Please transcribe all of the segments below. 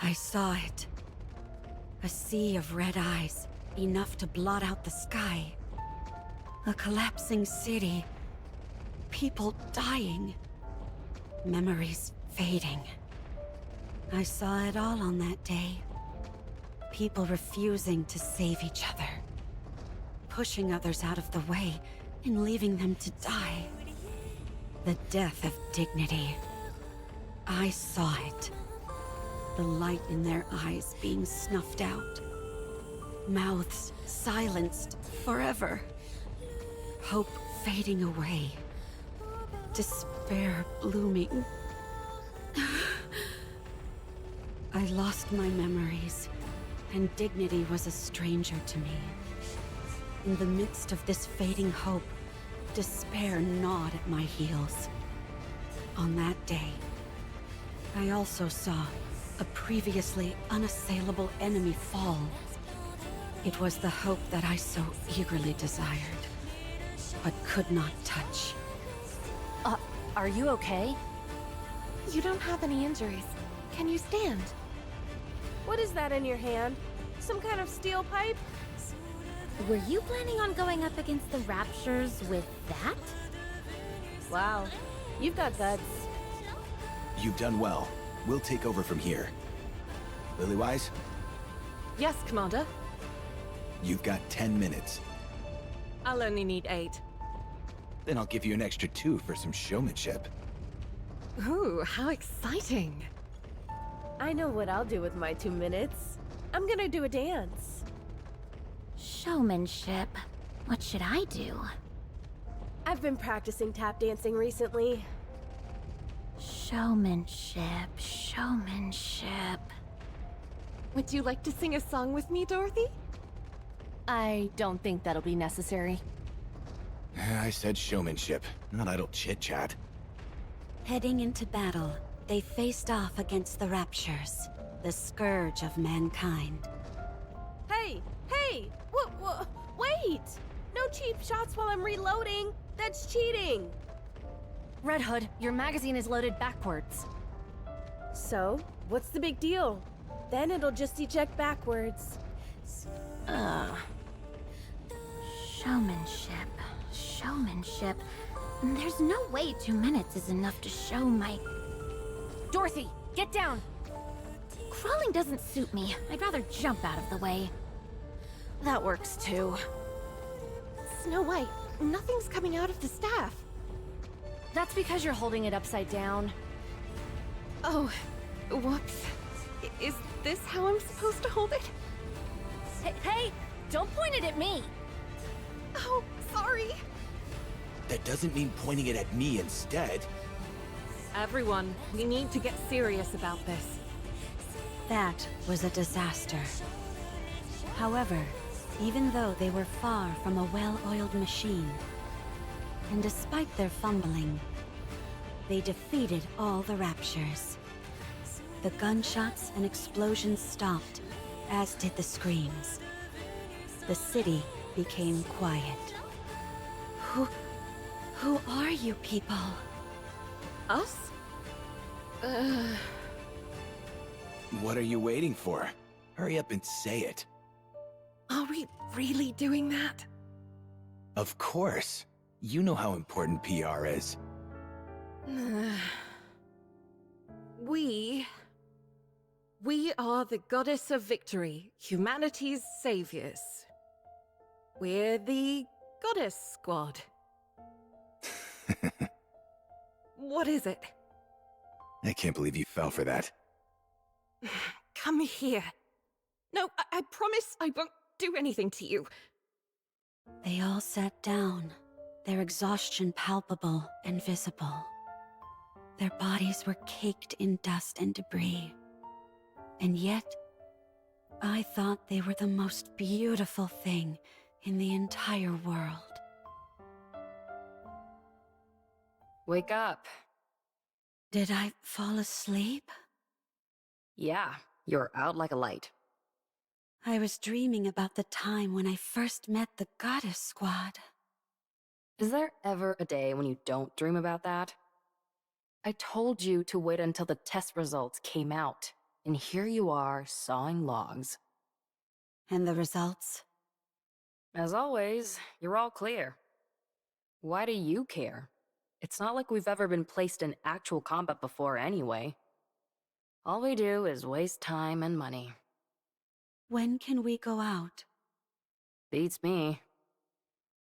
I saw it. A sea of red eyes, enough to blot out the sky. A collapsing city. People dying. Memories fading. I saw it all on that day. People refusing to save each other. Pushing others out of the way and leaving them to die. The death of dignity. I saw it. The light in their eyes being snuffed out. Mouths silenced forever. Hope fading away. Despair blooming. I lost my memories, and dignity was a stranger to me. In the midst of this fading hope, despair gnawed at my heels. On that day, I also saw a previously unassailable enemy fall. It was the hope that I so eagerly desired, but could not touch. Are you okay? You don't have any injuries. Can you stand? What is that in your hand? Some kind of steel pipe? Were you planning on going up against the Raptures with that? Wow, you've got guts. You've done well. We'll take over from here. Lilywise, Yes, Commander. you've got 10 minutes. I'll only need 8. Then I'll give you an extra 2 for some showmanship. Ooh, how exciting! I know what I'll do with my 2 minutes. I'm gonna do a dance. Showmanship. What should I do? I've been practicing tap dancing recently. Showmanship, showmanship. Would you like to sing a song with me, Dorothy? I don't think that'll be necessary. I said showmanship, not idle chit-chat. Heading into battle, they faced off against the Raptures, the scourge of mankind. Hey! Hey! Wait! No cheap shots while I'm reloading! That's cheating! Red Hood, your magazine is loaded backwards. So, what's the big deal? Then it'll just eject backwards. Showmanship, showmanship. There's no way 2 minutes is enough to show my... Dorothy, get down! Crawling doesn't suit me. I'd rather jump out of the way. That works too. Snow White, nothing's coming out of the staff. That's because you're holding it upside down. Oh, whoops. Is this how I'm supposed to hold it? Hey, don't point it at me! Oh, sorry. That doesn't mean pointing it at me instead. Everyone, we need to get serious about this. That was a disaster. However, even though they were far from a well-oiled machine, and despite their fumbling, they defeated all the Raptures. The gunshots and explosions stopped, as did the screams. The city became quiet. Who are you people? Us? What are you waiting for? Hurry up and say it. Are we really doing that? Of course. You know how important PR is. We are the Goddess of Victory, humanity's saviors. We're the Goddess Squad. What is it? I can't believe you fell for that. Come here. No, I promise I won't do anything to you. They all sat down, their exhaustion palpable and visible. Their bodies were caked in dust and debris. And yet, I thought they were the most beautiful thing in the entire world. Wake up. Did I fall asleep? Yeah, you're out like a light. I was dreaming about the time when I first met the Goddess Squad. Is there ever a day when you don't dream about that? I told you to wait until the test results came out, and here you are sawing logs. And the results? As always, you're all clear. Why do you care? It's not like we've ever been placed in actual combat before anyway. All we do is waste time and money. When can we go out? Beats me.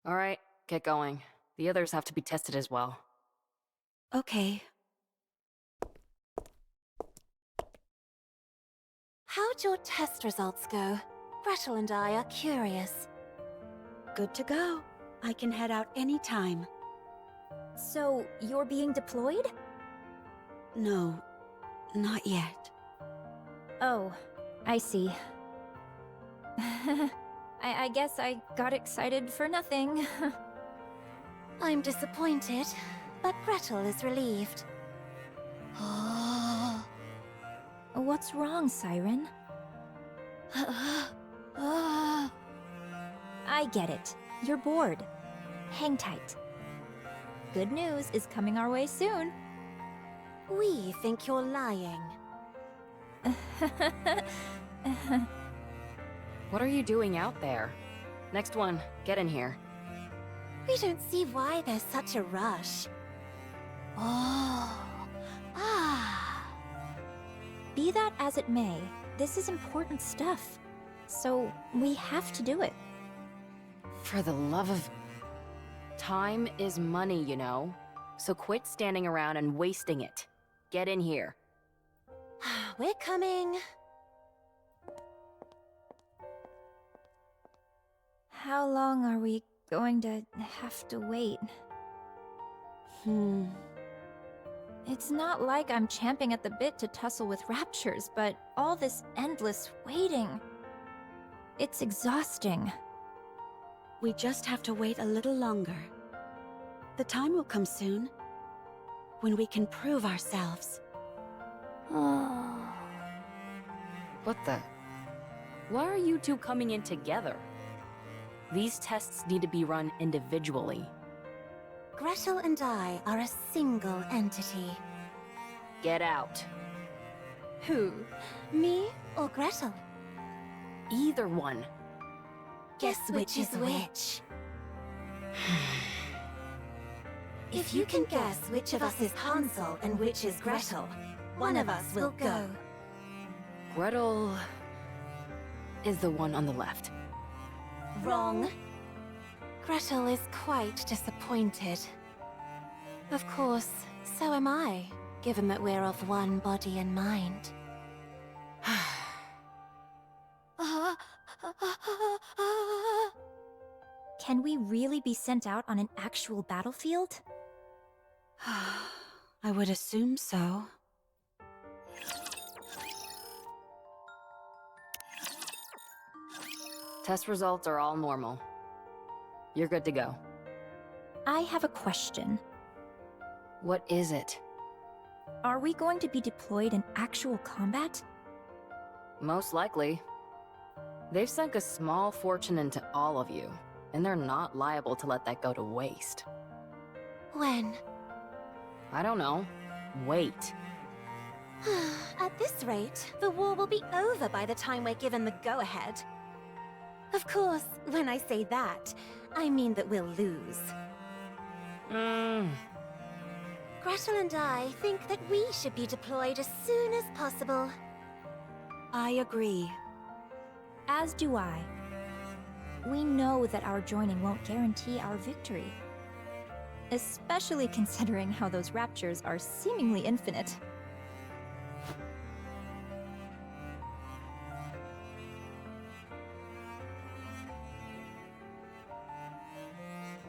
Alright, get going. The others have to be tested as well. Okay. How'd your test results go? Gretel and I are curious. Good to go. I can head out anytime. So, you're being deployed? No, not yet. Oh, I see. I guess I got excited for nothing. I'm disappointed, but Gretel is relieved. What's wrong, Siren? I get it. You're bored. Hang tight. Good news is coming our way soon. We think you're lying. What are you doing out there? Next one, get in here. We don't see why there's such a rush. Be that as it may, this is important stuff. So, we have to do it. For the love of... Time is money, you know? So quit standing around and wasting it. Get in here. We're coming. How long are we going to have to wait? It's not like I'm champing at the bit to tussle with raptures, but all this endless waiting... It's exhausting. We just have to wait a little longer. The time will come soon, when we can prove ourselves. What the... Why are you two coming in together? These tests need to be run individually. Gretel and I are a single entity. Get out. Who? Me or Gretel? Either one. Guess which is which. If you can guess which of us is Hansel and which is Gretel, one of us will go. Gretel... is the one on the left. Wrong. Gretel is quite disappointed. Of course, so am I, given that we're of one body and mind. Can we really be sent out on an actual battlefield? I would assume so. Test results are all normal. You're good to go. I have a question. What is it? Are we going to be deployed in actual combat? Most likely. They've sunk a small fortune into all of you, and they're not liable to let that go to waste. When? I don't know. Wait. At this rate, the war will be over by the time we're given the go-ahead. Of course, when I say that, I mean that we'll lose. Gretel and I think that we should be deployed as soon as possible. I agree. As do I. We know that our joining won't guarantee our victory. Especially considering how those raptures are seemingly infinite.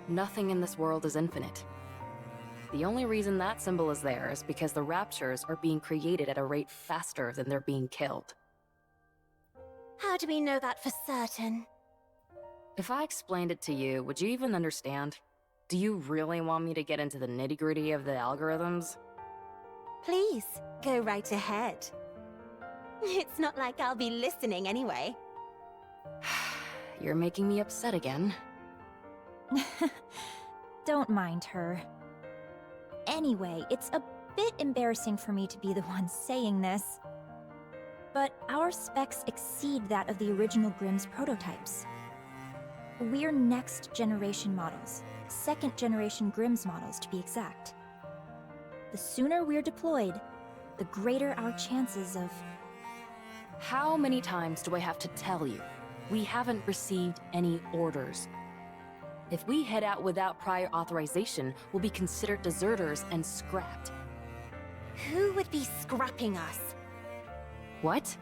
Nothing in this world is infinite. The only reason that symbol is there is because the raptures are being created at a rate faster than they're being killed. How do we know that for certain? If I explained it to you, would you even understand? Do you really want me to get into the nitty-gritty of the algorithms? Please, go right ahead. It's not like I'll be listening anyway. You're making me upset again. Don't mind her. Anyway, it's a bit embarrassing for me to be the one saying this. but our specs exceed that of the original Grimm's prototypes. We're next-generation models, second-generation Grimm's models to be exact. The sooner we're deployed, the greater our chances of... How many times do I have to tell you? We haven't received any orders. If we head out without prior authorization, we'll be considered deserters and scrapped. Who would be scrapping us? What?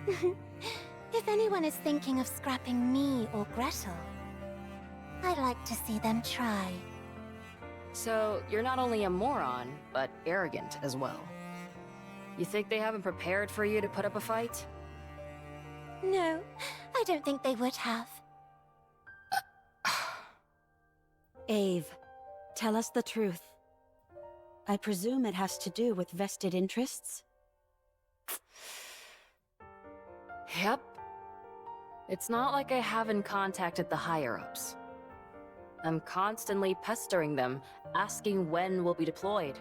If anyone is thinking of scrapping me or Gretel, I'd like to see them try. So, you're not only a moron, but arrogant as well. You think they haven't prepared for you to put up a fight? No, I don't think they would have. Ave, tell us the truth. I presume it has to do with vested interests? Yep. It's not like I haven't contacted the higher-ups. I'm constantly pestering them, asking when we'll be deployed.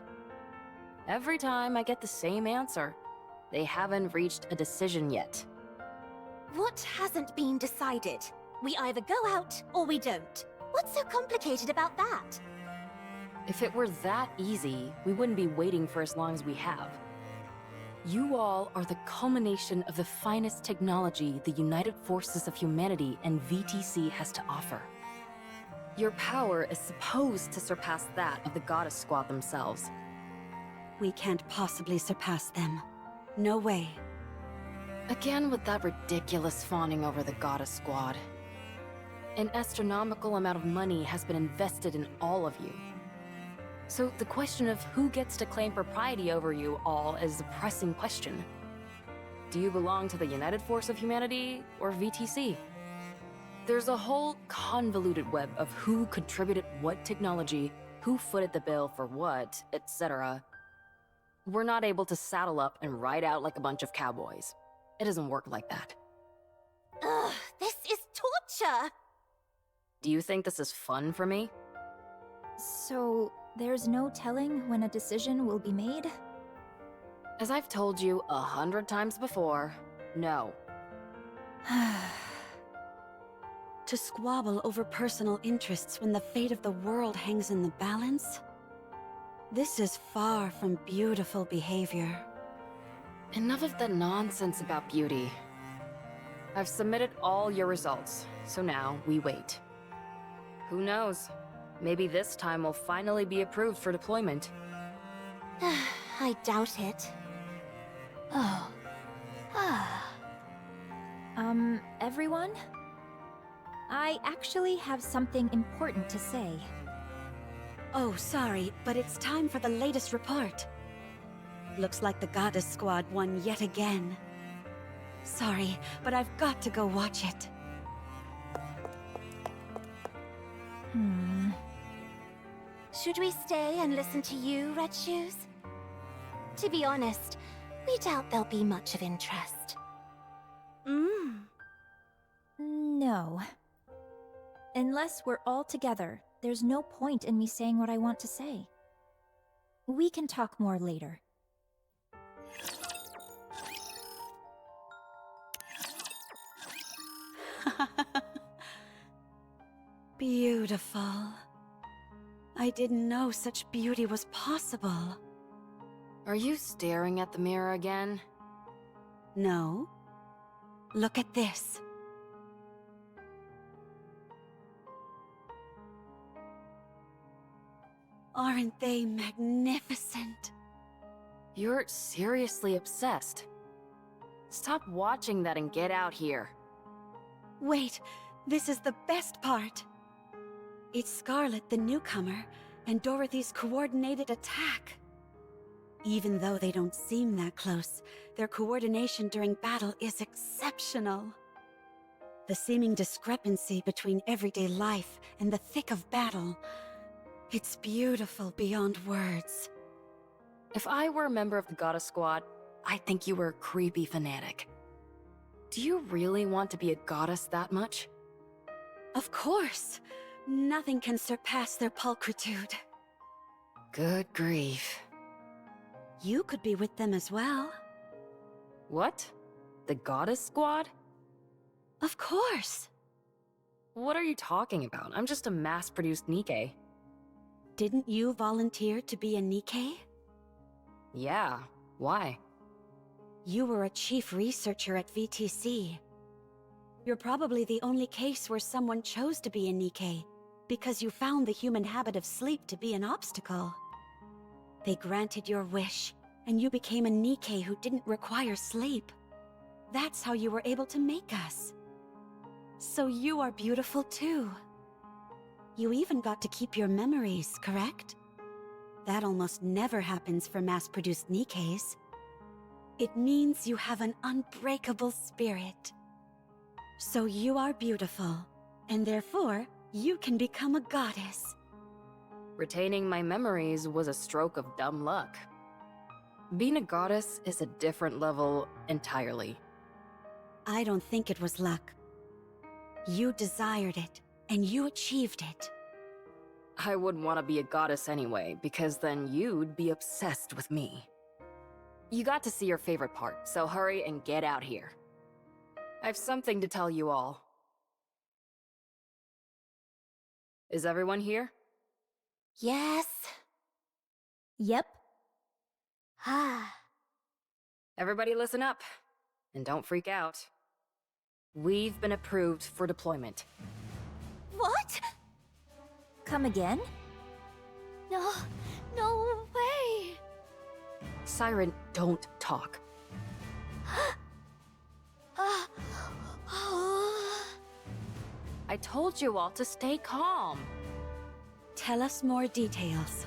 Every time I get the same answer. They haven't reached a decision yet. What hasn't been decided? We either go out or we don't. What's so complicated about that? If it were that easy, we wouldn't be waiting for as long as we have. You all are the culmination of the finest technology the United Forces of Humanity and VTC has to offer. Your power is supposed to surpass that of the Goddess Squad themselves. We can't possibly surpass them. No way. Again with that ridiculous fawning over the Goddess Squad. An astronomical amount of money has been invested in all of you. So the question of who gets to claim propriety over you all is a pressing question. Do you belong to the United Force of Humanity or VTC? There's a whole convoluted web of who contributed what technology, who footed the bill for what, etc. We're not able to saddle up and ride out like a bunch of cowboys. It doesn't work like that. Ugh, this is torture! Do you think this is fun for me? So, there's no telling when a decision will be made? As I've told you 100 times before, no. To squabble over personal interests when the fate of the world hangs in the balance? This is far from beautiful behavior. Enough of the nonsense about beauty. I've submitted all your results, so now we wait. Who knows? Maybe this time we'll finally be approved for deployment. I doubt it. Oh. Everyone? I actually have something important to say. Oh, sorry, but it's time for the latest report. Looks like the Goddess Squad won yet again. Sorry, but I've got to go watch it. Should we stay and listen to you, Red Shoes? To be honest, we doubt there'll be much of interest. No. Unless we're all together, there's no point in me saying what I want to say. We can talk more later. Beautiful. I didn't know such beauty was possible. Are you staring at the mirror again? No. Look at this. Aren't they magnificent? You're seriously obsessed. Stop watching that and get out here. Wait, this is the best part. It's Scarlet, the newcomer, and Dorothy's coordinated attack. Even though they don't seem that close, their coordination during battle is exceptional. The seeming discrepancy between everyday life and the thick of battle, it's beautiful beyond words. If I were a member of the Goddess Squad, I'd think you were a creepy fanatic. Do you really want to be a goddess that much? Of course. Nothing can surpass their pulchritude. Good grief. You could be with them as well. What? The Goddess Squad? Of course! What are you talking about? I'm just a mass-produced Nikke. Didn't you volunteer to be a Nikke? Yeah, why? You were a chief researcher at VTC. You're probably the only case where someone chose to be a Nikke, because you found the human habit of sleep to be an obstacle. They granted your wish, and you became a Nikke who didn't require sleep. That's how you were able to make us. So you are beautiful too. You even got to keep your memories, correct? That almost never happens for mass-produced Nikkes. It means you have an unbreakable spirit. So you are beautiful, and therefore, you can become a goddess. Retaining my memories was a stroke of dumb luck. Being a goddess is a different level entirely. I don't think it was luck. You desired it, and you achieved it. I wouldn't want to be a goddess anyway, because then you'd be obsessed with me. You got to see your favorite part, so hurry and get out here. I have something to tell you all. Is everyone here? Yes. Yep. Ah. Everybody listen up, and don't freak out. We've been approved for deployment. What? Come again? No, no way. Siren, don't talk. I told you all to stay calm. Tell us more details.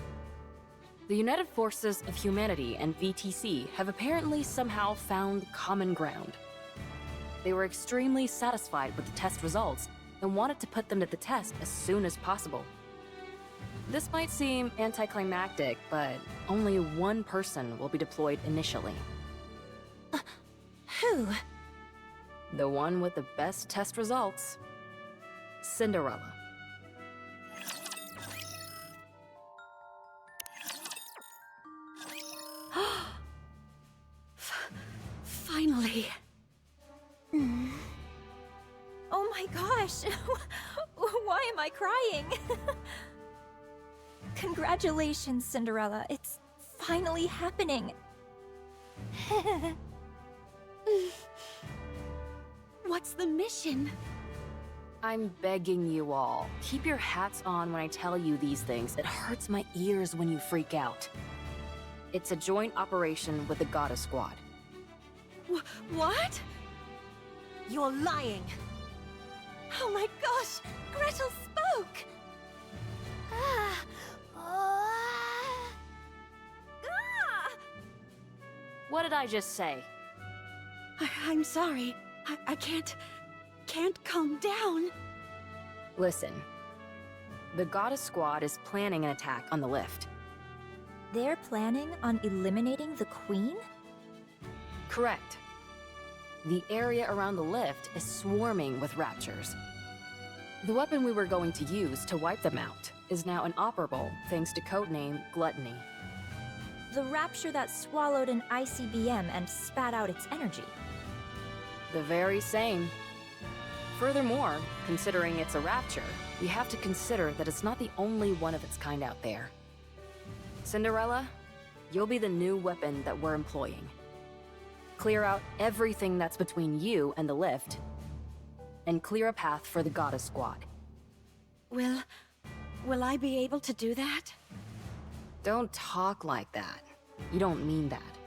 The United Forces of Humanity and VTC have apparently somehow found common ground. They were extremely satisfied with the test results and wanted to put them to the test as soon as possible. This might seem anticlimactic, but only one person will be deployed initially. Who? The one with the best test results. Cinderella. Finally. Oh my gosh! Why am I crying? Congratulations, Cinderella. It's finally happening. What's the mission? I'm begging you all, keep your hats on when I tell you these things. It hurts my ears when you freak out. It's a joint operation with the Goddess Squad. What? You're lying. Oh my gosh! Gretel spoke! What did I just say? I'm sorry. I can't calm down. Listen. The Goddess Squad is planning an attack on the lift. They're planning on eliminating the Queen? Correct. The area around the lift is swarming with raptures. The weapon we were going to use to wipe them out is now inoperable thanks to codename Gluttony. The rapture that swallowed an ICBM and spat out its energy. The very same. Furthermore, considering it's a rapture, we have to consider that it's not the only one of its kind out there. Cinderella, you'll be the new weapon that we're employing. Clear out everything that's between you and the lift, and clear a path for the Goddess Squad. Will I be able to do that? Don't talk like that. You don't mean that.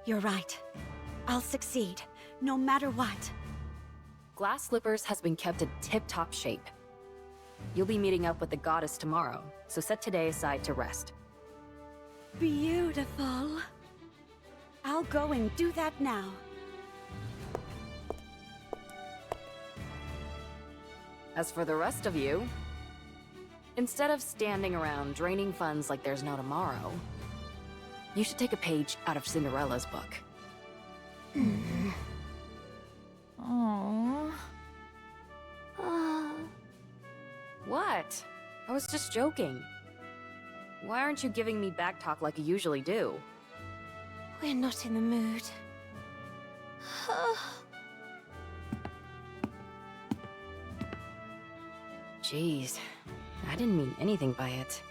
You're right. I'll succeed, no matter what. Glass Slippers has been kept in tip-top shape. You'll be meeting up with the goddess tomorrow, so set today aside to rest. Beautiful. I'll go and do that now. As for the rest of you, instead of standing around draining funds like there's no tomorrow, you should take a page out of Cinderella's book. Aww. What? I was just joking. Why aren't you giving me back talk like you usually do? We're not in the mood. Jeez, I didn't mean anything by it.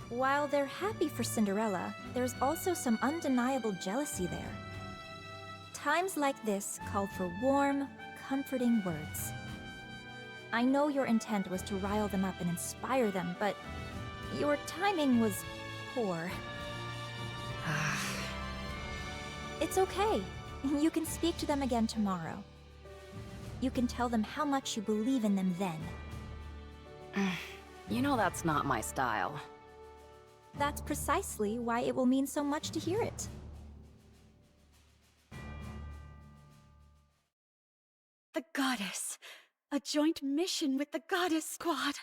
While they're happy for Cinderella, there's also some undeniable jealousy there. Times like this called for warm, comforting words. I know your intent was to rile them up and inspire them, but your timing was poor. It's okay. You can speak to them again tomorrow. You can tell them how much you believe in them then. You know that's not my style. That's precisely why it will mean so much to hear it. The goddess. A joint mission with the goddess squad.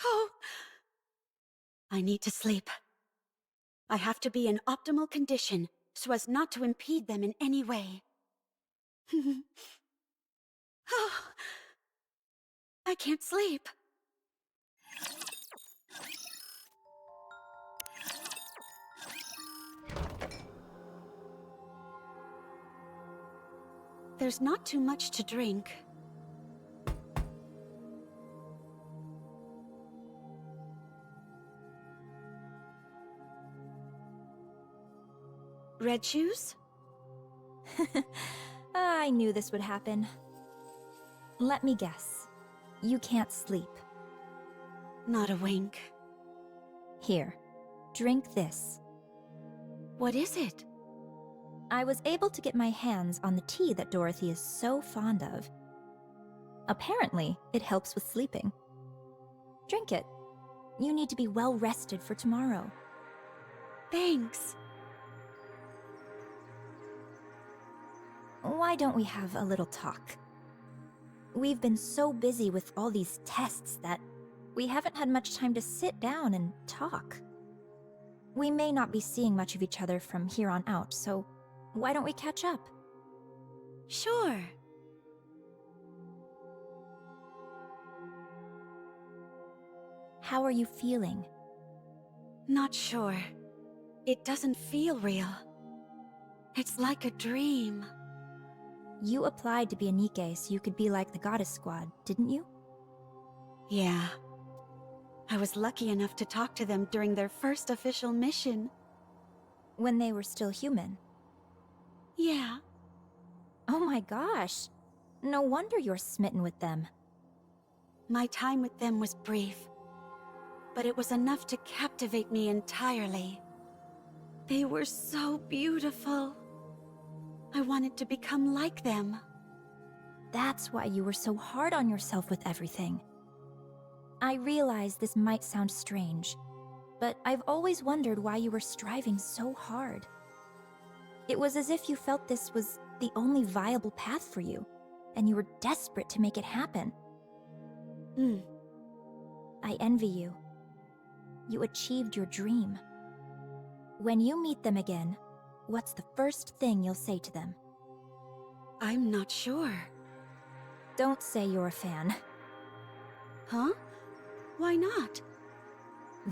Oh. I need to sleep. I have to be in optimal condition so as not to impede them in any way. Oh. I can't sleep. There's not too much to drink. Red shoes? I knew this would happen. Let me guess. You can't sleep. Not a wink. Here, drink this. What is it? I was able to get my hands on the tea that Dorothy is so fond of. Apparently, it helps with sleeping. Drink it. You need to be well rested for tomorrow. Thanks. Why don't we have a little talk? We've been so busy with all these tests that we haven't had much time to sit down and talk. We may not be seeing much of each other from here on out, so why don't we catch up? Sure. How are you feeling? Not sure. It doesn't feel real. It's like a dream. You applied to be a Nikke so you could be like the Goddess Squad, didn't you? Yeah. I was lucky enough to talk to them during their first official mission. When they were still human. Yeah. Oh my gosh. No wonder you're smitten with them. My time with them was brief, but it was enough to captivate me entirely. They were so beautiful. I wanted to become like them. That's why you were so hard on yourself with everything. I realize this might sound strange, but I've always wondered why you were striving so hard. It was as if you felt this was the only viable path for you, and you were desperate to make it happen. I envy you. You achieved your dream. When you meet them again, what's the first thing you'll say to them? I'm not sure. Don't say you're a fan. Huh? Why not?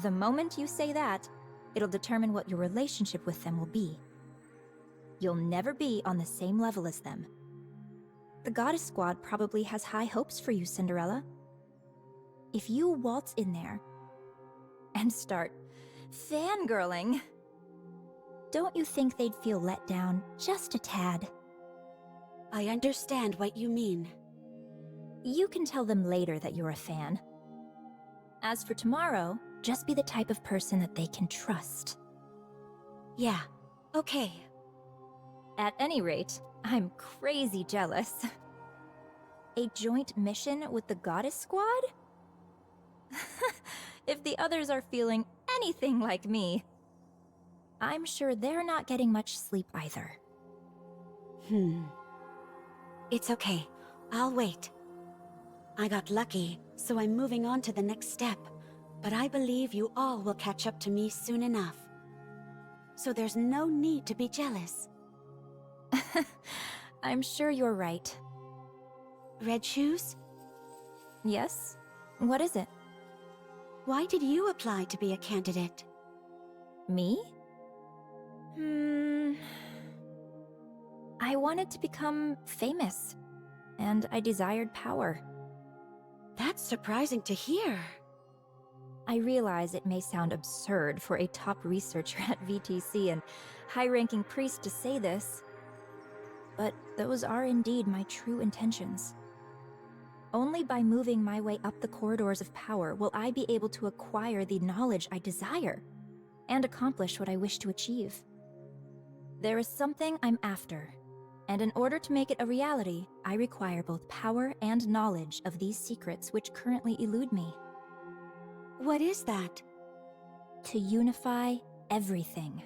The moment you say that, it'll determine what your relationship with them will be. You'll never be on the same level as them. The Goddess Squad probably has high hopes for you, Cinderella. If you waltz in there and start fangirling, don't you think they'd feel let down just a tad? I understand what you mean. You can tell them later that you're a fan. As for tomorrow, just be the type of person that they can trust. Yeah, okay. At any rate, I'm crazy jealous. A joint mission with the Goddess Squad? If the others are feeling anything like me, I'm sure they're not getting much sleep either. It's okay. I'll wait. I got lucky, so I'm moving on to the next step. But I believe you all will catch up to me soon enough. So there's no need to be jealous. I'm sure you're right. Red shoes? Yes? What is it? Why did you apply to be a candidate? Me? I wanted to become famous, and I desired power. That's surprising to hear. I realize it may sound absurd for a top researcher at VTC and high-ranking priest to say this, but those are indeed my true intentions. Only by moving my way up the corridors of power will I be able to acquire the knowledge I desire and accomplish what I wish to achieve. There is something I'm after, and in order to make it a reality, I require both power and knowledge of these secrets which currently elude me. What is that? To unify everything.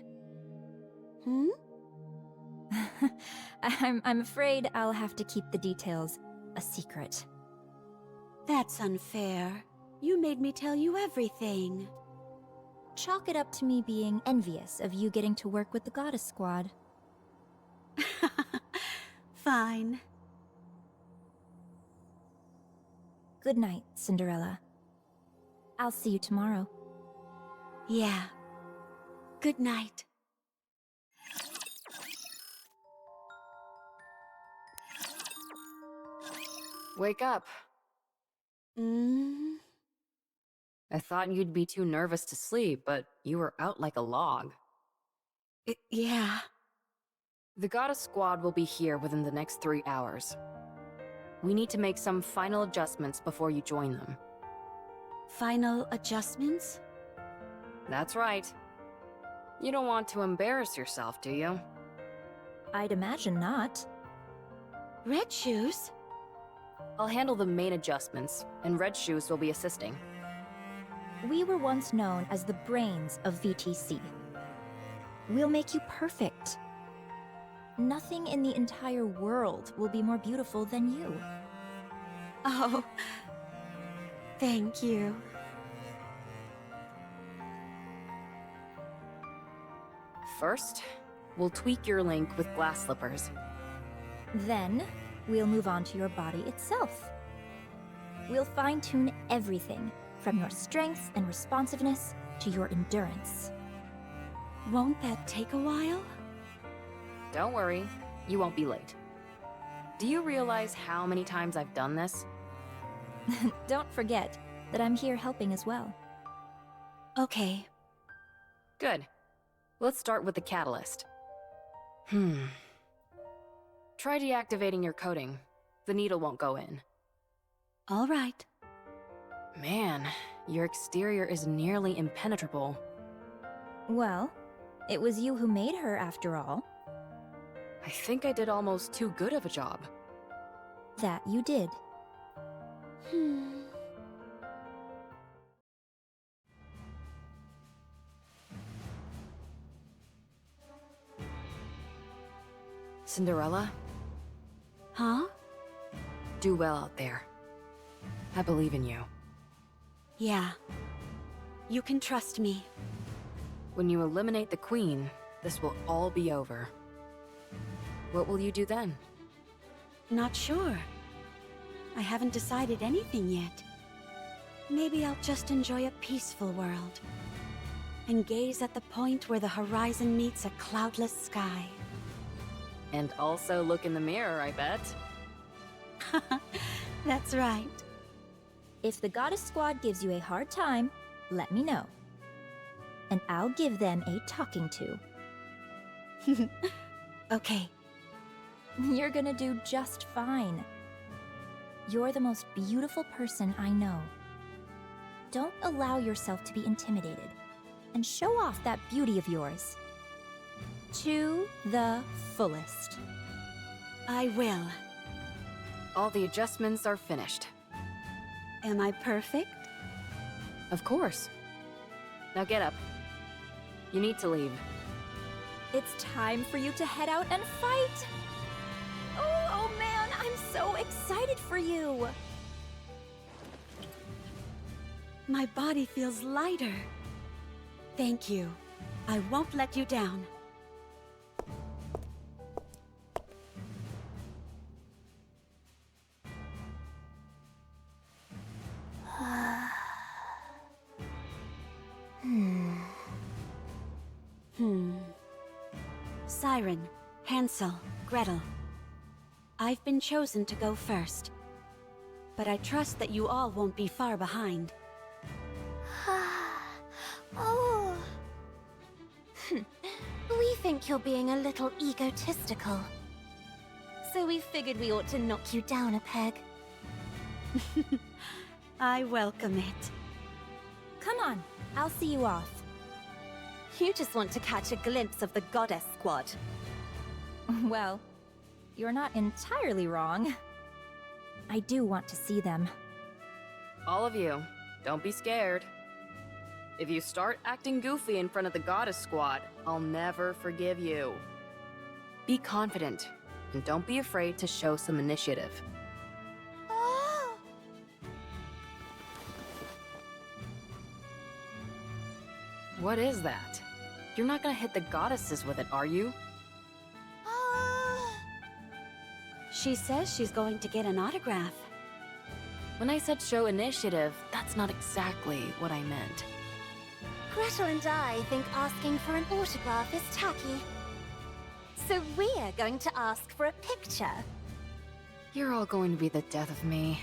I'm afraid I'll have to keep the details a secret. That's unfair. You made me tell you everything. Chalk it up to me being envious of you getting to work with the Goddess Squad. Fine. Good night, Cinderella. I'll see you tomorrow. Yeah. Good night. Wake up. I thought you'd be too nervous to sleep, but you were out like a log. Yeah. The Goddess Squad will be here within the next 3 hours. We need to make some final adjustments before you join them. Final adjustments? That's right. You don't want to embarrass yourself, do you? I'd imagine not. Red Shoes? I'll handle the main adjustments, and Red Shoes will be assisting. We were once known as the brains of VTC. We'll make you perfect. Nothing in the entire world will be more beautiful than you. Oh, thank you. First, we'll tweak your link with glass slippers. Then, we'll move on to your body itself. We'll fine-tune everything, from your strength and responsiveness to your endurance. Won't that take a while? Don't worry, you won't be late. Do you realize how many times I've done this? Don't forget that I'm here helping as well. Okay. Good. Let's start with the catalyst. Try deactivating your coating. The needle won't go in. All right. Man, your exterior is nearly impenetrable. Well, it was you who made her after all. I think I did almost too good of a job. That you did. Cinderella, Huh? do well out there. I believe in you. Yeah. You can trust me. When you eliminate the Queen, this will all be over. What will you do then? Not sure. I haven't decided anything yet. Maybe I'll just enjoy a peaceful world. And gaze at the point where the horizon meets a cloudless sky. And also look in the mirror, I bet. That's right. If the Goddess Squad gives you a hard time, let me know. And I'll give them a talking to. Okay. You're gonna do just fine. You're the most beautiful person I know. Don't allow yourself to be intimidated, and show off that beauty of yours. To the fullest. I will. All the adjustments are finished. Am I perfect? Of course. Now get up. You need to leave. It's time for you to head out and fight! Oh man, I'm so excited for you! My body feels lighter. Thank you. I won't let you down. Siren, Hansel, Gretel. I've been chosen to go first. But I trust that you all won't be far behind. Oh. We think you're being a little egotistical. So we figured we ought to knock you down a peg. I welcome it. Come on, I'll see you off. You just want to catch a glimpse of the Goddess Squad. Well, you're not entirely wrong. I do want to see them. All of you, don't be scared. If you start acting goofy in front of the Goddess Squad, I'll never forgive you. Be confident, and don't be afraid to show some initiative. Oh! What is that? You're not gonna hit the goddesses with it, are you? She says she's going to get an autograph. When I said show initiative, that's not exactly what I meant. Gretel and I think asking for an autograph is tacky. So we're going to ask for a picture. You're all going to be the death of me.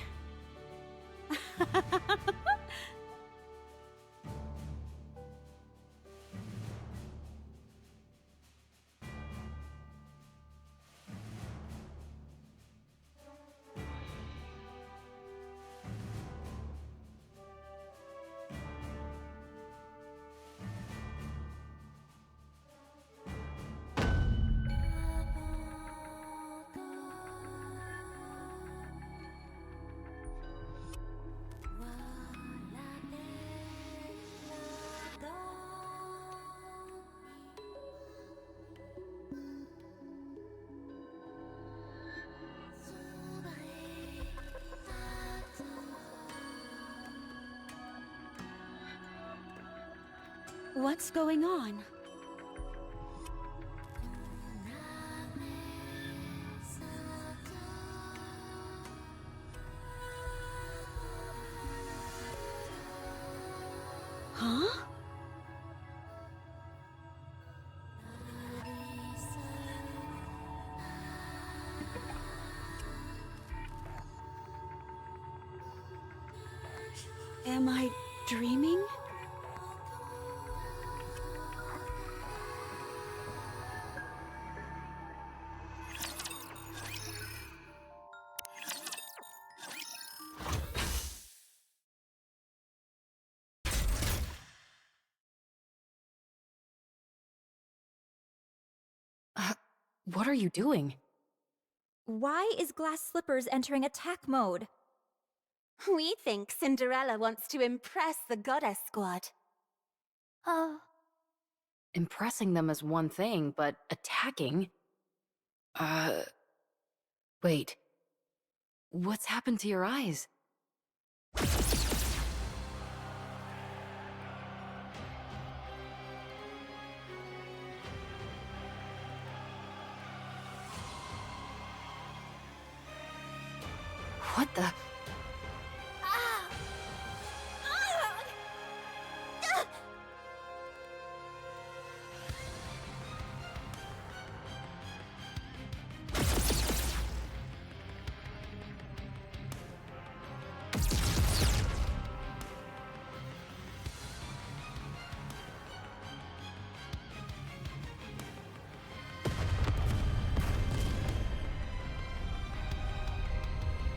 What's going on? Huh? Am I dreaming? What are you doing? Why is Glass Slippers entering attack mode? We think Cinderella wants to impress the Goddess Squad. Oh. Impressing them is one thing, but attacking? Wait. What's happened to your eyes? What the?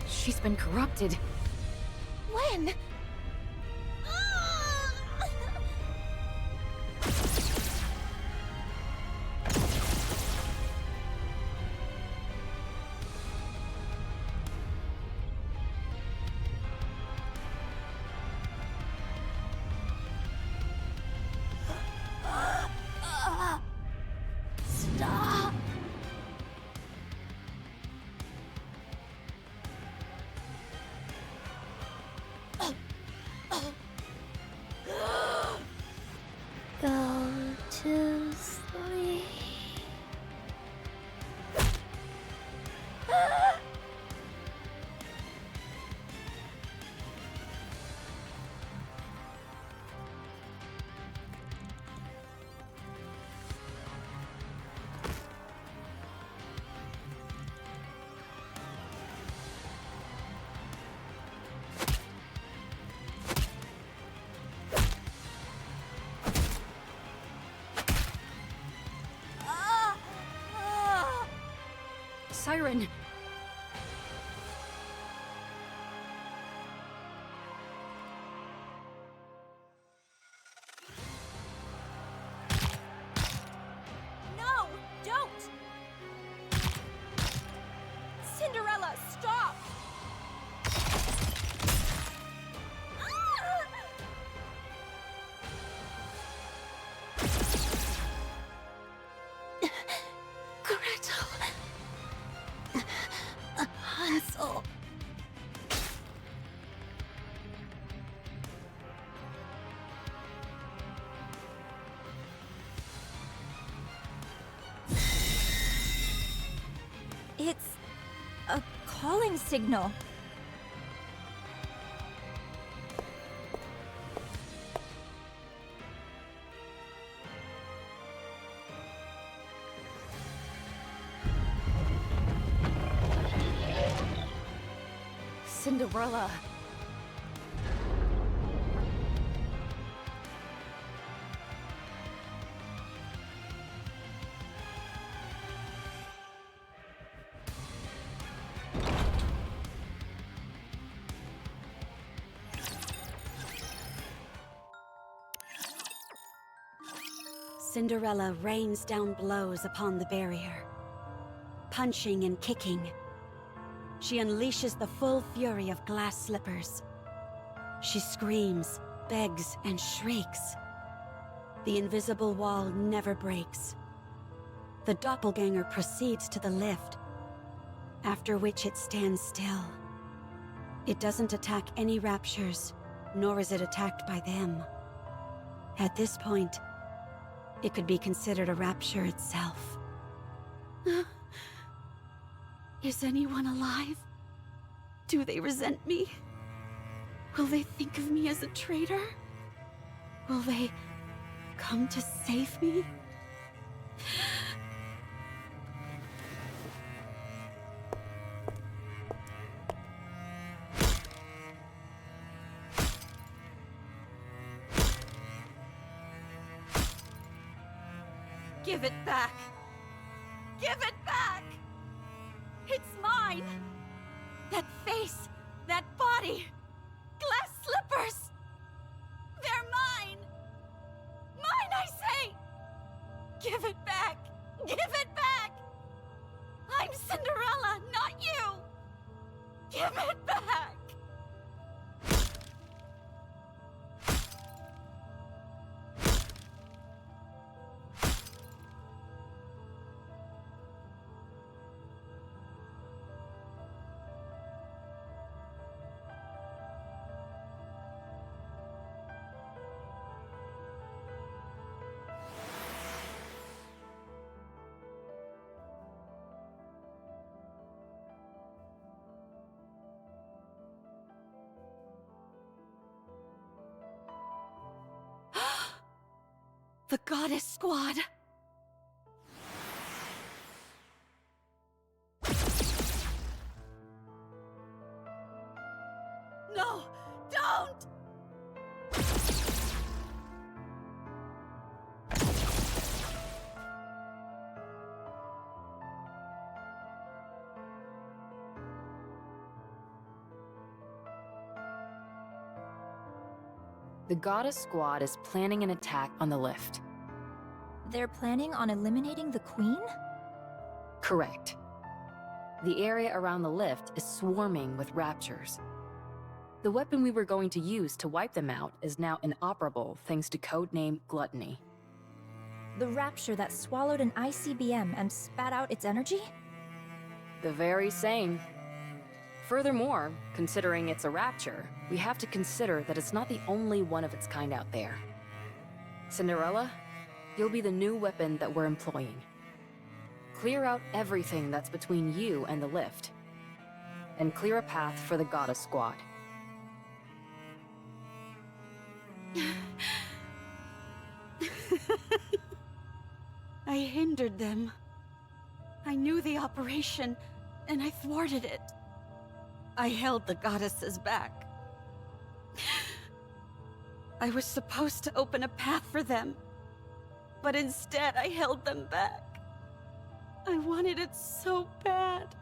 She's been corrupted. When? Stop! siren. No! Don't! Cinderella, stop! Gretel. Hansel. It's a calling signal. Cinderella. Cinderella rains down blows upon the barrier, punching and kicking. She unleashes the full fury of glass slippers. She screams, begs, and shrieks. The invisible wall never breaks. The doppelganger proceeds to the lift, after which it stands still. It doesn't attack any raptures, nor is it attacked by them. At this point, it could be considered a rapture itself. Is anyone alive? Do they resent me? Will they think of me as a traitor? Will they come to save me? Give it back! Give it back! It's mine! That face, that body, glass slippers! They're mine! Mine, I say! Give it back! Give it back! I'm Cinderella, not you! Give it back! The Goddess Squad! No! Don't! The Goddess Squad is planning an attack on the lift. They're planning on eliminating the Queen? Correct. The area around the lift is swarming with raptures. The weapon we were going to use to wipe them out is now inoperable thanks to codename Gluttony. The rapture that swallowed an ICBM and spat out its energy? The very same. Furthermore, considering it's a rapture, we have to consider that it's not the only one of its kind out there. Cinderella, you'll be the new weapon that we're employing. Clear out everything that's between you and the lift, and clear a path for the Goddess Squad. I hindered them. I knew the operation, and I thwarted it. I held the goddesses back. I was supposed to open a path for them, but instead I held them back. I wanted it so bad.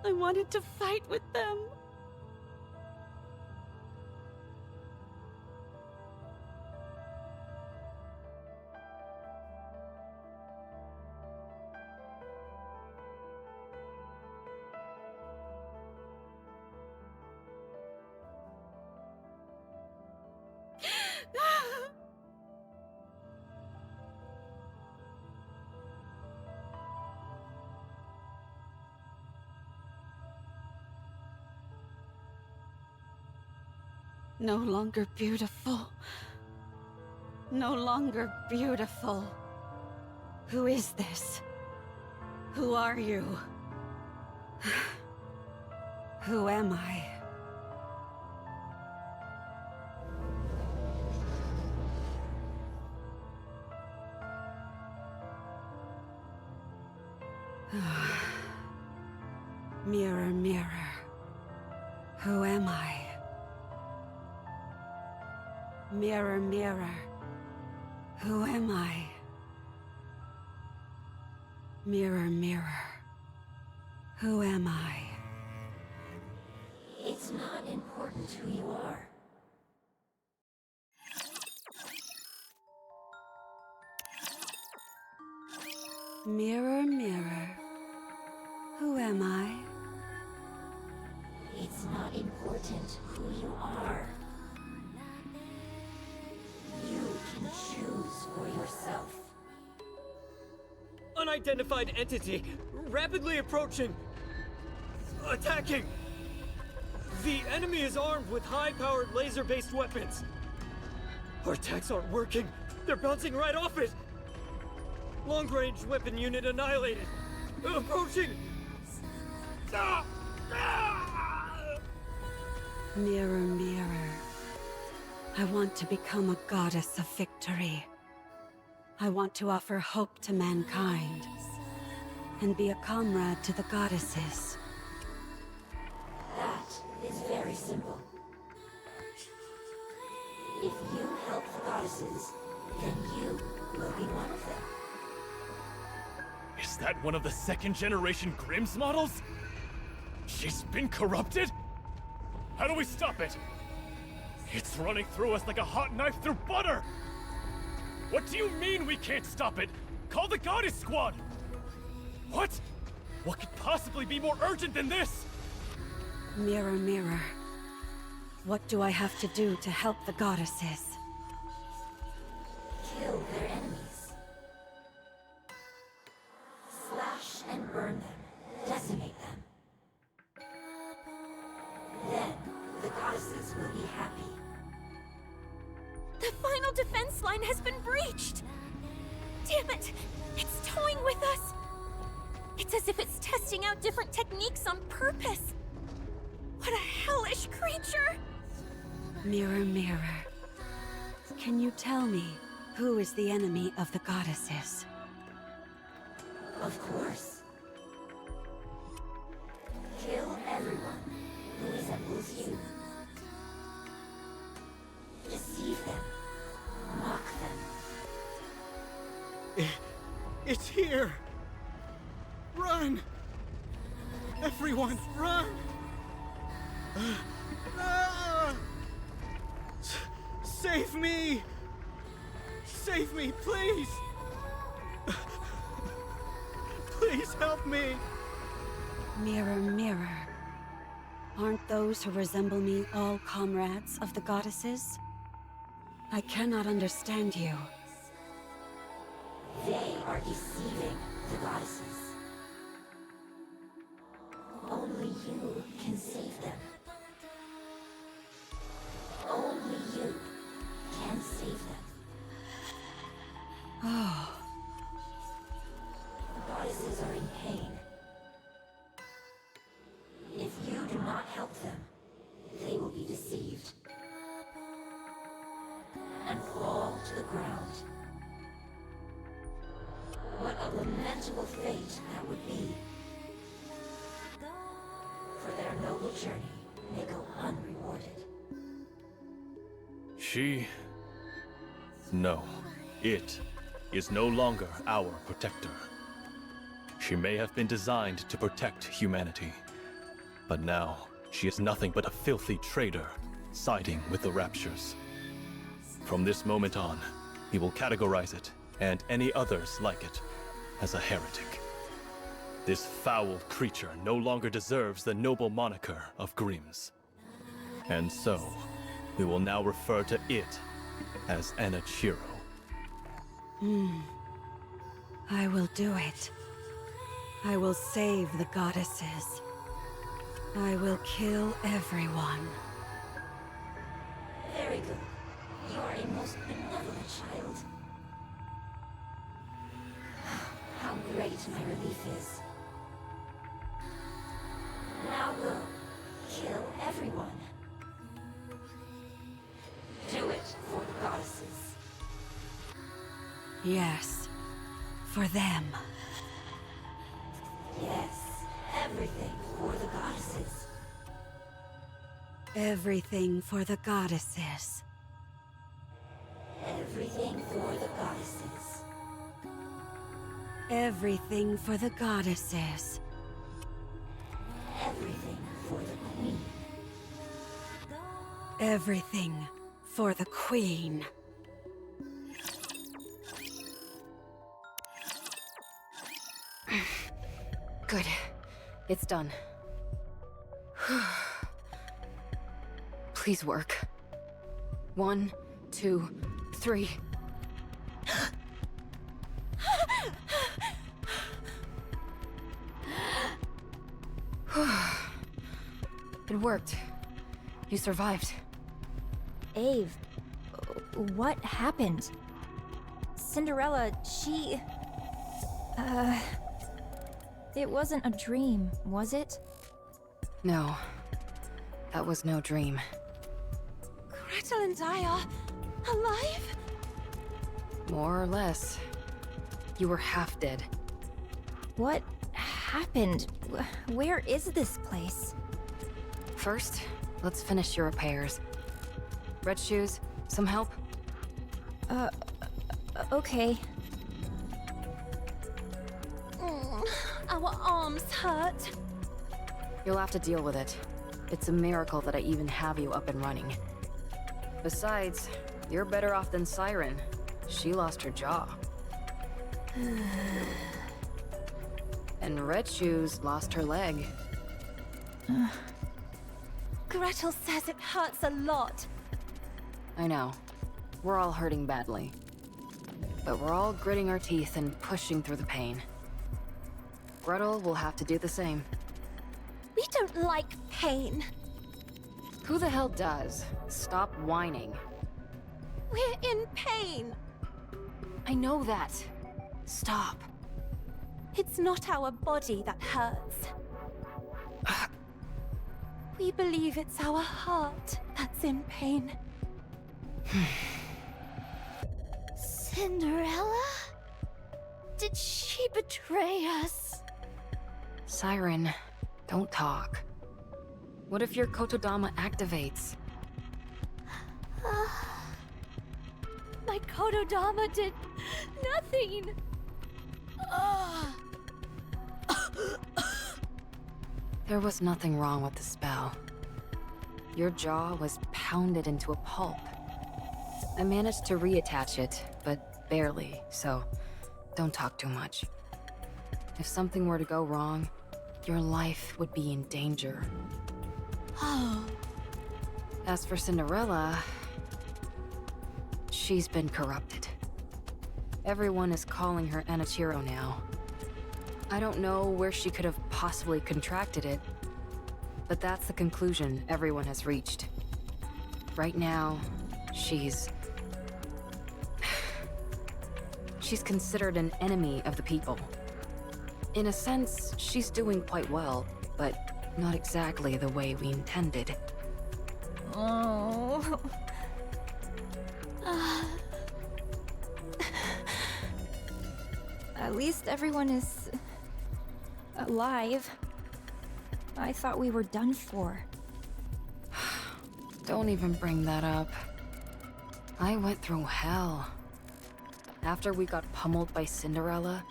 I wanted to fight with them. No longer beautiful. No longer beautiful. Who is this? Who are you? Who am I? Mirror, mirror. Who am I? Mirror, mirror. Who am I? Mirror, mirror. Who am I? It's not important who you are. Mirror, mirror. Who am I? It's not important who you are. You can choose for yourself. Unidentified entity, rapidly approaching. Attacking! The enemy is armed with high-powered laser-based weapons. Our attacks aren't working. They're bouncing right off it. Long-range weapon unit annihilated. Approaching! Ah! Ah! Mirror, mirror. I want to become a goddess of victory. I want to offer hope to mankind and be a comrade to the goddesses. That is very simple. If you help the goddesses, then you will be one of them. Is that one of the second-generation Grimm's models? She's been corrupted? How do we stop it? It's running through us like a hot knife through butter! What do you mean we can't stop it? Call the Goddess Squad! What? What could possibly be more urgent than this? Mirror, mirror. What do I have to do to help the goddesses? Kill their enemies. Slash and burn them. Decimate them. Then, the goddesses will be happy. The final defense line has been breached! Damn it! It's toying with us! It's as if it's testing out different techniques on purpose! What a hellish creature! Mirror, mirror. Can you tell me who is the enemy of the goddesses? Of course. Kill everyone who resembles you. Deceive them. Mock them. It's here! Run! Everyone, run! Save me! Save me, please! Please help me! Mirror, mirror. Aren't those who resemble me all comrades of the goddesses? I cannot understand you. They are deceiving the goddesses. Only you can save them. Only you can save them. Oh, The goddesses are in pain. If you do not help them, they will be deceived and fall to the ground. What a lamentable fate that would be. For their noble journey may go unrewarded. No. It is no longer our protector. She may have been designed to protect humanity, but now she is nothing but a filthy traitor, siding with the Raptures. From this moment on, we will categorize it, and any others like it, as a heretic. This foul creature no longer deserves the noble moniker of Grimm's. And so, we will now refer to it as Enichiro. I will do it. I will save the goddesses. I will kill everyone. Very good. You are a most benevolent child. How great my relief is. Now go. Kill everyone. Do it for the goddesses. Yes, for them. Yes, everything for the goddesses. Everything for the goddesses. Everything for the goddesses. Everything for the goddesses. Everything for the queen. Everything for the queen. Good. It's done. Please work. 1, 2, 3. It worked. You survived. Ave, what happened? Cinderella, she... It wasn't a dream, was it? No. That was no dream. Gretel and I are alive? More or less. You were half dead. What happened? Where is this place? First, let's finish your repairs. Red shoes, some help? Okay. Our arms hurt. You'll have to deal with it. It's a miracle that I even have you up and running. Besides, you're better off than Siren. She lost her jaw. And Red Shoes lost her leg. Gretel says it hurts a lot. I know. We're all hurting badly. But we're all gritting our teeth and pushing through the pain. Gretel will have to do the same. We don't like pain. Who the hell does? Stop whining. We're in pain. I know that. Stop. It's not our body that hurts. We believe it's our heart that's in pain. Cinderella? Did she betray us? Siren, don't talk. What if your Kotodama activates? My Kotodama did nothing. There was nothing wrong with the spell. Your jaw was pounded into a pulp. I managed to reattach it, but barely, so don't talk too much. If something were to go wrong, your life would be in danger. As for Cinderella, she's been corrupted. Everyone is calling her Enichiro now. I don't know where she could have possibly contracted it, but that's the conclusion everyone has reached. Right now, she's considered an enemy of the people. In a sense, she's doing quite well, but not exactly the way we intended. Oh. At least everyone is... alive. I thought we were done for. Don't even bring that up. I went through hell. After we got pummeled by Cinderella,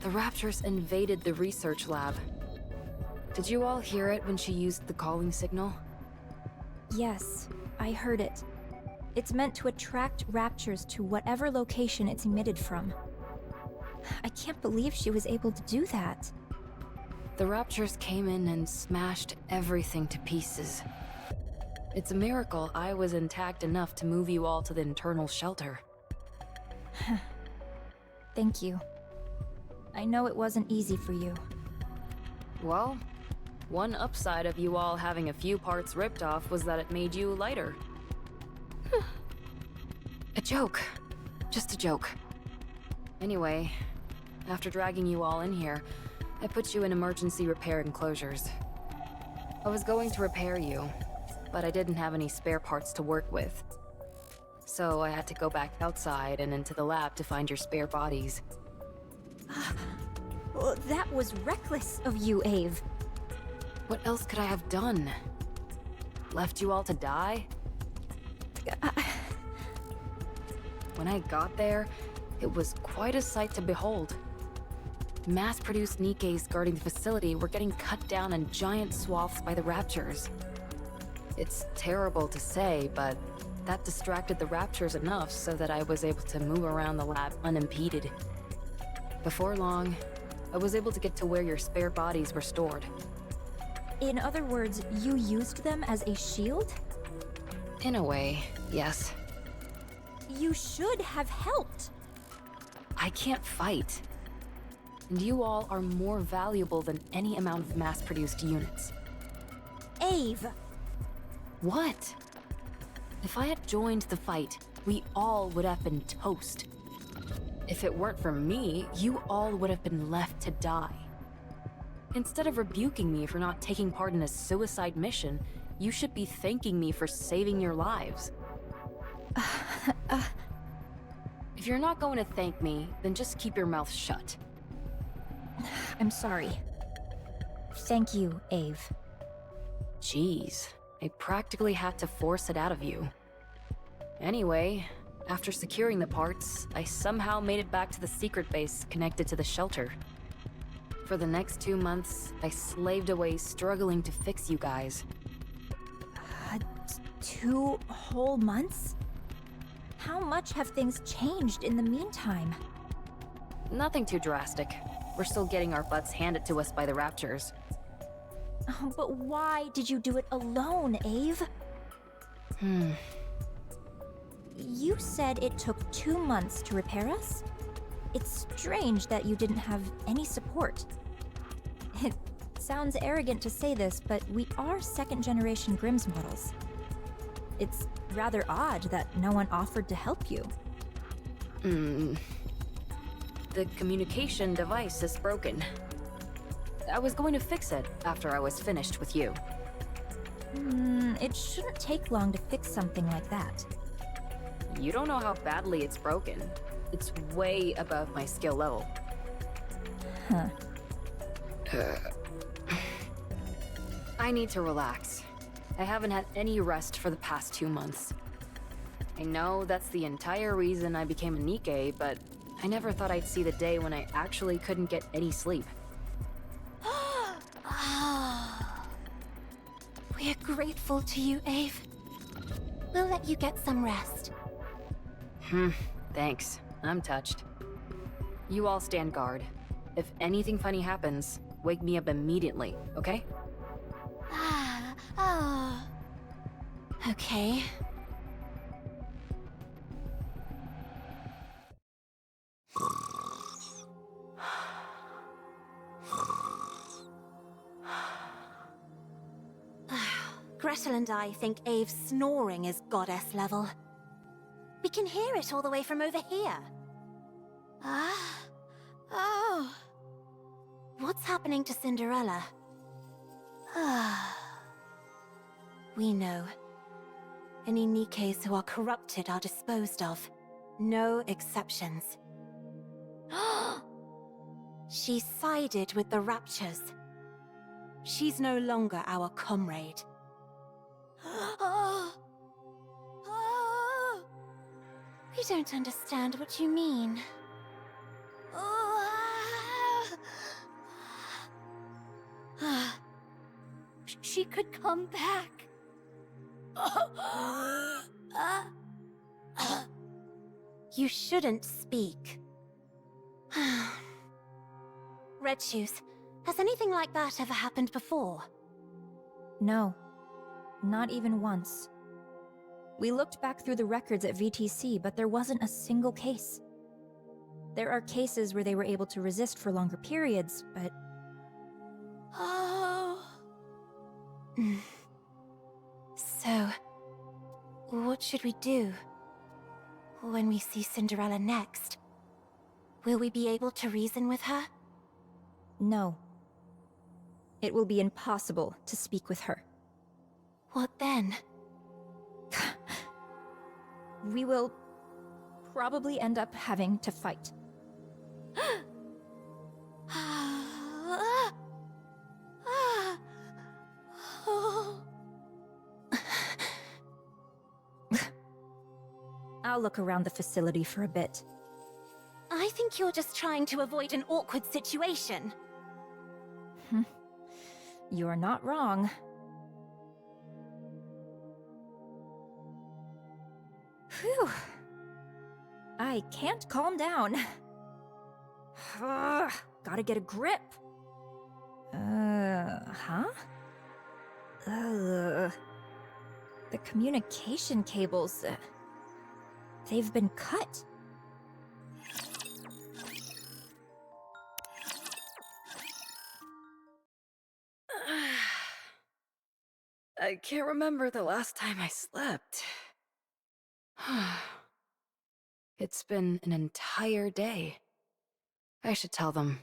The Raptors invaded the research lab. Did you all hear it when she used the calling signal? Yes, I heard it. It's meant to attract raptures to whatever location it's emitted from. I can't believe she was able to do that. The Raptors came in and smashed everything to pieces. It's a miracle I was intact enough to move you all to the internal shelter. Thank you. I know it wasn't easy for you. Well, one upside of you all having a few parts ripped off was that it made you lighter. A joke. Just a joke. Anyway, after dragging you all in here, I put you in emergency repair enclosures. I was going to repair you, but I didn't have any spare parts to work with. So I had to go back outside and into the lab to find your spare bodies. Well, that was reckless of you, Ave. What else could I have done? Left you all to die? When I got there, it was quite a sight to behold. Mass-produced Nikkes guarding the facility were getting cut down in giant swaths by the Raptors. It's terrible to say, but that distracted the Raptors enough so that I was able to move around the lab unimpeded. Before long, I was able to get to where your spare bodies were stored. In other words, you used them as a shield? In a way, yes. You should have helped. I can't fight. And you all are more valuable than any amount of mass-produced units. Ave! What? If I had joined the fight, we all would have been toast. If it weren't for me, you all would have been left to die. Instead of rebuking me for not taking part in a suicide mission, you should be thanking me for saving your lives. If you're not going to thank me, then just keep your mouth shut. I'm sorry. Thank you, Ave. Jeez, I practically had to force it out of you. Anyway, after securing the parts, I somehow made it back to the secret base connected to the shelter. For the next 2 months, I slaved away struggling to fix you guys. 2 whole months? How much have things changed in the meantime? Nothing too drastic. We're still getting our butts handed to us by the Raptors. Oh, but why did you do it alone, Ave? You said it took 2 months to repair us? It's strange that you didn't have any support. It sounds arrogant to say this, but we are second-generation Grimm's models. It's rather odd that no one offered to help you. The communication device is broken. I was going to fix it after I was finished with you. It shouldn't take long to fix something like that. You don't know how badly it's broken. It's way above my skill level. Huh. I need to relax. I haven't had any rest for the past 2 months. I know that's the entire reason I became a Nikke, but I never thought I'd see the day when I actually couldn't get any sleep. We're grateful to you, Ave. We'll let you get some rest. Thanks. I'm touched. You all stand guard. If anything funny happens, wake me up immediately, okay? Okay. Gretel and I think Ave's snoring is goddess level. We can hear it all the way from over here. What's happening to Cinderella? We know. Any Nikkes who are corrupted are disposed of. No exceptions. She sided with the Raptures. She's no longer our comrade. We don't understand what you mean. could come back. You shouldn't speak. Red Shoes, has anything like that ever happened before? No, not even once. We looked back through the records at VTC, but there wasn't a single case. There are cases where they were able to resist for longer periods, but... Oh... So, what should we do? When we see Cinderella next, will we be able to reason with her? No. It will be impossible to speak with her. What then? We will probably end up having to fight. I'll look around the facility for a bit. I think you're just trying to avoid an awkward situation. You're not wrong. Phew. I can't calm down. Gotta get a grip. Huh? The communication cables, they've been cut. I can't remember the last time I slept. It's been an entire day. I should tell them.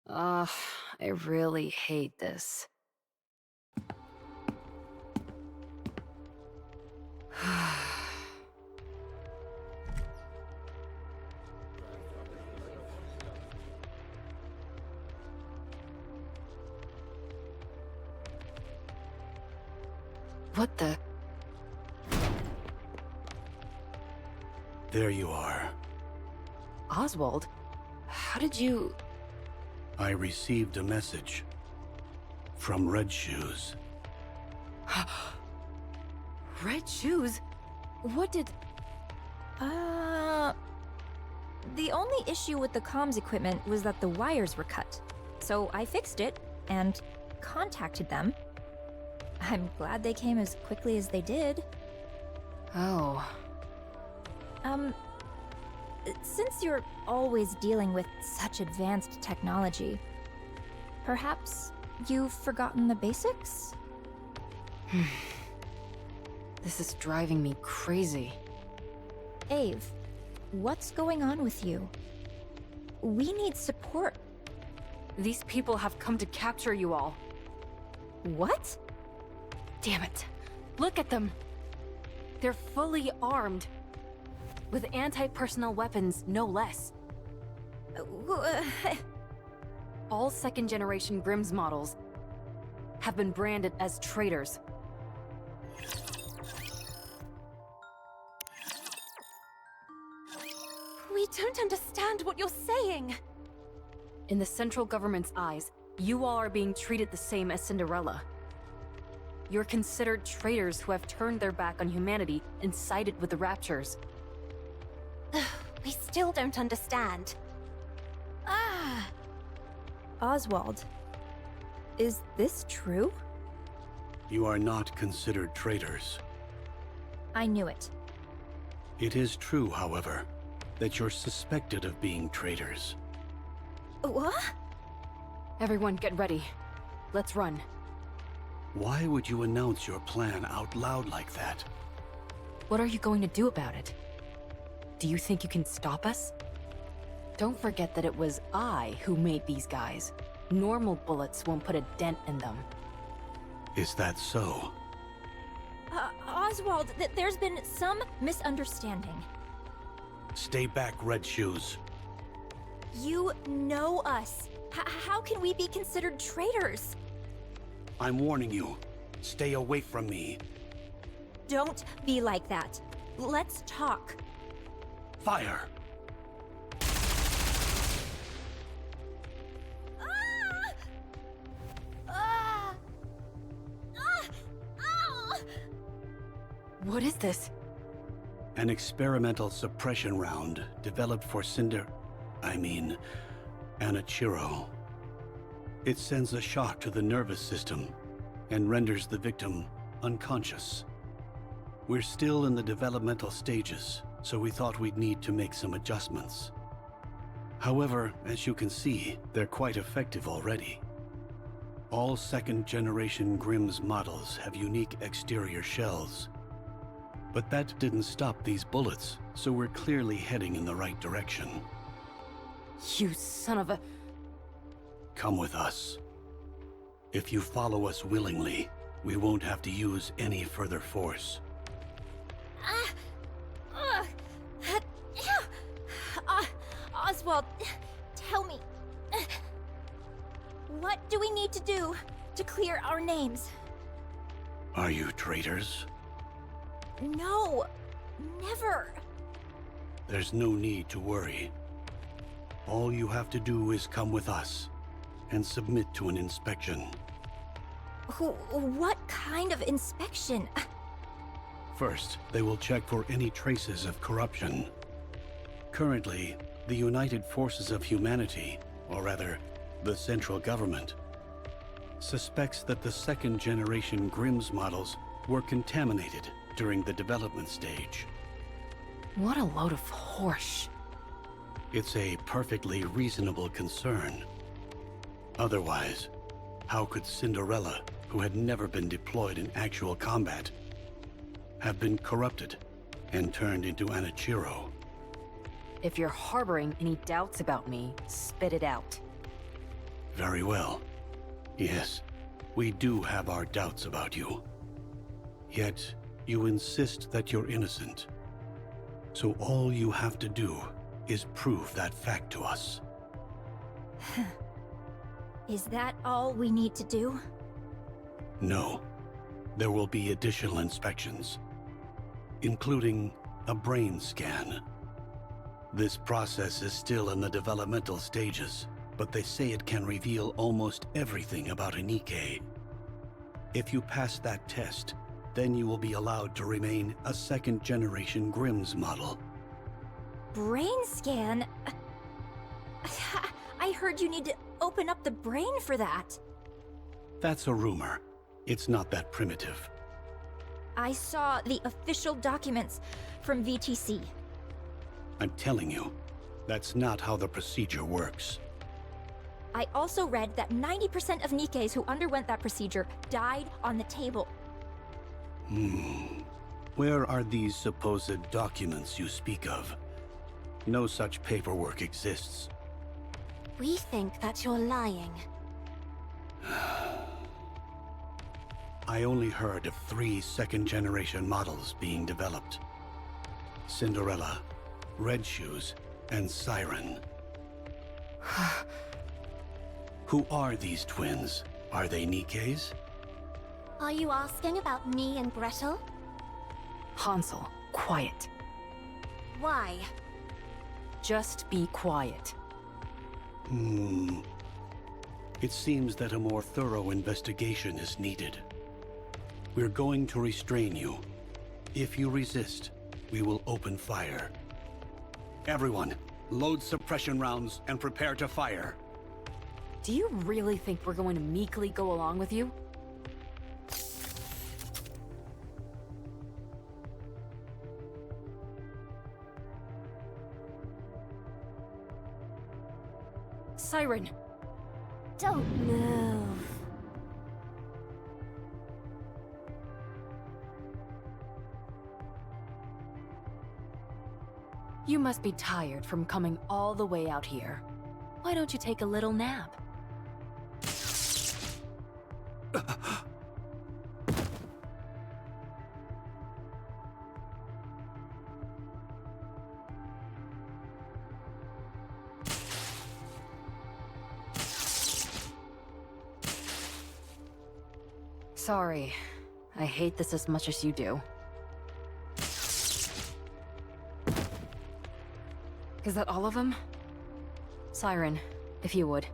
Ugh, I really hate this. What the? There you are. Oswald? How did you... I received a message from Red Shoes. Red Shoes? What did... The only issue with the comms equipment was that the wires were cut. So I fixed it and contacted them. I'm glad they came as quickly as they did. Oh. Since you're always dealing with such advanced technology, perhaps you've forgotten the basics? This is driving me crazy. Ave, what's going on with you? We need support. These people have come to capture you all. What? Damn it. Look at them. They're fully armed. With anti-personnel weapons, no less. All second-generation Grimm's models have been branded as traitors. We don't understand what you're saying. In the central government's eyes, you all are being treated the same as Cinderella. You're considered traitors who have turned their back on humanity and sided with the Raptures. We still don't understand. Oswald, is this true? You are not considered traitors. I knew it. It is true, however, that you're suspected of being traitors. What? Everyone get ready. Let's run. Why would you announce your plan out loud like that? What are you going to do about it? Do you think you can stop us? Don't forget that it was I who made these guys. Normal bullets won't put a dent in them. Is that so? Oswald, there's been some misunderstanding. Stay back, Red Shoes. You know us. How can we be considered traitors? I'm warning you. Stay away from me. Don't be like that. Let's talk. Fire! What is this? An experimental suppression round developed for Anichiro. It sends a shock to the nervous system and renders the victim unconscious. We're still in the developmental stages, so we thought we'd need to make some adjustments. However, as you can see, they're quite effective already. All second-generation Grimm's models have unique exterior shells. But that didn't stop these bullets, so we're clearly heading in the right direction. You son of a... Come with us. If you follow us willingly, we won't have to use any further force. Oswald, tell me. What do we need to do to clear our names? Are you traitors? No, never. There's no need to worry. All you have to do is come with us and submit to an inspection. What kind of inspection? First, they will check for any traces of corruption. Currently, the United Forces of Humanity, or rather, the central government, suspects that the second-generation Grimm's models were contaminated during the development stage. What a load of horse. It's a perfectly reasonable concern. Otherwise, how could Cinderella, who had never been deployed in actual combat, have been corrupted and turned into Anichiro? If you're harboring any doubts about me, spit it out. Very well. Yes, we do have our doubts about you. Yet, you insist that you're innocent. So all you have to do is prove that fact to us. Is that all we need to do? No. There will be additional inspections, including a brain scan. This process is still in the developmental stages, but they say it can reveal almost everything about a Nikke. If you pass that test, then you will be allowed to remain a second-generation Grimm's model. Brain scan? I heard you need to open up the brain for that. That's a rumor. It's not that primitive. I saw the official documents from VTC. I'm telling you, that's not how the procedure works. I also read that 90% of Nikkes who underwent that procedure died on the table. Where are these supposed documents you speak of? No such paperwork exists. We think that you're lying. I only heard of 3 second-generation models being developed. Cinderella, Red Shoes, and Siren. Who are these twins? Are they Nikkes? Are you asking about me and Gretel? Hansel, quiet. Why? Just be quiet. It seems that a more thorough investigation is needed. We're going to restrain you. If you resist, we will open fire. Everyone, load suppression rounds and prepare to fire. Do you really think we're going to meekly go along with you? Siren! Don't move. You must be tired from coming all the way out here. Why don't you take a little nap? Sorry. I hate this as much as you do. Is that all of them? Siren, if you would.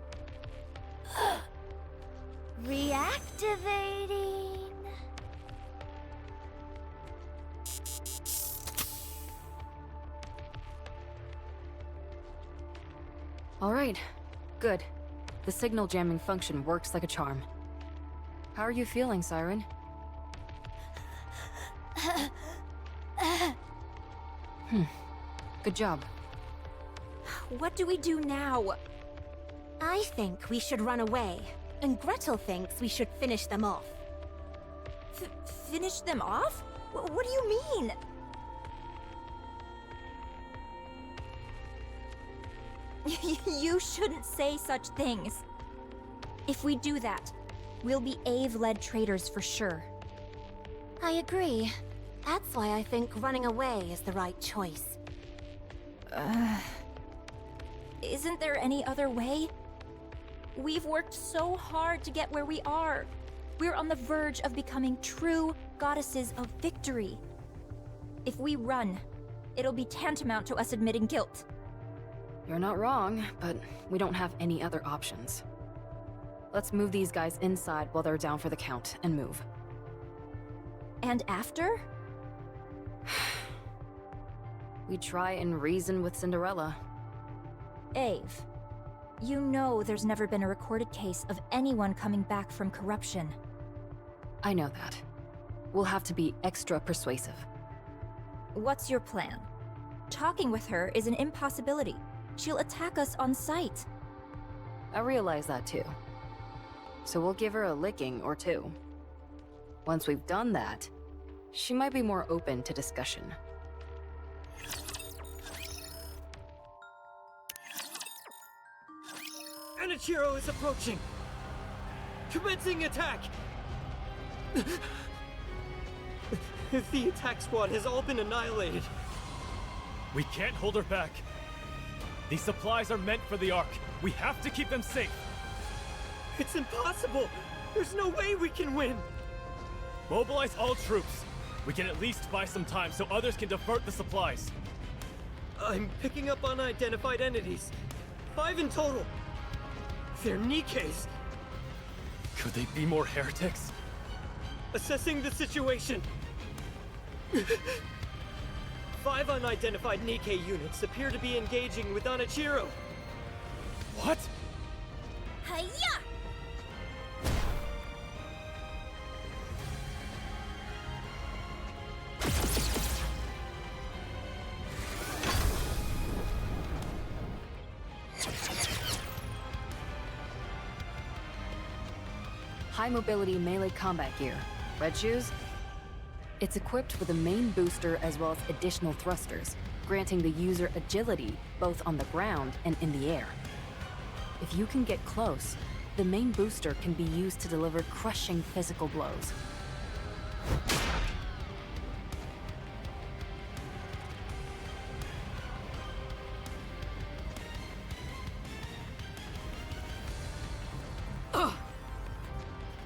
Reactivating. All right, good. The signal jamming function works like a charm. How are you feeling, Siren? Good job. What do we do now? I think we should run away, and Gretel thinks we should finish them off. Finish them off? What do you mean? You shouldn't say such things. If we do that, we'll be Ave-led traitors for sure. I agree. That's why I think running away is the right choice. Isn't there any other way? We've worked so hard to get where we are. We're on the verge of becoming true goddesses of victory. If we run, it'll be tantamount to us admitting guilt. You're not wrong, but we don't have any other options. Let's move these guys inside while they're down for the count, and move. And after? We try and reason with Cinderella. Ave, you know there's never been a recorded case of anyone coming back from corruption. I know that. We'll have to be extra persuasive. What's your plan? Talking with her is an impossibility. She'll attack us on sight. I realize that too. So we'll give her a licking or two. Once we've done that, she might be more open to discussion. Enichiro is approaching! Commencing attack! The attack squad has all been annihilated. We can't hold her back. These supplies are meant for the Ark. We have to keep them safe. It's impossible! There's no way we can win! Mobilize all troops. We can at least buy some time so others can divert the supplies. I'm picking up unidentified entities. 5 in total. They're Nikkes. Could they be more heretics? Assessing the situation. 5 unidentified Nikke units appear to be engaging with Enichiro. What? Hiya! High mobility melee combat gear. Red shoes? It's equipped with a main booster as well as additional thrusters, granting the user agility both on the ground and in the air. If you can get close, the main booster can be used to deliver crushing physical blows.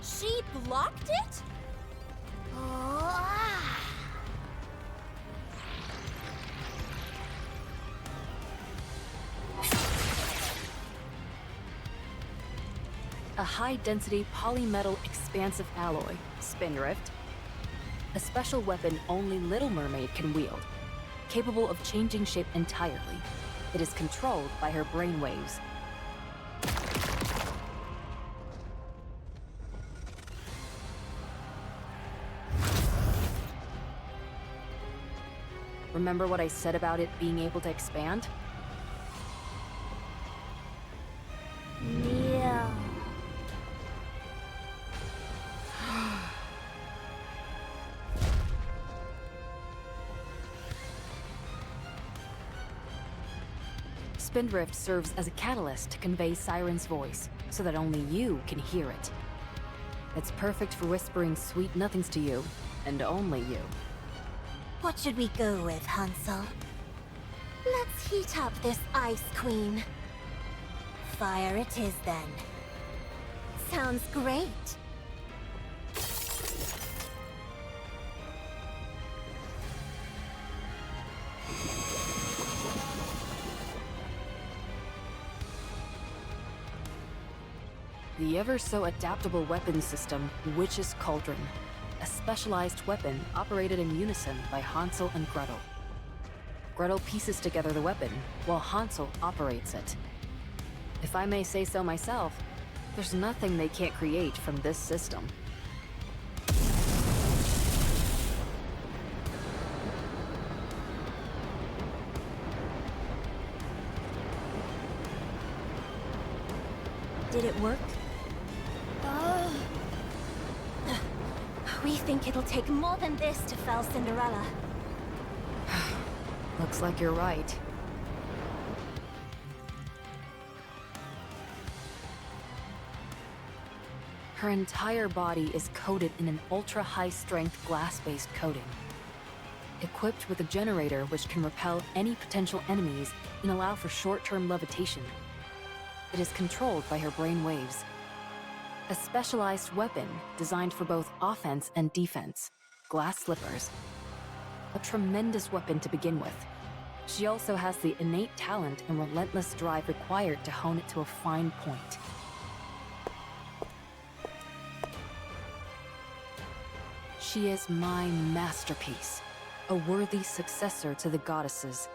She blocked it? A high-density polymetal expansive alloy, Spindrift. A special weapon only Little Mermaid can wield, capable of changing shape entirely. It is controlled by her brainwaves. Remember what I said about it being able to expand? Yeah. Spindrift serves as a catalyst to convey Siren's voice, so that only you can hear it. It's perfect for whispering sweet nothings to you, and only you. What should we go with, Hansel? Let's heat up this Ice Queen. Fire it is, then. Sounds great. The ever-so-adaptable weapon system, Witch's Cauldron. A specialized weapon operated in unison by Hansel and Gretel. Gretel pieces together the weapon, while Hansel operates it. If I may say so myself, there's nothing they can't create from this system. Did it work? We think it'll take more than this to fell Cinderella. Looks like you're right. Her entire body is coated in an ultra-high-strength glass-based coating. Equipped with a generator which can repel any potential enemies and allow for short-term levitation. It is controlled by her brain waves. A specialized weapon designed for both offense and defense. Glass slippers. A tremendous weapon to begin with. She also has the innate talent and relentless drive required to hone it to a fine point. She is my masterpiece, a worthy successor to the goddesses.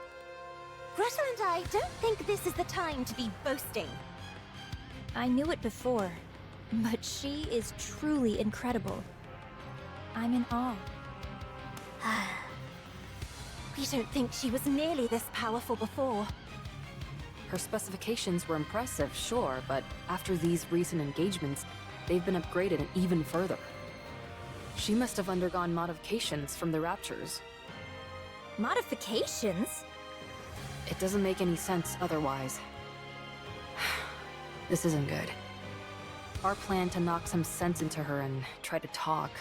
Gretel and I don't think this is the time to be boasting. I knew it before, but she is truly incredible. I'm in awe. We don't think she was nearly this powerful before. Her specifications were impressive, sure, but after these recent engagements, they've been upgraded even further. She must have undergone modifications from the Raptures. Modifications? It doesn't make any sense otherwise. This isn't good. Our plan to knock some sense into her and try to talk.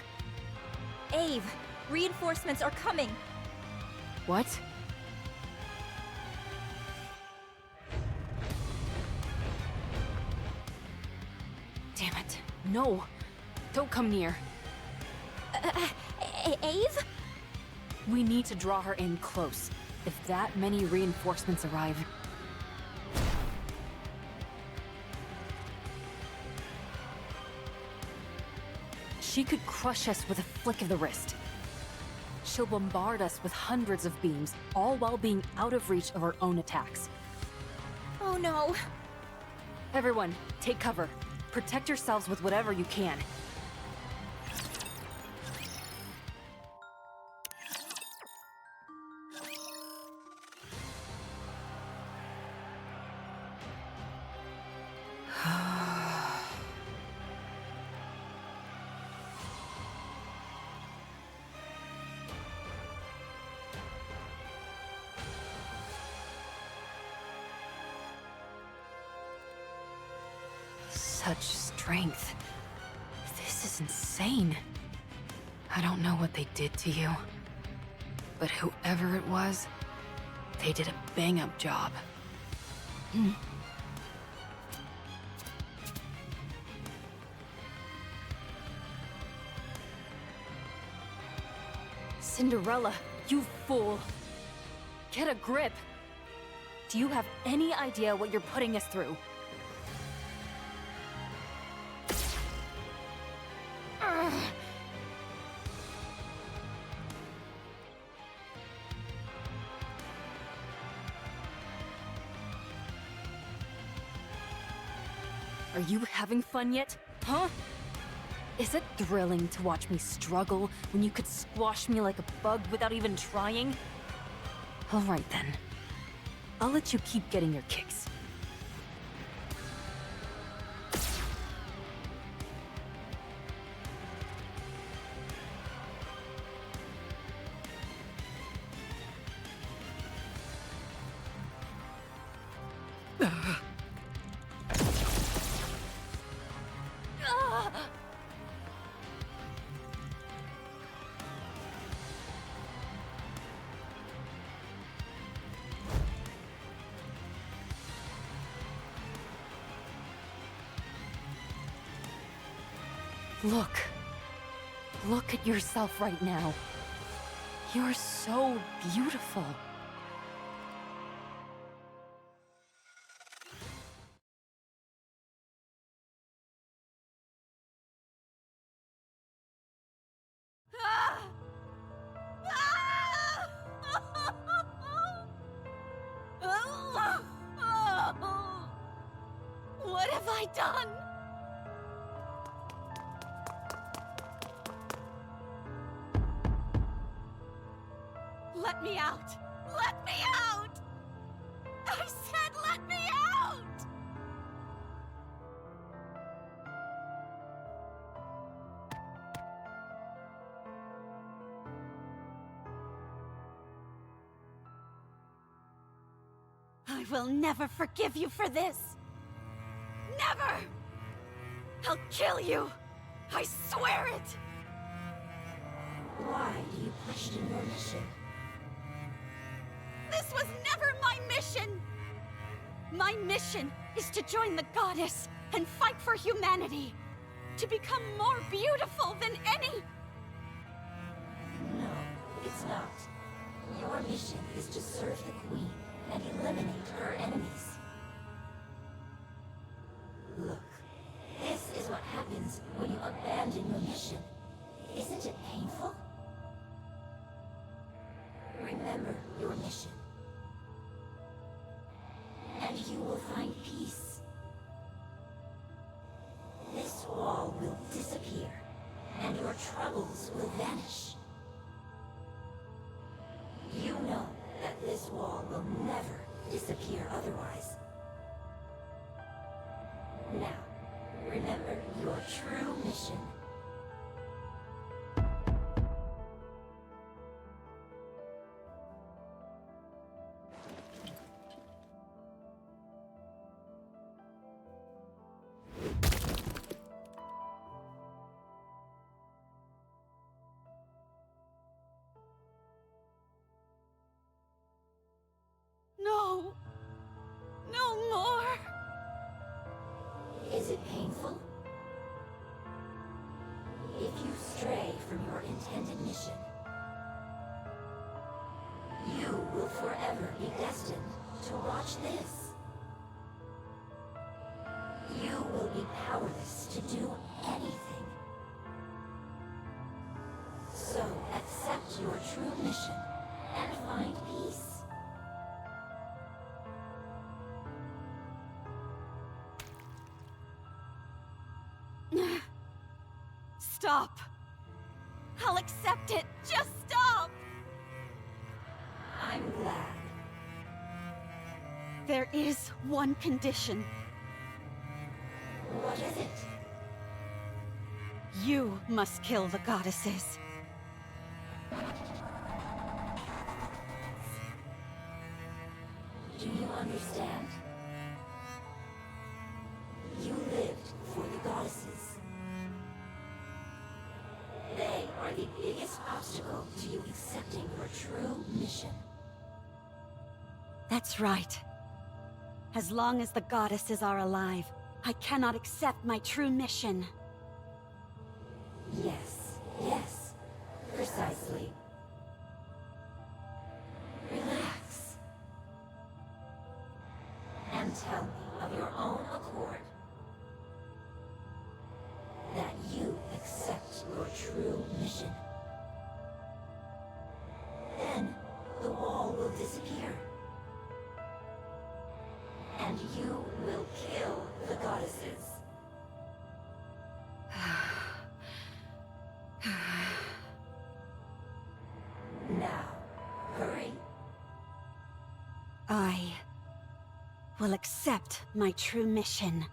Ave, reinforcements are coming! What? Damn it. No! Don't come near. Ave? We need to draw her in close. If that many reinforcements arrive... She could crush us with a flick of the wrist. She'll bombard us with hundreds of beams, all while being out of reach of our own attacks. Oh no. Everyone, take cover. Protect yourselves with whatever you can. Such strength. This is insane. I don't know what they did to you, but whoever it was, they did a bang-up job. Cinderella, you fool! Get a grip! Do you have any idea what you're putting us through? Are you having fun yet? Huh? Is it thrilling to watch me struggle when you could squash me like a bug without even trying? Alright then. I'll let you keep getting your kicks. Look. Look at yourself right now. You're so beautiful. done? Let me out! Let me out! I said let me out! I will never forgive you for this! Never! I'll kill you! I swear it! Why do you question your mission? This was never my mission! My mission is to join the goddess and fight for humanity! To become more beautiful than any... No, it's not. Your mission is to serve the Queen and eliminate her enemies. Look, this is what happens when you abandon your mission. Isn't it painful? Remember your mission. And you will find peace. This wall will disappear, and your troubles will vanish. You know that this wall will never disappear otherwise. Now, remember your true mission. No! No more! Is it painful? If you stray from your intended mission, you will forever be destined to watch this. You will be powerless to do anything. So accept your true mission and find peace. Stop! I'll accept it! Just stop! I'm glad. There is one condition. What is it? You must kill the goddesses. Do you understand? You lived for the goddesses. They are the biggest obstacle to you accepting your true mission. That's right. As long as the goddesses are alive, I cannot accept my true mission. Yes, yes, precisely. Relax. And tell me of your own accord that you accept your true mission. Then the wall will disappear. And you will kill the goddesses. Now, hurry. I will accept my true mission.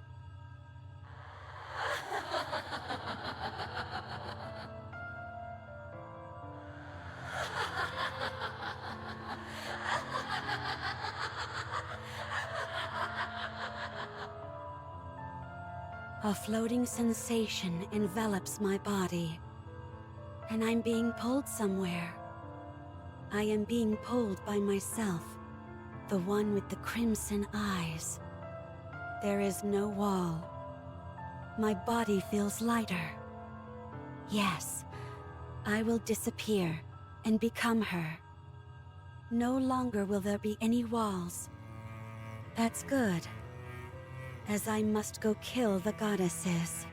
A floating sensation envelops my body, and I'm being pulled somewhere. I am being pulled by myself, the one with the crimson eyes. There is no wall. My body feels lighter. Yes, I will disappear and become her. No longer will there be any walls. That's good, as I must go kill the goddesses.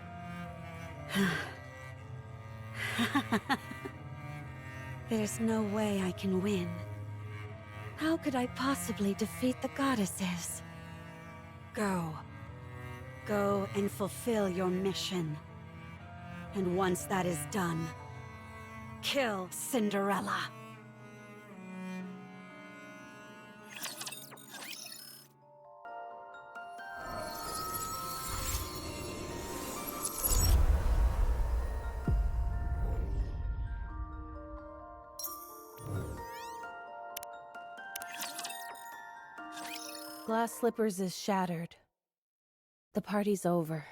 There's no way I can win. How could I possibly defeat the goddesses? Go. Go and fulfill your mission. And once that is done, kill Cinderella. Glass Slippers is shattered. The party's over.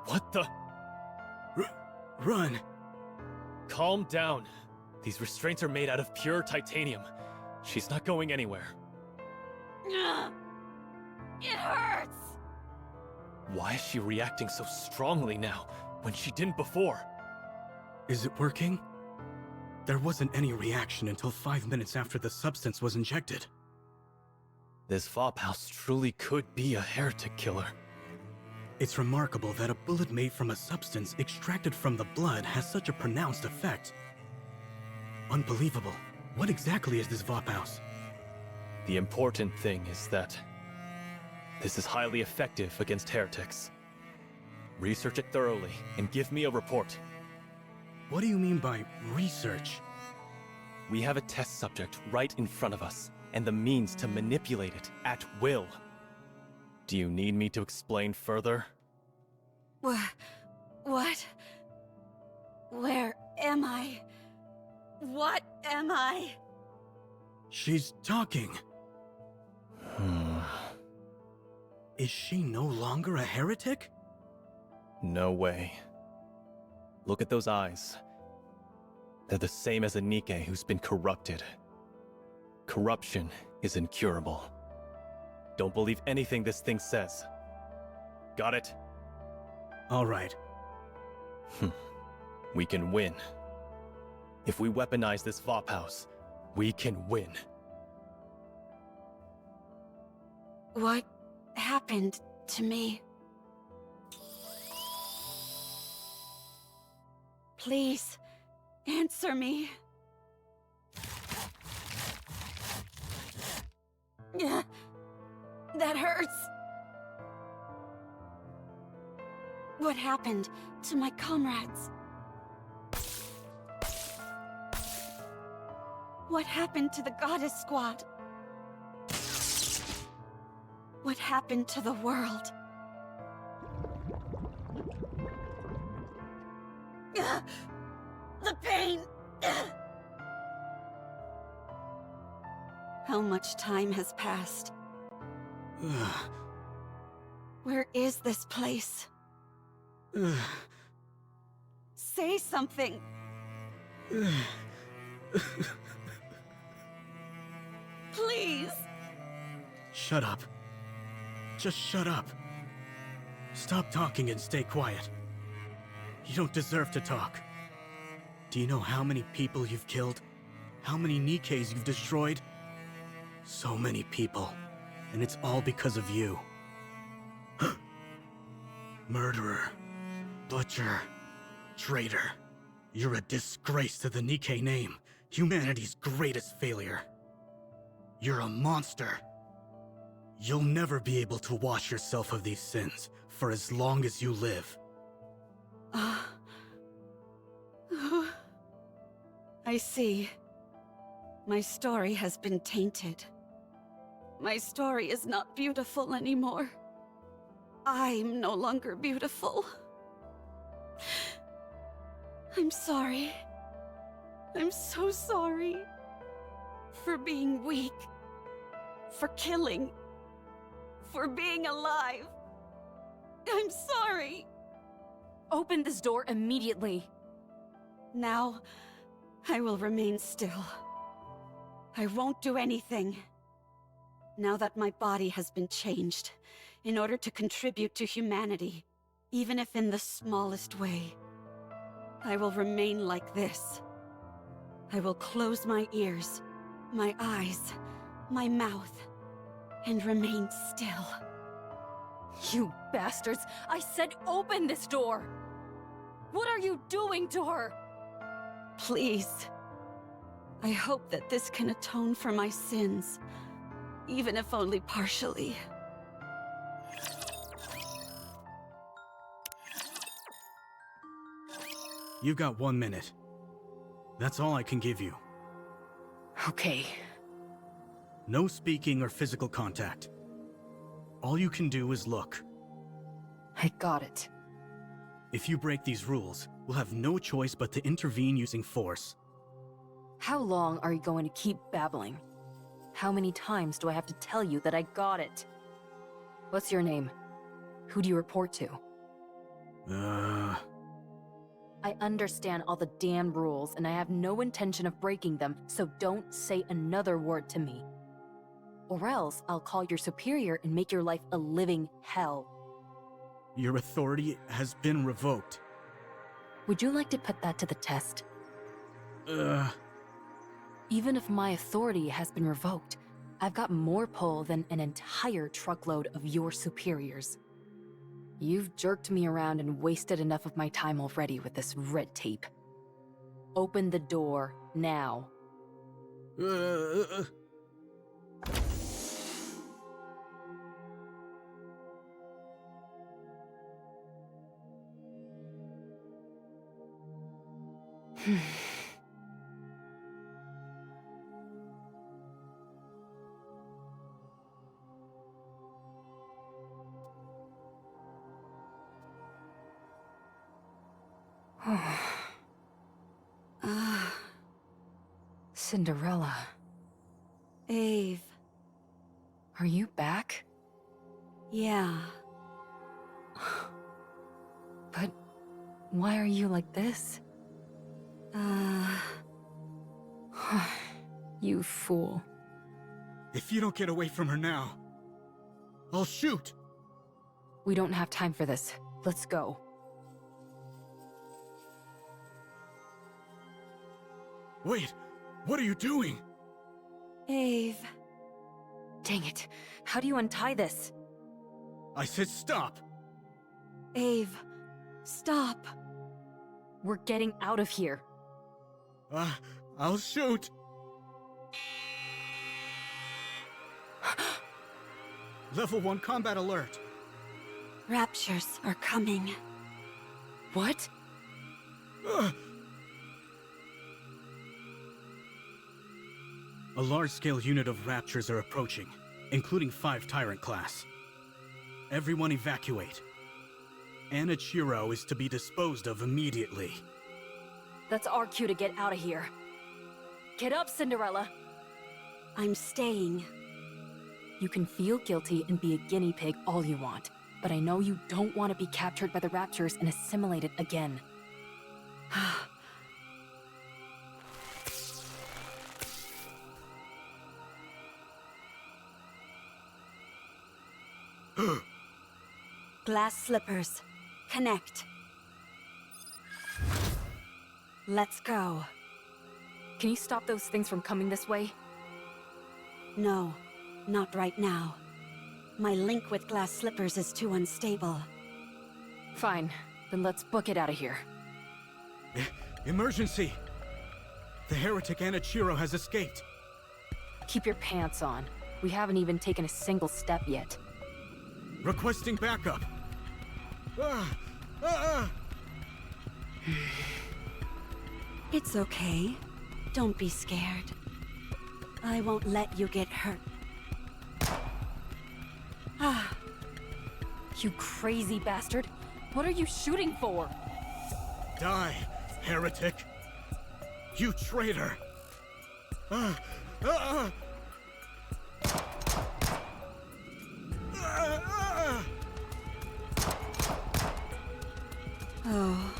What the? Run! Calm down. These restraints are made out of pure titanium. She's not going anywhere. It hurts! Why is she reacting so strongly now, when she didn't before? Is it working? There wasn't any reaction until 5 minutes after the substance was injected. This Vophouse truly could be a heretic killer. It's remarkable that a bullet made from a substance extracted from the blood has such a pronounced effect. Unbelievable. What exactly is this Vophouse? The important thing is that this is highly effective against heretics. Research it thoroughly and give me a report. What do you mean by research? We have a test subject right in front of us, and the means to manipulate it at will. Do you need me to explain further? What? Where am I? What am I? She's talking. Is she no longer a heretic? No way. Look at those eyes. They're the same as a Nikke who's been corrupted. Corruption is incurable. Don't believe anything this thing says. Got it? All right. We can win. If we weaponize this Vophouse, we can win. What happened to me? Please, answer me. That hurts. What happened to my comrades? What happened to the Goddess Squad? What happened to the world? The pain! How much time has passed? Where is this place? Say something! Please! Shut up. Just shut up. Stop talking and stay quiet. You don't deserve to talk. Do you know how many people you've killed? How many Nikkes you've destroyed? So many people. And it's all because of you. Murderer. Butcher. Traitor. You're a disgrace to the Nikke name. Humanity's greatest failure. You're a monster. You'll never be able to wash yourself of these sins for as long as you live. I see. My story has been tainted. My story is not beautiful anymore. I'm no longer beautiful. I'm sorry. I'm so sorry. For being weak. For killing. For being alive. I'm sorry. Open this door immediately. Now, I will remain still. I won't do anything. Now that my body has been changed, in order to contribute to humanity, even if in the smallest way, I will remain like this. I will close my ears my eyes, my mouth, and remain still. You bastards! I said open this door! What are you doing to her? Please. I hope that this can atone for my sins, even if only partially. You got 1 minute. That's all I can give you. Okay. No speaking or physical contact. All you can do is look. I got it. If you break these rules, we'll have no choice but to intervene using force. How long are you going to keep babbling? How many times do I have to tell you that I got it? What's your name? Who do you report to? I understand all the damn rules, and I have no intention of breaking them, so don't say another word to me. Or else I'll call your superior and make your life a living hell. Your authority has been revoked. Would you like to put that to the test? Even if my authority has been revoked, I've got more pull than an entire truckload of your superiors. You've jerked me around and wasted enough of my time already with this red tape. Open the door, now. Cinderella. Ave. Are you back? Yeah. But why are you like this? You fool. If you don't get away from her now, I'll shoot! We don't have time for this. Let's go. Wait! What are you doing? Ave. Dang it. How do you untie this? I said stop! Ave. Stop. We're getting out of here. I'll shoot! Level 1 combat alert! Raptures are coming. What? A large-scale unit of Raptures are approaching, including 5 Tyrant class. Everyone evacuate. Anichiro is to be disposed of immediately. That's our cue to get out of here. Get up, Cinderella! I'm staying. You can feel guilty and be a guinea pig all you want, but I know you don't want to be captured by the Raptors and assimilated again. Glass slippers. Connect. Let's go. Can you stop those things from coming this way? No, not right now. My link with glass slippers is too unstable. Fine, then let's book it out of here. Emergency! The heretic Anichiro has escaped. Keep your pants on. We haven't even taken a single step yet. Requesting backup. It's okay. Don't be scared. I won't let you get hurt. You crazy bastard! What are you shooting for? Die, heretic! You traitor! Oh.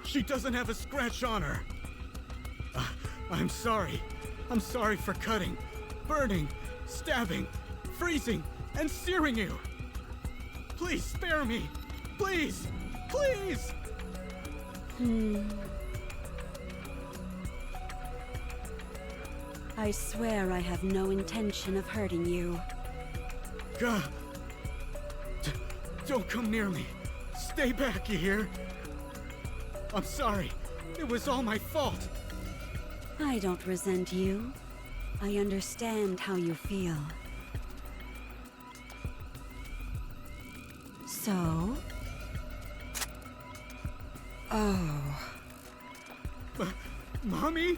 She doesn't have a scratch on her. I'm sorry. I'm sorry for cutting, burning, stabbing, freezing, and searing you. Please spare me. Please. Please. I swear I have no intention of hurting you. God! Don't come near me! Stay back, you hear? I'm sorry. It was all my fault. I don't resent you. I understand how you feel. So? Oh. Mommy?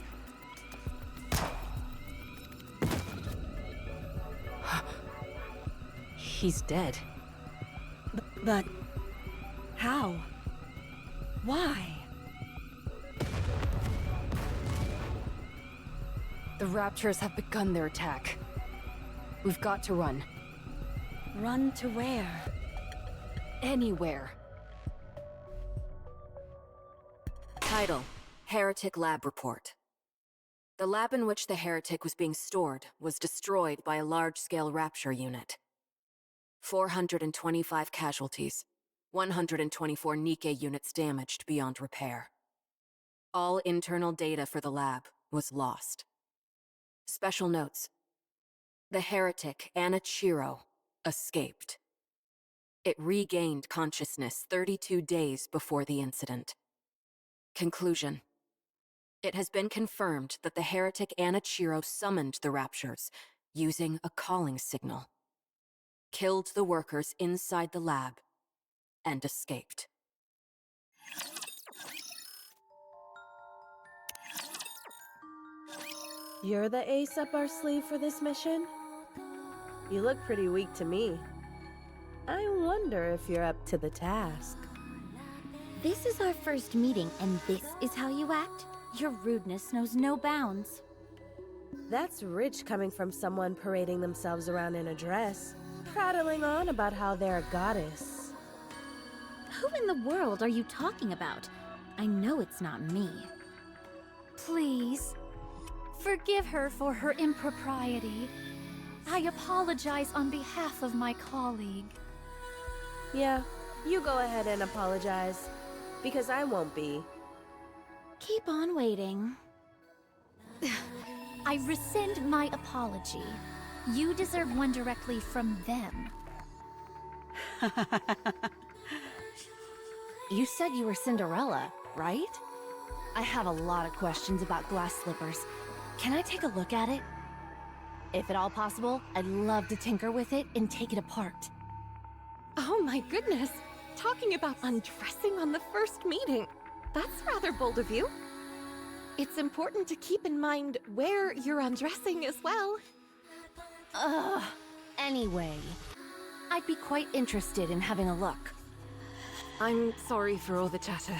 He's dead. But... how? Why? The Raptors have begun their attack. We've got to run. Run to where? Anywhere. Title: Heretic Lab Report. The lab in which the heretic was being stored was destroyed by a large-scale rapture unit. 425 casualties, 124 Nikke units damaged beyond repair. All internal data for the lab was lost. Special notes: the heretic Anichiro escaped. It regained consciousness 32 days before the incident. Conclusion: it has been confirmed that the heretic Anichiro summoned the Raptures using a calling signal, killed the workers inside the lab, and escaped. You're the ace up our sleeve for this mission? You look pretty weak to me. I wonder if you're up to the task. This is our first meeting, and this is how you act? Your rudeness knows no bounds. That's rich coming from someone parading themselves around in a dress, prattling on about how they're a goddess. Who in the world are you talking about? I know it's not me. Please, forgive her for her impropriety. I apologize on behalf of my colleague. Yeah, you go ahead and apologize, because I won't be. Keep on waiting. I rescind my apology. You deserve one directly from them. You said you were Cinderella, right? I have a lot of questions about glass slippers. Can I take a look at it? If at all possible, I'd love to tinker with it and take it apart. Oh my goodness! Talking about undressing on the first meeting. That's rather bold of you. It's important to keep in mind where you're undressing as well. Ugh. Anyway, I'd be quite interested in having a look. I'm sorry for all the chatter.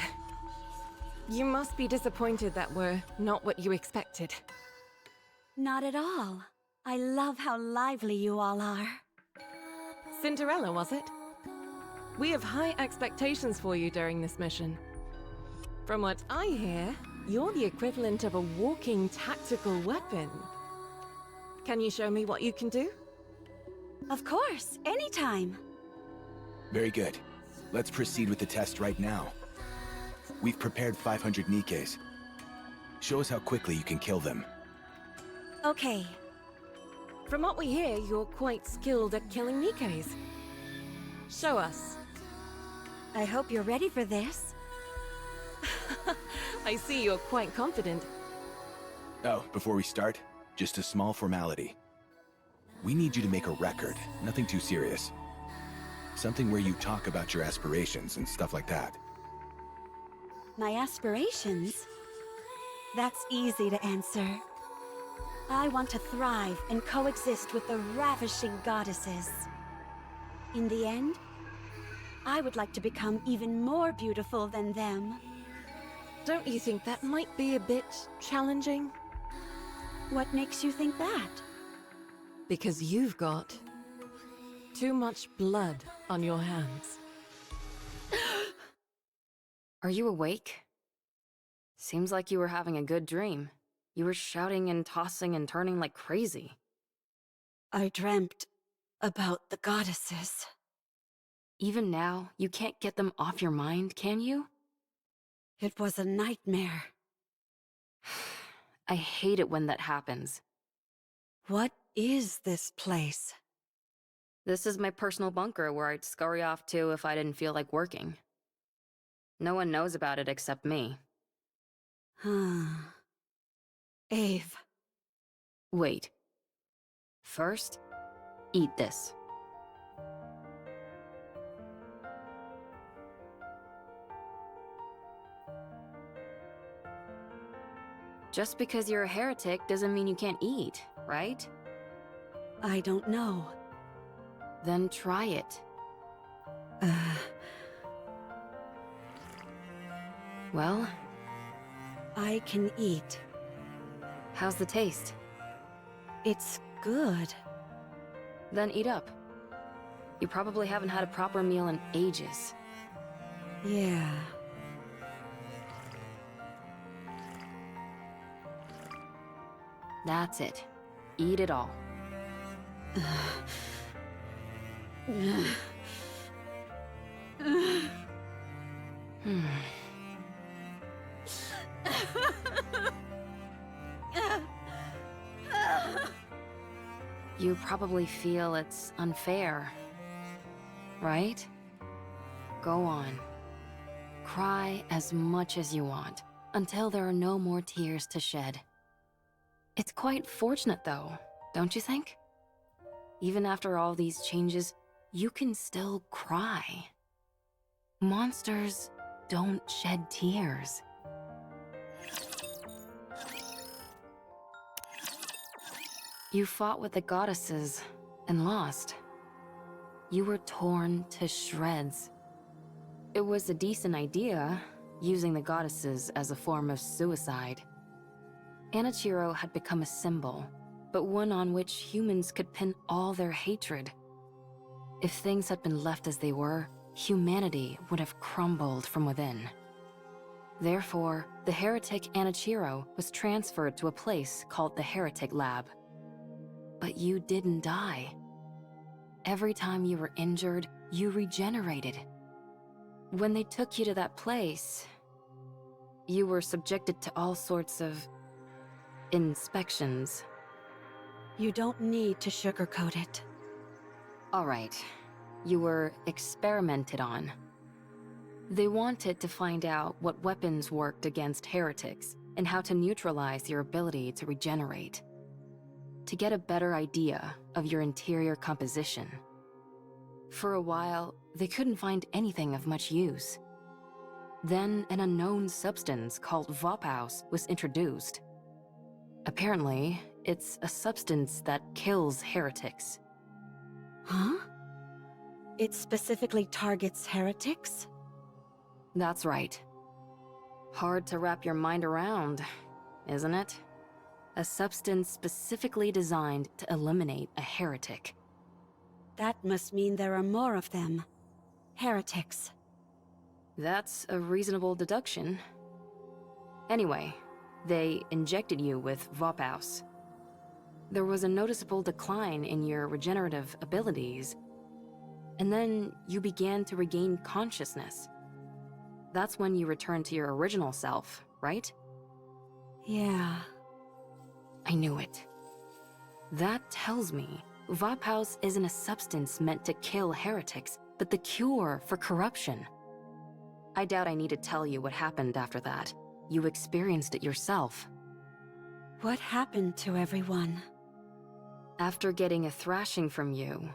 You must be disappointed that we're not what you expected. Not at all. I love how lively you all are. Cinderella, was it? We have high expectations for you during this mission. From what I hear, you're the equivalent of a walking tactical weapon. Can you show me what you can do? Of course, anytime. Very good. Let's proceed with the test right now. We've prepared 500 Nikkes. Show us how quickly you can kill them. Okay. From what we hear, you're quite skilled at killing Nikkes. Show us. I hope you're ready for this. I see you're quite confident. Oh, before we start, just a small formality. We need you to make a record, nothing too serious. Something where you talk about your aspirations and stuff like that. My aspirations? That's easy to answer. I want to thrive and coexist with the ravishing goddesses. In the end, I would like to become even more beautiful than them. Don't you think that might be a bit challenging? What makes you think that? Because you've got too much blood on your hands. Are you awake? Seems like you were having a good dream. You were shouting and tossing and turning like crazy. I dreamt about the goddesses. Even now, you can't get them off your mind, can you? It was a nightmare. I hate it when that happens. What is this place? This is my personal bunker where I'd scurry off to if I didn't feel like working. No one knows about it except me. Ave. Wait. First, eat this. Just because you're a heretic doesn't mean you can't eat, right? I don't know. Then try it. Well? I can eat. How's the taste? It's good. Then eat up. You probably haven't had a proper meal in ages. Yeah. That's it. Eat it all. You probably feel it's unfair, right? Go on. Cry as much as you want, until there are no more tears to shed. It's quite fortunate though, don't you think? Even after all these changes, you can still cry. Monsters don't shed tears. You fought with the goddesses and lost. You were torn to shreds. It was a decent idea, using the goddesses as a form of suicide. Anichiro had become a symbol, but one on which humans could pin all their hatred. If things had been left as they were, humanity would have crumbled from within. Therefore, the heretic Anichiro was transferred to a place called the Heretic Lab. But you didn't die. Every time you were injured, you regenerated. When they took you to that place, you were subjected to all sorts of inspections. You don't need to sugarcoat it. All right. You were experimented on. They wanted to find out what weapons worked against heretics and how to neutralize your ability to regenerate. To get a better idea of your interior composition. For a while, they couldn't find anything of much use. Then an unknown substance called Vophaus was introduced. Apparently, it's a substance that kills heretics. Huh? It specifically targets heretics? That's right. Hard to wrap your mind around, isn't it? A substance specifically designed to eliminate a heretic. That must mean there are more of them. Heretics. That's a reasonable deduction. Anyway, they injected you with Vophaus. There was a noticeable decline in your regenerative abilities, and then you began to regain consciousness. That's when you returned to your original self, right? Yeah. I knew it. That tells me Vophaus isn't a substance meant to kill heretics, but the cure for corruption. I doubt I need to tell you what happened after that. You experienced it yourself. What happened to everyone? After getting a thrashing from you,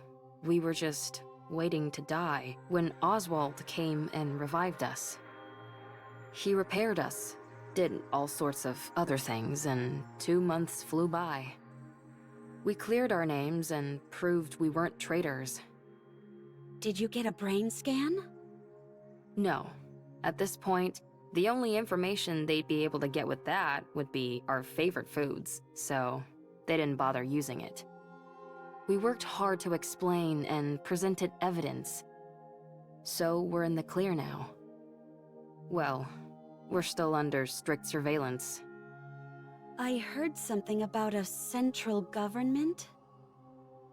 we were just waiting to die when Oswald came and revived us. He repaired us, did all sorts of other things, and 2 months flew by. We cleared our names and proved we weren't traitors. Did you get a brain scan? No. At this point, the only information they'd be able to get with that would be our favorite foods, so they didn't bother using it. We worked hard to explain and presented evidence, so we're in the clear now. Well, we're still under strict surveillance. I heard something about a central government?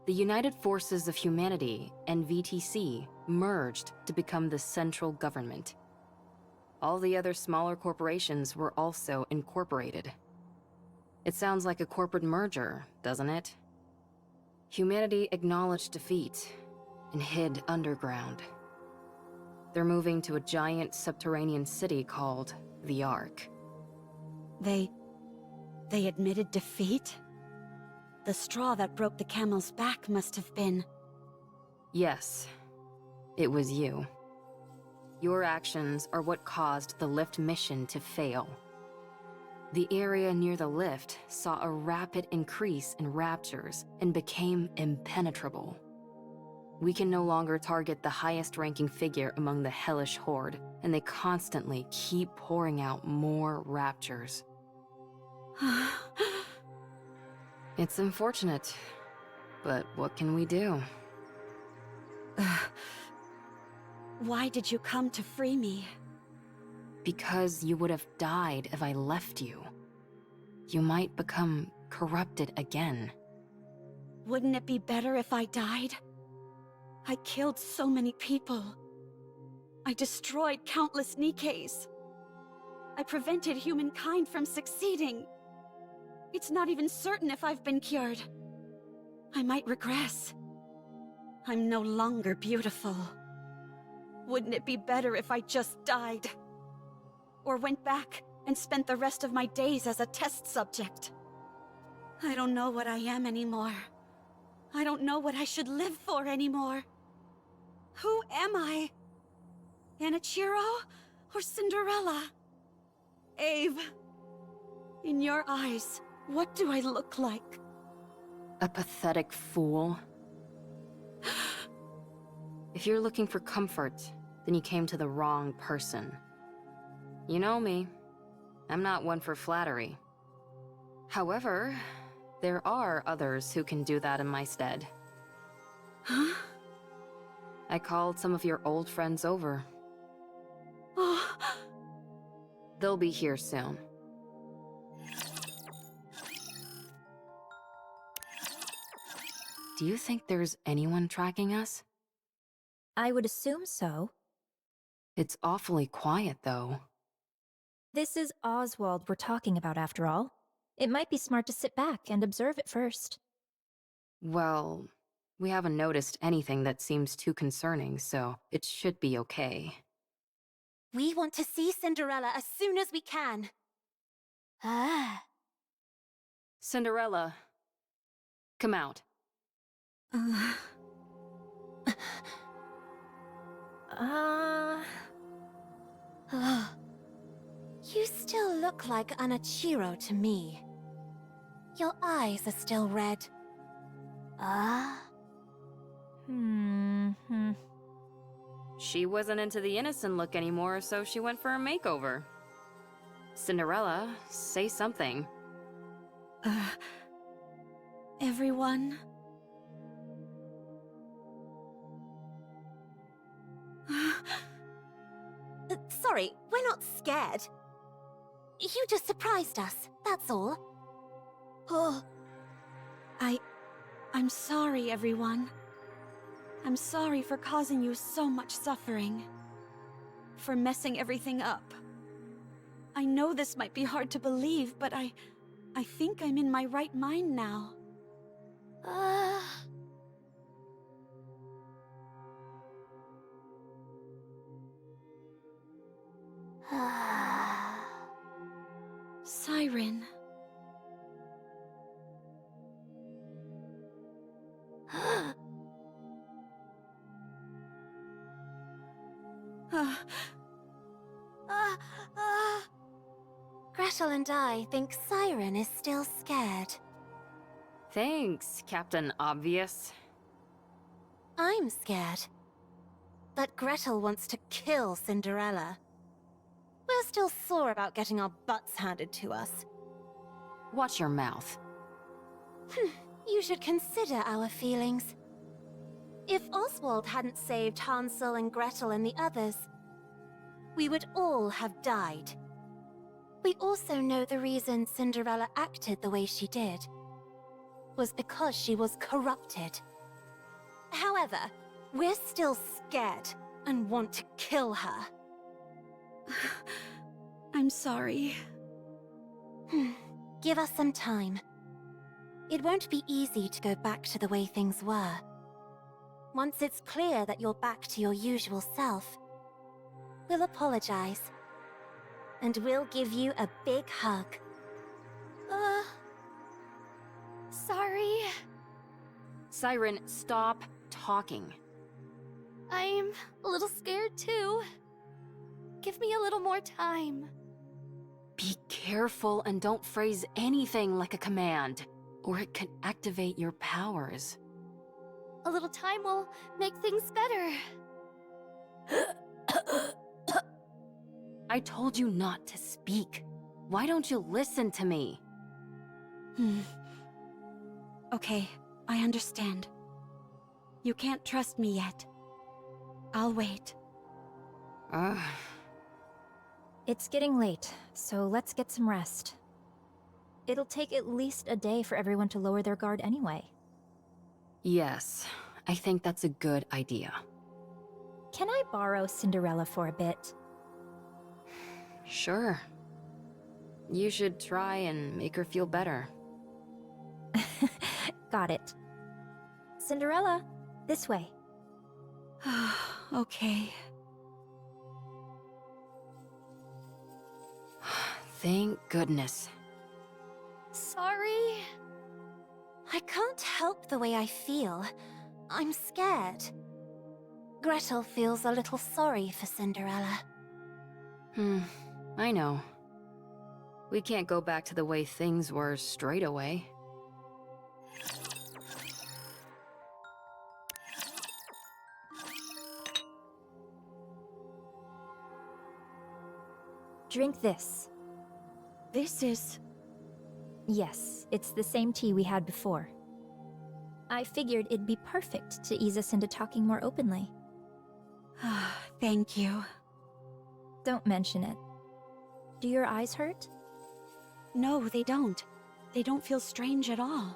The United Forces of Humanity and VTC merged to become the central government. All the other smaller corporations were also incorporated. It sounds like a corporate merger, doesn't it? Humanity acknowledged defeat and hid underground. They're moving to a giant subterranean city called the Ark. They admitted defeat? The straw that broke the camel's back must have been... Yes, it was you. Your actions are what caused the lift mission to fail. The area near the lift saw a rapid increase in raptures and became impenetrable. We can no longer target the highest-ranking figure among the hellish horde, and they constantly keep pouring out more raptures. It's unfortunate, but what can we do? Why did you come to free me? Because you would have died if I left you. You might become corrupted again. Wouldn't it be better if I died? I killed so many people. I destroyed countless Nikkes. I prevented humankind from succeeding. It's not even certain if I've been cured. I might regress. I'm no longer beautiful. Wouldn't it be better if I just died? Or went back and spent the rest of my days as a test subject? I don't know what I am anymore. I don't know what I should live for anymore. Who am I? Anichiro or Cinderella? Ave, in your eyes, what do I look like? A pathetic fool. If you're looking for comfort, then you came to the wrong person. You know me. I'm not one for flattery. However, there are others who can do that in my stead. Huh? I called some of your old friends over. Oh. They'll be here soon. Do you think there's anyone tracking us? I would assume so. It's awfully quiet, though. This is Oswald we're talking about, after all. It might be smart to sit back and observe it first. Well, we haven't noticed anything that seems too concerning, so it should be okay. We want to see Cinderella as soon as we can. Cinderella, come out. You still look like Anichiro to me. Your eyes are still red. She wasn't into the innocent look anymore, so she went for a makeover. Cinderella, say something. Everyone? Sorry, we're not scared. You just surprised us, that's all. Oh. I'm sorry, everyone. I'm sorry for causing you so much suffering. For messing everything up. I know this might be hard to believe, but I think I'm in my right mind now. Siren. Gretel and I think Siren is still scared. Thanks, Captain Obvious. I'm scared. That Gretel wants to kill Cinderella. We're still sore about getting our butts handed to us. Watch your mouth. You should consider our feelings. If Oswald hadn't saved Hansel and Gretel and the others, we would all have died. We also know the reason Cinderella acted the way she did was because she was corrupted. However, we're still scared and want to kill her. I'm sorry. Give us some time. It won't be easy to go back to the way things were. Once it's clear that you're back to your usual self, we'll apologize. And we'll give you a big hug. Sorry. Siren, stop talking. I'm a little scared too. Give me a little more time. Be careful and don't phrase anything like a command, or it can activate your powers. A little time will make things better. I told you not to speak. Why don't you listen to me? Okay, I understand. You can't trust me yet. I'll wait. It's getting late, so let's get some rest. It'll take at least a day for everyone to lower their guard anyway. Yes, I think that's a good idea. Can I borrow Cinderella for a bit? Sure. You should try and make her feel better. Got it. Cinderella, this way. Okay. Thank goodness. Sorry. I can't help the way I feel. I'm scared. Gretel feels a little sorry for Cinderella. I know. We can't go back to the way things were straight away. Drink this. This is... Yes, it's the same tea we had before. I figured it'd be perfect to ease us into talking more openly. Thank you. Don't mention it. Do your eyes hurt? No, they don't. They don't feel strange at all.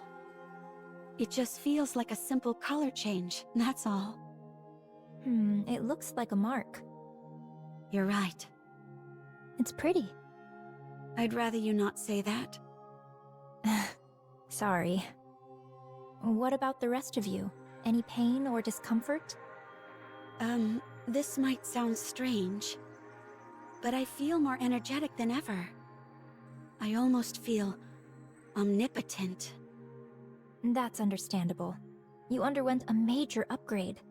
It just feels like a simple color change, that's all. It looks like a mark. You're right. It's pretty. I'd rather you not say that. Sorry. What about the rest of you? Any pain or discomfort? This might sound strange, but I feel more energetic than ever. I almost feel omnipotent. That's understandable. You underwent a major upgrade.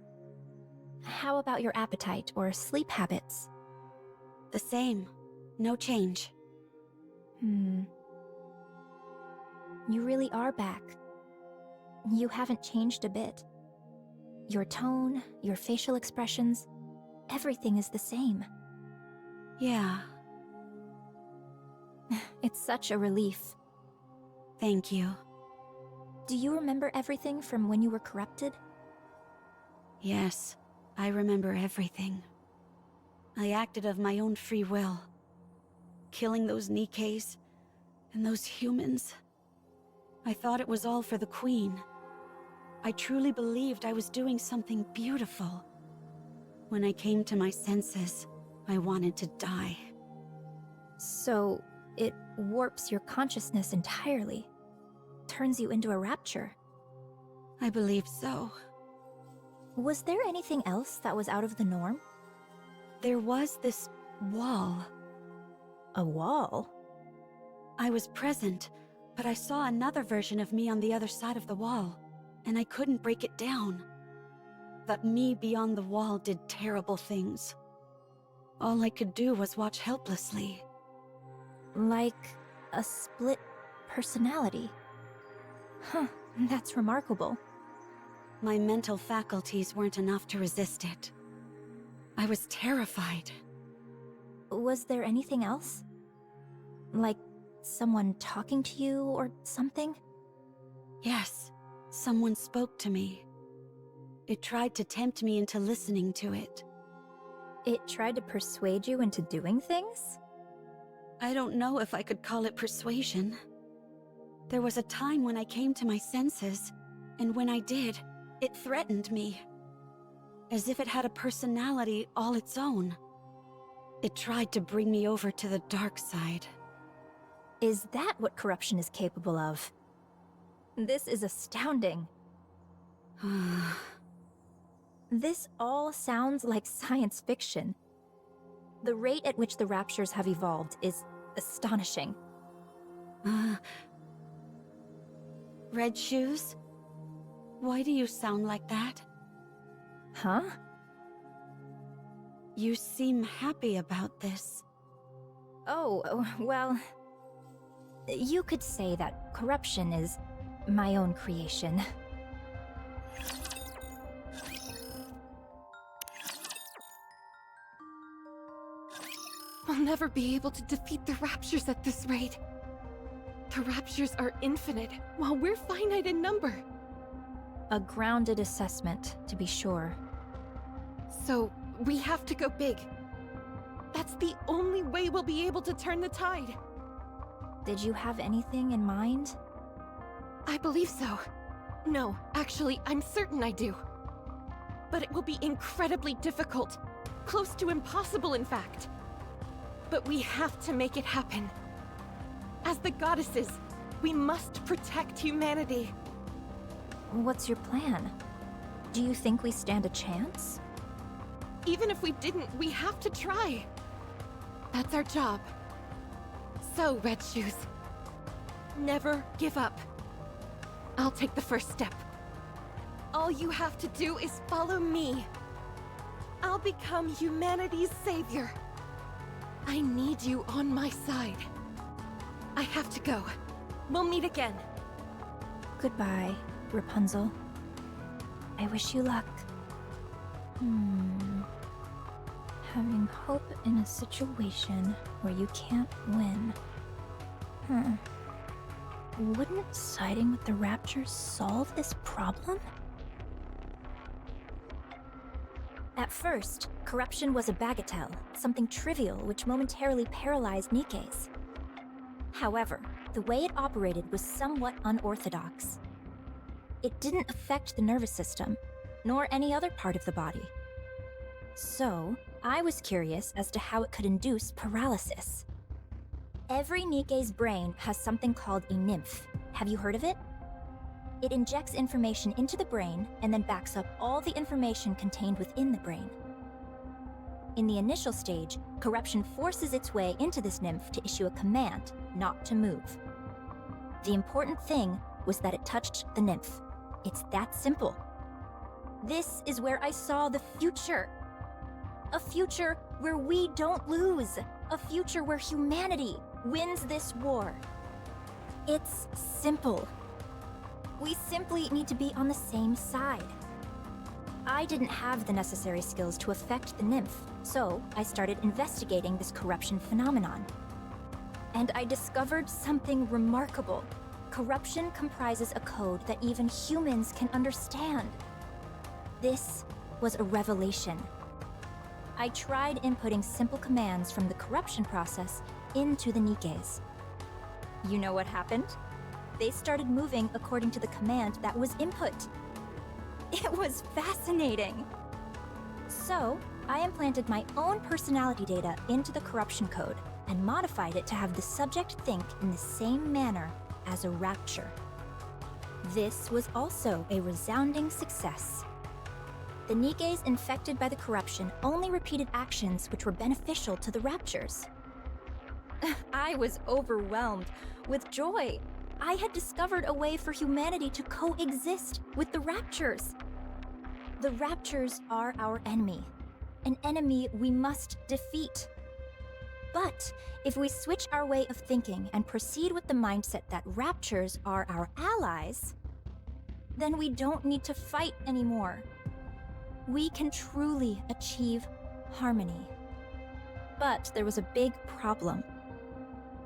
How about your appetite or sleep habits? The same. No change. You really are back. You haven't changed a bit. Your tone, your facial expressions, everything is the same. Yeah. It's such a relief. Thank you. Do you remember everything from when you were corrupted? Yes, I remember everything. I acted of my own free will. Killing those Nikkes and those humans. I thought it was all for the Queen. I truly believed I was doing something beautiful. When I came to my senses, I wanted to die. So, it warps your consciousness entirely. Turns you into a rapture. I believe so. Was there anything else that was out of the norm? There was this wall. A wall? I was present, but I saw another version of me on the other side of the wall, and I couldn't break it down. That me beyond the wall did terrible things. All I could do was watch helplessly. Like a split personality. Huh, that's remarkable. My mental faculties weren't enough to resist it. I was terrified. Was there anything else? Like someone talking to you or something? Yes, someone spoke to me. It tried to tempt me into listening to it. It tried to persuade you into doing things? I don't know if I could call it persuasion. There was a time when I came to my senses, and when I did, it threatened me. As if it had a personality all its own. It tried to bring me over to the dark side. Is that what corruption is capable of? This is astounding. This all sounds like science fiction. The rate at which the Raptures have evolved is astonishing. Red Shoes? Why do you sound like that? Huh? You seem happy about this. Oh, well... You could say that corruption is my own creation. We'll never be able to defeat the Raptures at this rate. The Raptures are infinite, while we're finite in number. A grounded assessment, to be sure. So, we have to go big. That's the only way we'll be able to turn the tide. Did you have anything in mind? I believe so. No, actually, I'm certain I do. But it will be incredibly difficult. Close to impossible, in fact. But we have to make it happen. As the goddesses, we must protect humanity. What's your plan? Do you think we stand a chance? Even if we didn't, we have to try. That's our job. So, Red Shoes, never give up. I'll take the first step. All you have to do is follow me. I'll become humanity's savior. I need you on my side. I have to go. We'll meet again. Goodbye, Rapunzel. I wish you luck. Having hope in a situation where you can't win. Wouldn't siding with the Raptures solve this problem? At first, corruption was a bagatelle, something trivial which momentarily paralyzed Nikke's. However, the way it operated was somewhat unorthodox. It didn't affect the nervous system, nor any other part of the body. So, I was curious as to how it could induce paralysis. Every Nikke's brain has something called a nymph. Have you heard of it? It injects information into the brain and then backs up all the information contained within the brain. In the initial stage, corruption forces its way into this nymph to issue a command not to move. The important thing was that it touched the nymph. It's that simple. This is where I saw the future. A future where we don't lose. A future where humanity wins this war. It's simple. We simply need to be on the same side. I didn't have the necessary skills to affect the nymph, so I started investigating this corruption phenomenon. And I discovered something remarkable. Corruption comprises a code that even humans can understand. This was a revelation. I tried inputting simple commands from the corruption process into the Nikkes. You know what happened? They started moving according to the command that was input. It was fascinating. So, I implanted my own personality data into the corruption code and modified it to have the subject think in the same manner as a rapture. This was also a resounding success. The Nikkes infected by the corruption only repeated actions which were beneficial to the Raptures. I was overwhelmed with joy. I had discovered a way for humanity to coexist with the Raptures. The Raptures are our enemy, an enemy we must defeat. But if we switch our way of thinking and proceed with the mindset that Raptures are our allies, then we don't need to fight anymore. We can truly achieve harmony. But there was a big problem.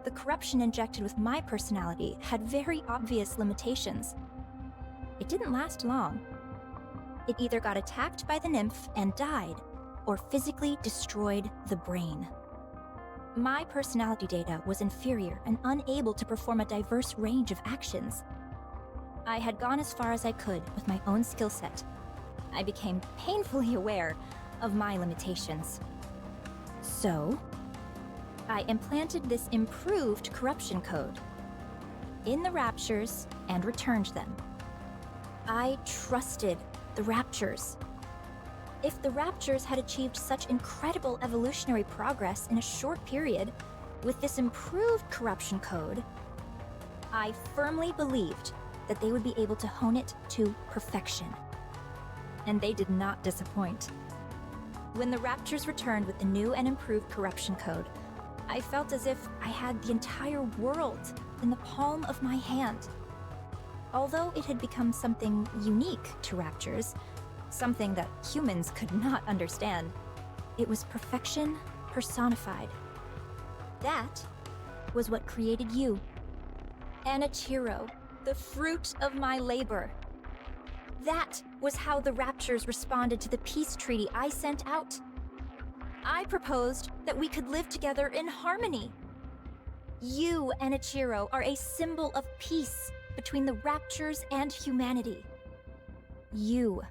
The corruption injected with my personality had very obvious limitations. It didn't last long. It either got attacked by the nymph and died, or physically destroyed the brain. My personality data was inferior and unable to perform a diverse range of actions. I had gone as far as I could with my own skill set. I became painfully aware of my limitations. So, I implanted this improved corruption code. in the Raptures and returned them. I trusted the Raptures. If the Raptures had achieved such incredible evolutionary progress in a short period, with this improved corruption code, I firmly believed that they would be able to hone it to perfection. And they did not disappoint. When the Raptures returned with the new and improved corruption code, I felt as if I had the entire world in the palm of my hand. Although it had become something unique to Raptures, something that humans could not understand, it was perfection personified. That was what created you. Anichiro, the fruit of my labor. That was how the Raptures responded to the peace treaty I sent out. I proposed that we could live together in harmony. You, Anichiro, are a symbol of peace between the Raptures and humanity. You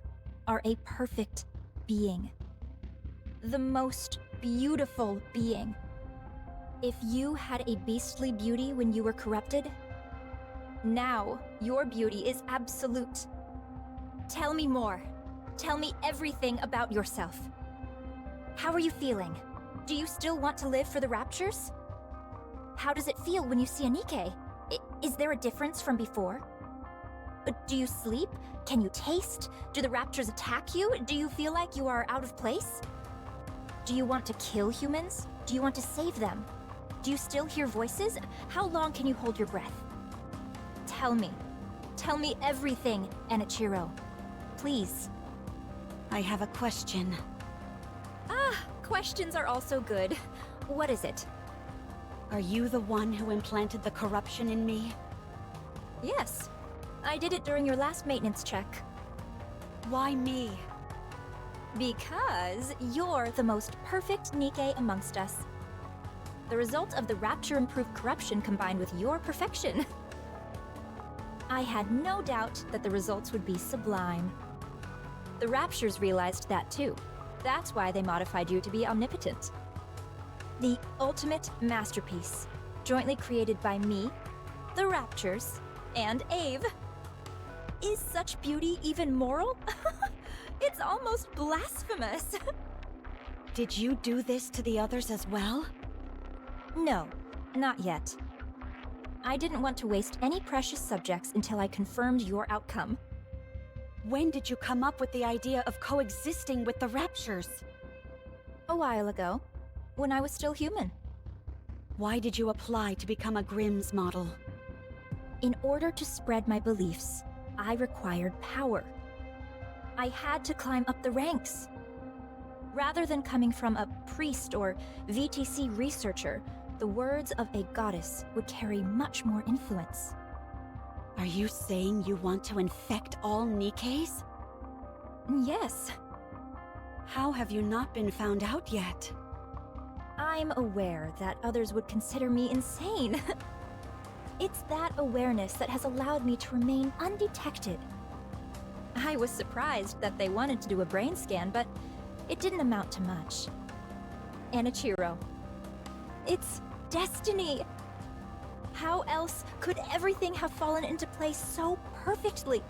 are a perfect being. The most beautiful being. If you had a beastly beauty when you were corrupted, now your beauty is absolute. Tell me more. Tell me everything about yourself. How are you feeling? Do you still want to live for the Raptures? How does it feel when you see a Nikke? Is there a difference from before? Do you sleep? Can you taste? Do the Raptures attack you? Do you feel like you are out of place? Do you want to kill humans? Do you want to save them? Do you still hear voices? How long can you hold your breath? Tell me. Tell me everything, Anichiro. Please. I have a question. Questions are also good. What is it? Are you the one who implanted the corruption in me? Yes. I did it during your last maintenance check. Why me? Because you're the most perfect Nikke amongst us. The result of the Rapture-improved corruption combined with your perfection. I had no doubt that the results would be sublime. The Raptures realized that too. That's why they modified you to be omnipotent. The ultimate masterpiece, jointly created by me, the Raptures, and Ave. Is such beauty even moral? It's almost blasphemous. Did you do this to the others as well? No, not yet. I didn't want to waste any precious subjects until I confirmed your outcome. When did you come up with the idea of coexisting with the Raptures? A while ago, when I was still human. Why did you apply to become a Grimm's model? In order to spread my beliefs, I required power. I had to climb up the ranks. Rather than coming from a priest or VTC researcher, the words of a goddess would carry much more influence. Are you saying you want to infect all Nikkes? Yes. How have you not been found out yet? I'm aware that others would consider me insane. It's that awareness that has allowed me to remain undetected. I was surprised that they wanted to do a brain scan, but it didn't amount to much. Anichiro. It's destiny! How else could everything have fallen into place so perfectly?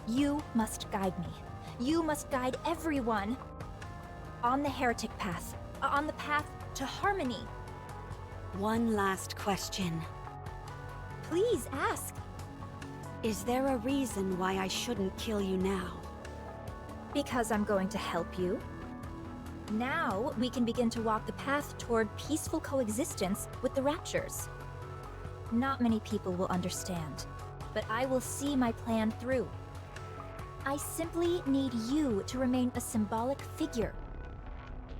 You must guide me. You must guide everyone. On the heretic path. On the path to harmony. One last question. Please ask. Is there a reason why I shouldn't kill you now? Because I'm going to help you. Now we can begin to walk the path toward peaceful coexistence with the Raptures. Not many people will understand, but I will see my plan through. I simply need you to remain a symbolic figure.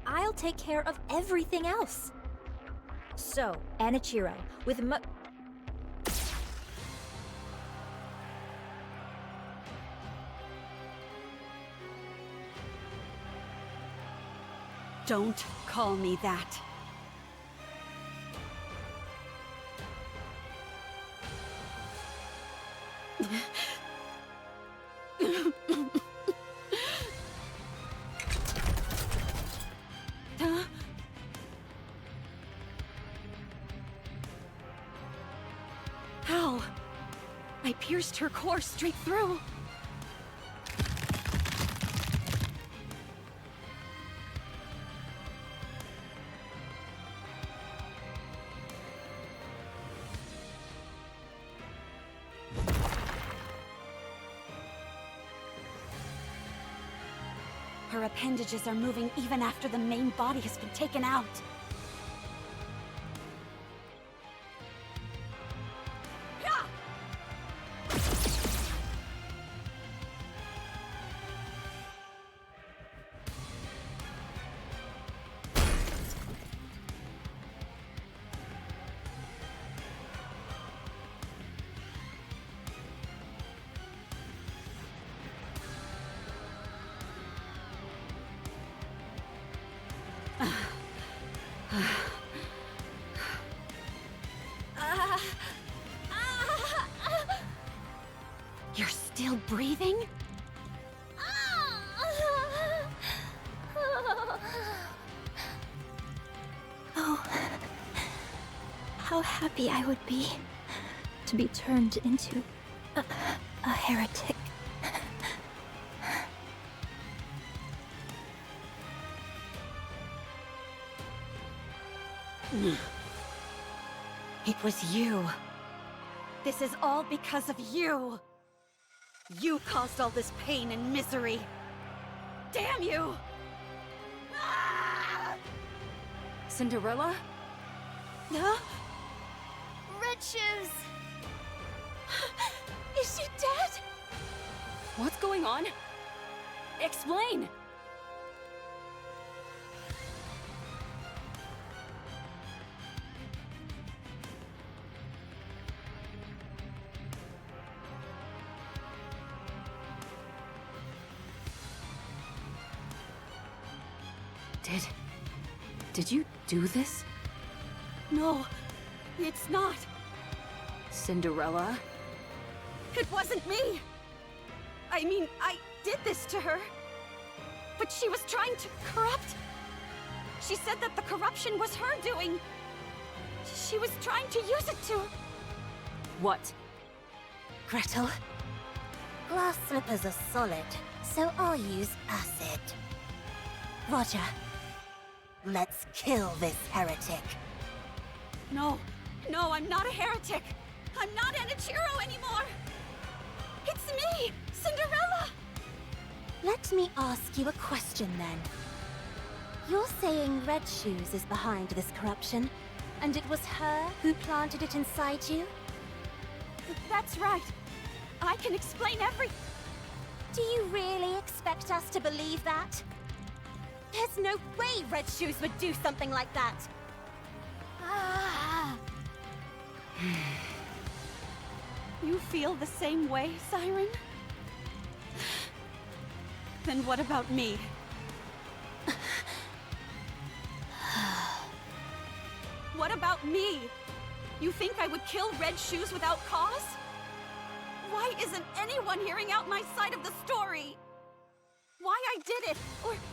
I'll take care of everything else. So, Anichiro, with Don't call me that. How? I pierced her core straight through. Her appendages are moving even after the main body has been taken out. You're still breathing? Oh, how happy I would be to be turned into a heretic. It was you. This is all because of you. You caused all this pain and misery. Damn you! Cinderella? Huh? Red Shoes! Is she dead? What's going on? Explain! Did you do this? No, it's not. Cinderella? It wasn't me. I mean, I did this to her. But she was trying to corrupt. She said that the corruption was her doing. She was trying to use it to... What? Gretel, glass slippers are solid, so I'll use acid. Roger. Let's kill this heretic. No, I'm not a heretic. I'm not Enichiro anymore. It's me, Cinderella. Let me ask you a question then. You're saying Red Shoes is behind this corruption, and it was her who planted it inside you? That's right. I can explain every... Do you really expect us to believe that? There's no way Red Shoes would do something like that! You feel the same way, Siren? Then what about me? What about me? You think I would kill Red Shoes without cause? Why isn't anyone hearing out my side of the story? Why I did it,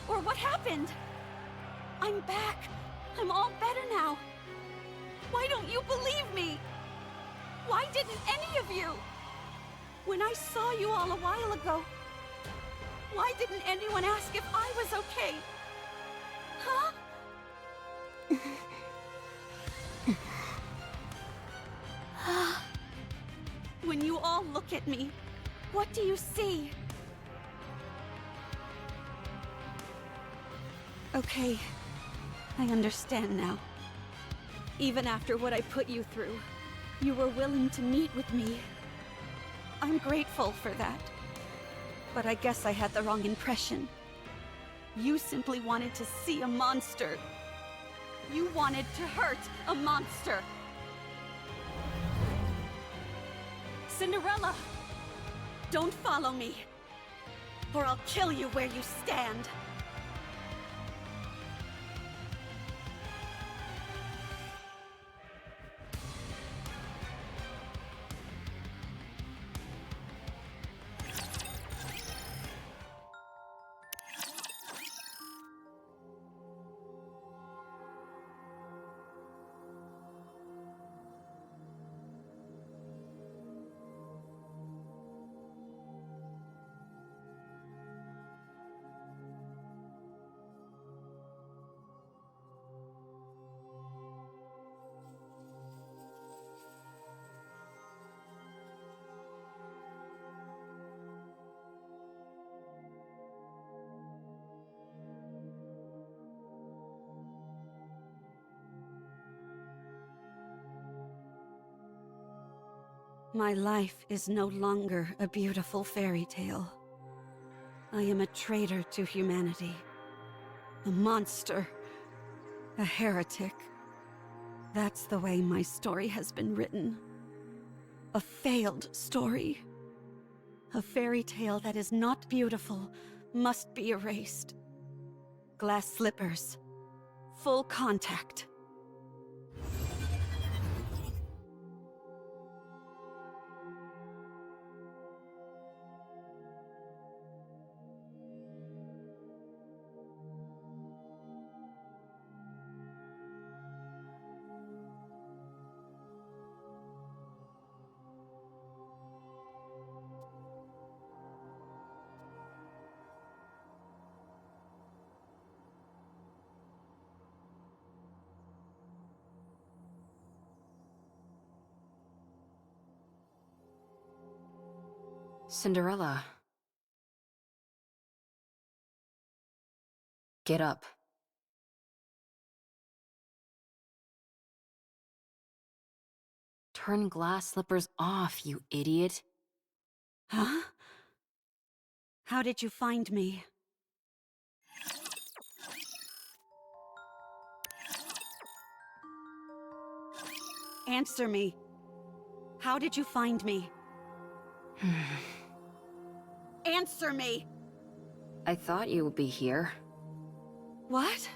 or what happened? I'm back. I'm all better now. Why don't you believe me? Why didn't any of you? When I saw you all a while ago, why didn't anyone ask if I was okay? Huh? When you all look at me, what do you see? Okay, I understand now. Even after what I put you through, you were willing to meet with me. I'm grateful for that. But I guess I had the wrong impression. You simply wanted to see a monster. You wanted to hurt a monster. Cinderella! Don't follow me, or I'll kill you where you stand. My life is no longer a beautiful fairy tale. I am a traitor to humanity. A monster. A heretic. That's the way my story has been written. A failed story. A fairy tale that is not beautiful must be erased. Glass slippers. Full contact. Cinderella. Get up. Turn glass slippers off, you idiot. Huh? How did you find me? Answer me. How did you find me? Answer me! I thought you would be here. What?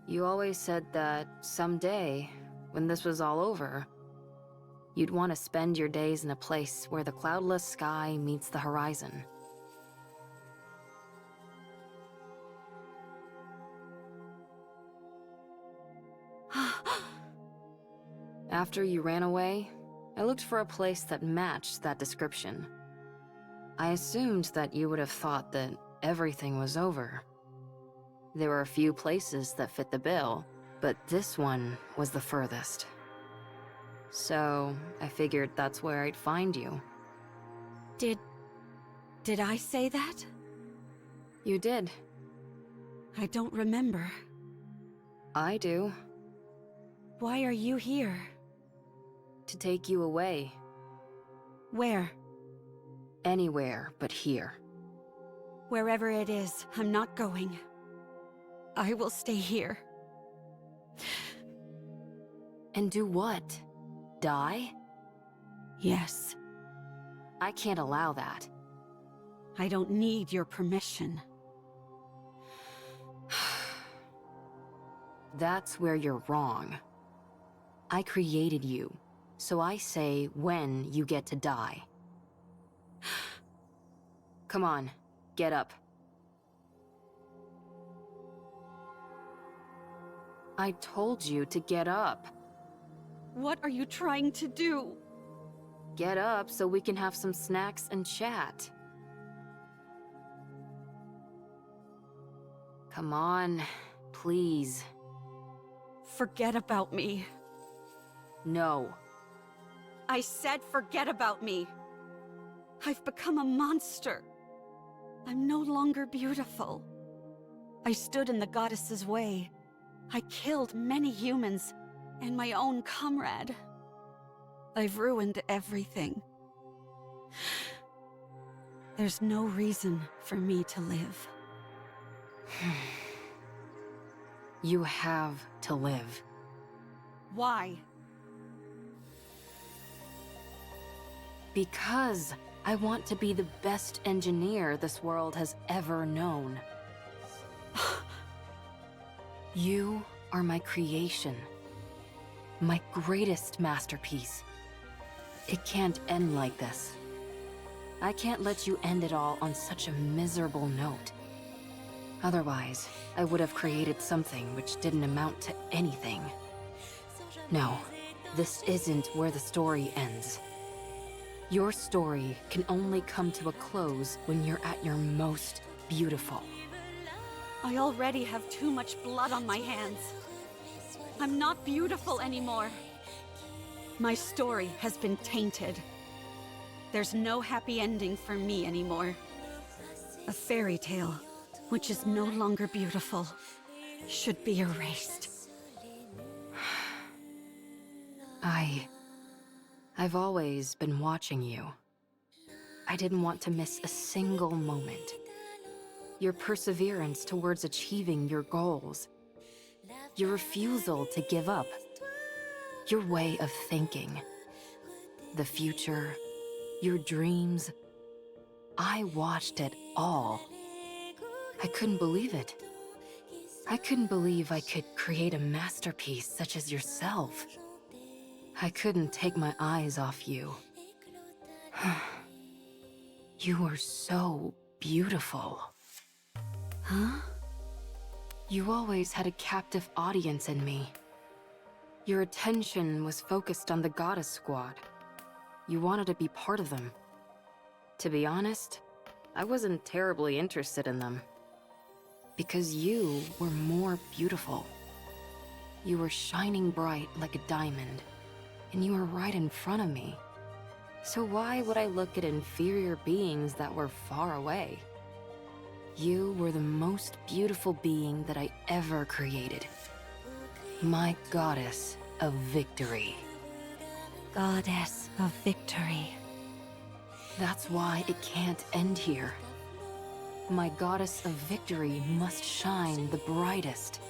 You always said that someday, when this was all over, you'd want to spend your days in a place where the cloudless sky meets the horizon. After you ran away, I looked for a place that matched that description. I assumed that you would have thought that everything was over. There were a few places that fit the bill, but this one was the furthest. So, I figured that's where I'd find you. Did I say that? You did. I don't remember. I do. Why are you here? To take you away. Where? Anywhere but here. Wherever it is, I'm not going. I will stay here. And do what? Die? Yes. I can't allow that. I don't need your permission. That's where you're wrong. I created you, so I say when you get to die. Come on, get up. I told you to get up. What are you trying to do? Get up so we can have some snacks and chat. Come on, please. Forget about me. No. I said forget about me. I've become a monster. I'm no longer beautiful. I stood in the goddess's way. I killed many humans and my own comrade. I've ruined everything. There's no reason for me to live. You have to live. Why? Because I want to be the best engineer this world has ever known. You are my creation. My greatest masterpiece. It can't end like this. I can't let you end it all on such a miserable note. Otherwise, I would have created something which didn't amount to anything. No, this isn't where the story ends. Your story can only come to a close when you're at your most beautiful. I already have too much blood on my hands. I'm not beautiful anymore. My story has been tainted. There's no happy ending for me anymore. A fairy tale, which is no longer beautiful, should be I've always been watching you. I didn't want to miss a single moment. Your perseverance towards achieving your goals. Your refusal to give up. Your way of thinking. The future. Your dreams. I watched it all. I couldn't believe it. I couldn't believe I could create a masterpiece such as yourself. I couldn't take my eyes off you. You were so beautiful. Huh? You always had a captive audience in me. Your attention was focused on the Goddess Squad. You wanted to be part of them. To be honest, I wasn't terribly interested in them. Because you were more beautiful. You were shining bright like a diamond, and you were right in front of me. So why would I look at inferior beings that were far away? You were the most beautiful being that I ever created. My goddess of victory. Goddess of victory. That's why it can't end here. My goddess of victory must shine the brightest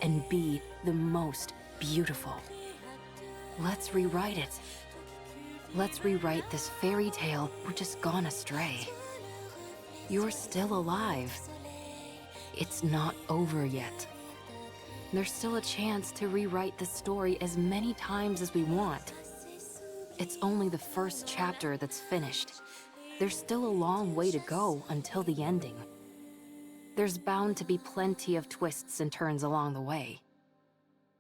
and be the most beautiful. Let's rewrite it. Let's rewrite this fairy tale we're just gone astray. You're still alive. It's not over yet. There's still a chance to rewrite the story as many times as we want. It's only the first chapter that's finished. There's still a long way to go until the ending. There's bound to be plenty of twists and turns along the way.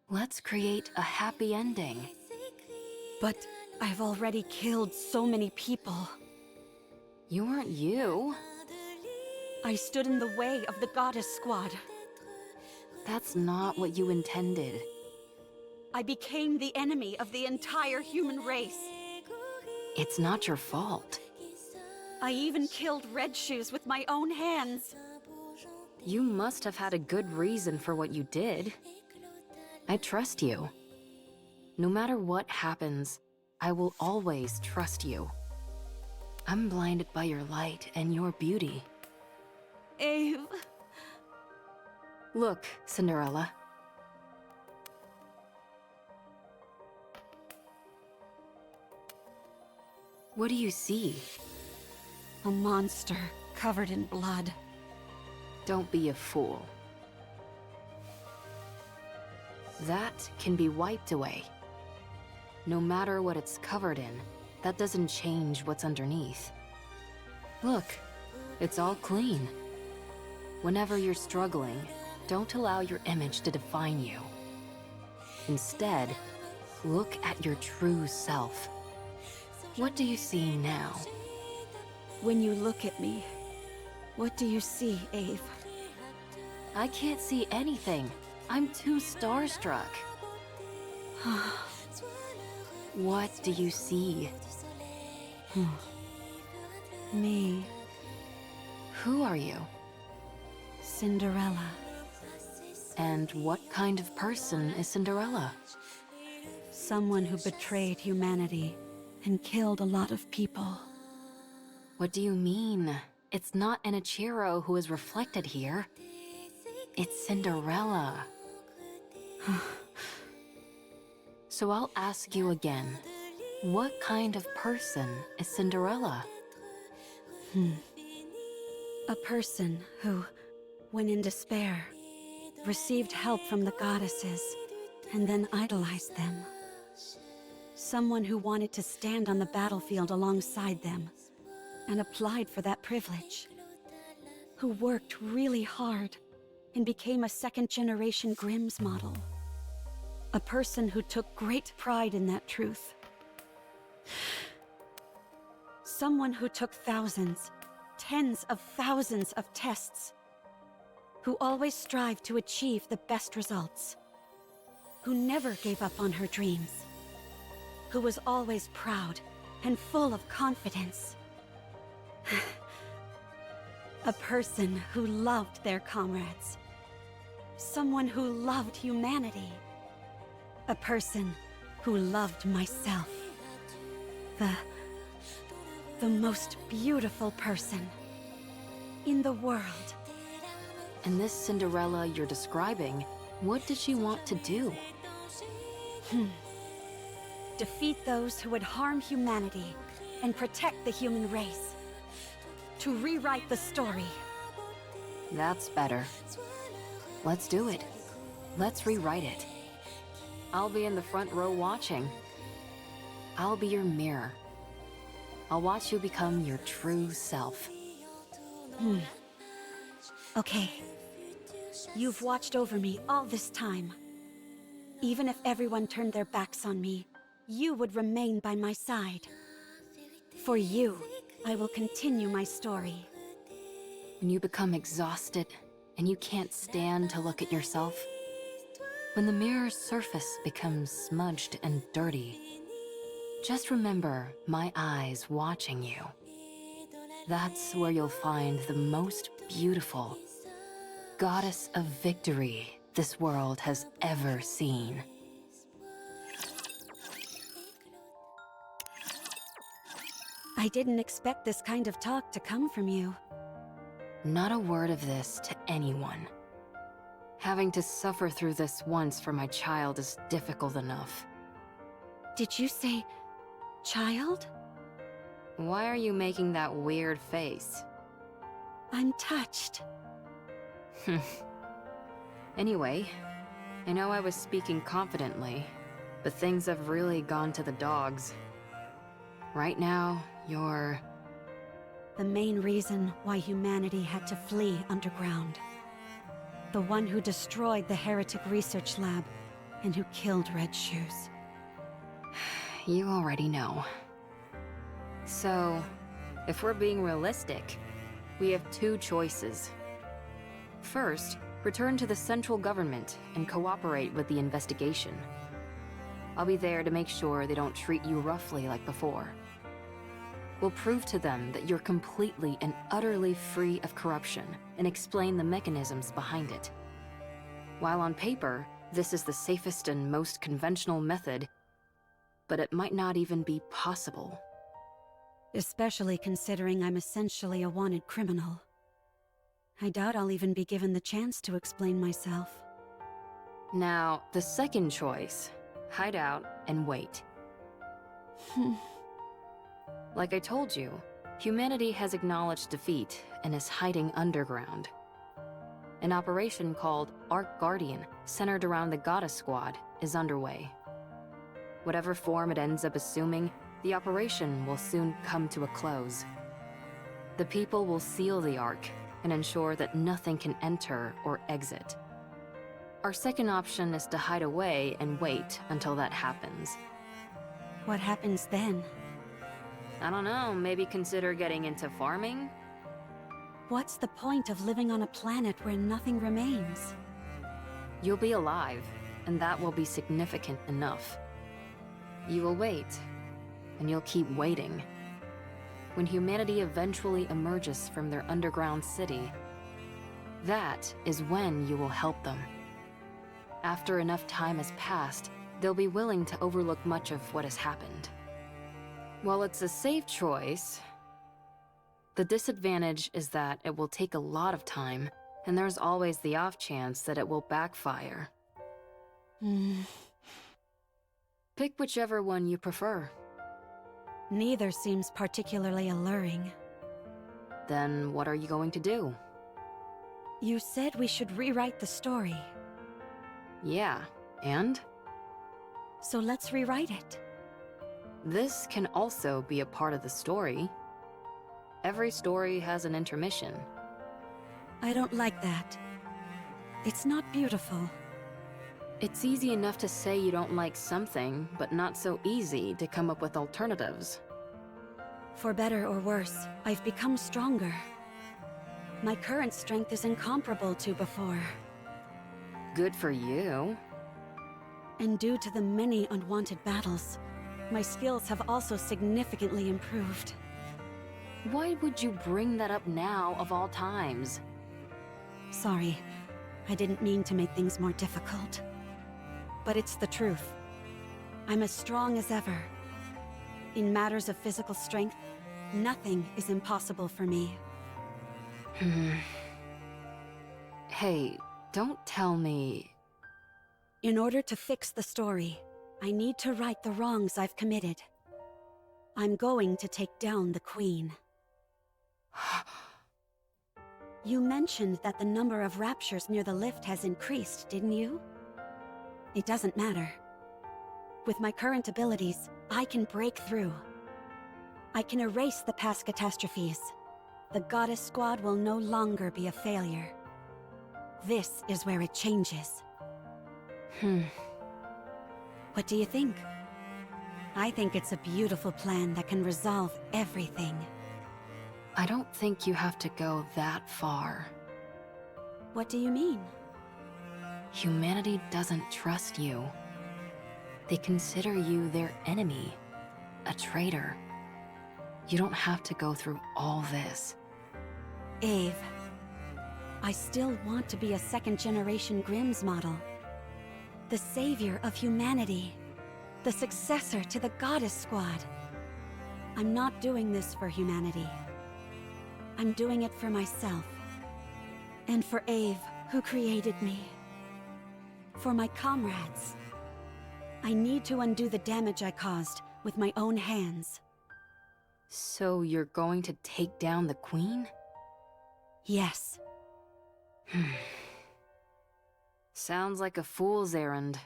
Let's create a happy ending. But I've already killed so many people. You weren't you. I stood in the way of the Goddess Squad. That's not what you intended. I became the enemy of the entire human race. It's not your fault. I even killed Red Shoes with my own hands. You must have had a good reason for what you did. I trust you. No matter what happens, I will always trust you. I'm blinded by your light and your beauty. Ave... Look, Cinderella. What do you see? A monster covered in blood. Don't be a fool. That can be wiped away. No matter what it's covered in, that doesn't change what's underneath. Look, it's all clean. Whenever you're struggling, don't allow your image to define you. Instead, look at your true self. What do you see now? When you look at me, what do you see, Ave? I can't see anything. I'm too starstruck. What do you see? Me. Who are you? Cinderella. And what kind of person is Cinderella? Someone who betrayed humanity and killed a lot of people. What do you mean? It's not Enichiro who is reflected here. It's Cinderella. So I'll ask you again. What kind of person is Cinderella? A person who, when in despair, received help from the goddesses and then idolized them. Someone who wanted to stand on the battlefield alongside them and applied for that privilege. Who worked really hard and became a second-generation Grimm's model. A person who took great pride in that truth. Someone who took thousands, tens of thousands of tests. Who always strived to achieve the best results. Who never gave up on her dreams. Who was always proud and full of confidence. A person who loved their comrades. Someone who loved humanity. A person who loved myself. the most beautiful person in the world. And this Cinderella you're describing, what did she want to do? Defeat those who would harm humanity and protect the human race. To rewrite the story. That's better. Let's do it. Let's rewrite it. I'll be in the front row watching. I'll be your mirror. I'll watch you become your true self. Okay. You've watched over me all this time. Even if everyone turned their backs on me, you would remain by my side. For you, I will continue my story. When you become exhausted and you can't stand to look at yourself, when the mirror's surface becomes smudged and dirty, just remember my eyes watching you. That's where you'll find the most beautiful goddess of victory this world has ever seen. I didn't expect this kind of talk to come from you. Not a word of this to anyone. Having to suffer through this once for my child is difficult enough. Did you say child? Why are you making that weird face? I'm touched. Anyway, I know I was speaking confidently, but things have really gone to the dogs. Right now, you're... the main reason why humanity had to flee underground. The one who destroyed the Heretic Research Lab and who killed Red Shoes. You already know. So, if we're being realistic, we have two choices. First, return to the central government and cooperate with the investigation. I'll be there to make sure they don't treat you roughly like before. We'll prove to them that you're completely and utterly free of corruption and explain the mechanisms behind it. While on paper, this is the safest and most conventional method, but it might not even be possible. Especially considering I'm essentially a wanted criminal. I doubt I'll even be given the chance to explain myself. Now, the second choice, hide out and wait. Like I told you, humanity has acknowledged defeat and is hiding underground. An operation called Ark Guardian, centered around the Goddess Squad, is underway. Whatever form it ends up assuming, the operation will soon come to a close. The people will seal the Ark and ensure that nothing can enter or exit. Our second option is to hide away and wait until that happens. What happens then? I don't know, maybe consider getting into farming? What's the point of living on a planet where nothing remains? You'll be alive, and that will be significant enough. You will wait, and you'll keep waiting. When humanity eventually emerges from their underground city, that is when you will help them. After enough time has passed, they'll be willing to overlook much of what has happened. While it's a safe choice, the disadvantage is that it will take a lot of time, and there's always the off chance that it will backfire. Pick whichever one you prefer. Neither seems particularly alluring. Then what are you going to do? You said we should rewrite the story. Yeah, and? So let's rewrite it. This can also be a part of the story. Every story has an intermission. I don't like that. It's not beautiful. It's easy enough to say you don't like something, but not so easy to come up with alternatives. For better or worse, I've become stronger. My current strength is incomparable to before. Good for you. And due to the many unwanted battles, my skills have also significantly improved. Why would you bring that up now of all times? Sorry, I didn't mean to make things more difficult. But it's the truth. I'm as strong as ever. In matters of physical strength, nothing is impossible for me. Hey, don't tell me... In order to fix the story, I need to right the wrongs I've committed. I'm going to take down the Queen. You mentioned that the number of raptures near the lift has increased, didn't you? It doesn't matter. With my current abilities, I can break through. I can erase the past catastrophes. The Goddess Squad will no longer be a failure. This is where it changes. What do you think? I think it's a beautiful plan that can resolve everything. I don't think you have to go that far. What do you mean? Humanity doesn't trust you. They consider you their enemy, a traitor. You don't have to go through all this. Ave, I still want to be a second-generation Grimm's model. The savior of humanity. The successor to the Goddess Squad. I'm not doing this for humanity. I'm doing it for myself. And for Ave, who created me. For my comrades. I need to undo the damage I caused with my own hands. So you're going to take down the Queen? Yes. Sounds like a fool's errand.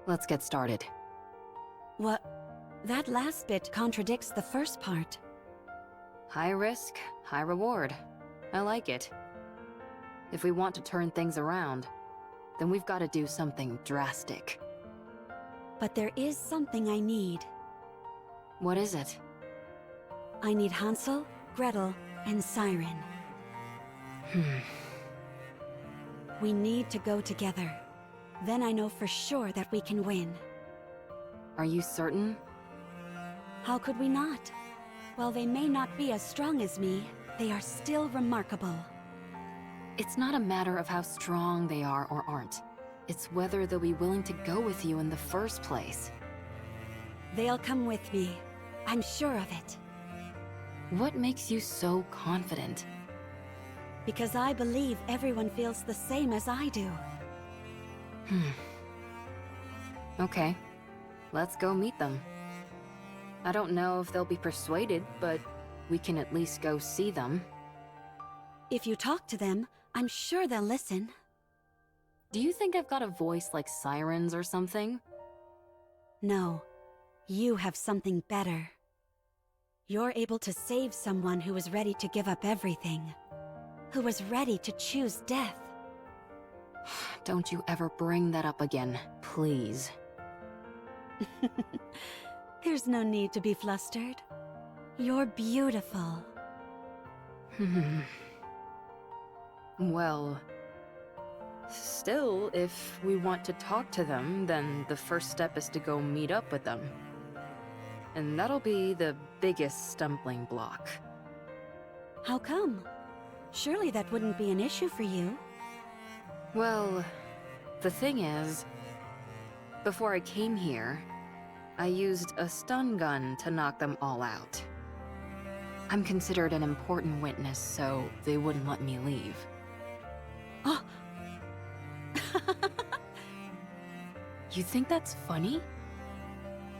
Let's get started. What? That last bit contradicts the first part. High risk, high reward. I like it. If we want to turn things around, then we've got to do something drastic. But there is something I need. What is it? I need Hansel, Gretel, and Siren. We need to go together. Then I know for sure that we can win. Are you certain? How could we not? While they may not be as strong as me, they are still remarkable. It's not a matter of how strong they are or aren't. It's whether they'll be willing to go with you in the first place. They'll come with me. I'm sure of it. What makes you so confident? Because I believe everyone feels the same as I do. Okay. Let's go meet them. I don't know if they'll be persuaded, but we can at least go see them. If you talk to them, I'm sure they'll listen. Do you think I've got a voice like sirens or something? No. You have something better. You're able to save someone who was ready to give up everything. Who was ready to choose death. Don't you ever bring that up again, please. There's no need to be flustered. You're beautiful. Well... Still, if we want to talk to them, then the first step is to go meet up with them. And that'll be the biggest stumbling block. How come? Surely that wouldn't be an issue for you. Well, the thing is, before I came here, I used a stun gun to knock them all out. I'm considered an important witness, so they wouldn't let me leave. Oh! You think that's funny?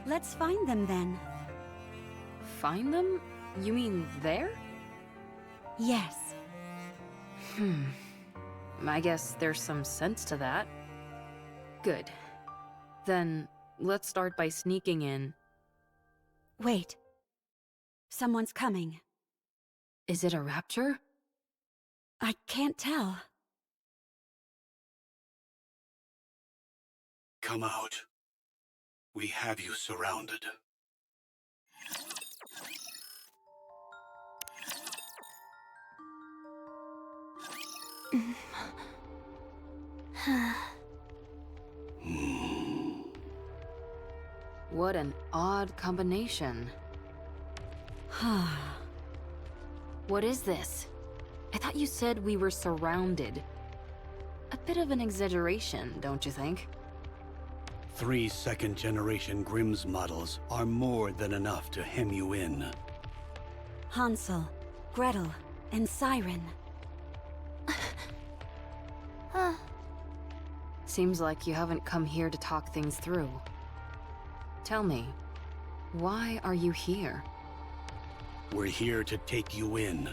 Let's find them then. Find them? You mean there? Yes. I guess there's some sense to that. Good. Then, let's start by sneaking in. Wait. Someone's coming. Is it a rapture? I can't tell. Come out. We have you surrounded. What an odd combination. What is this? I thought you said we were surrounded. A bit of an exaggeration, don't you think? 3 second-generation Grimm's models are more than enough to hem you in. Hansel, Gretel, and Siren. Seems like you haven't come here to talk things through. Tell me, why are you here? We're here to take you in,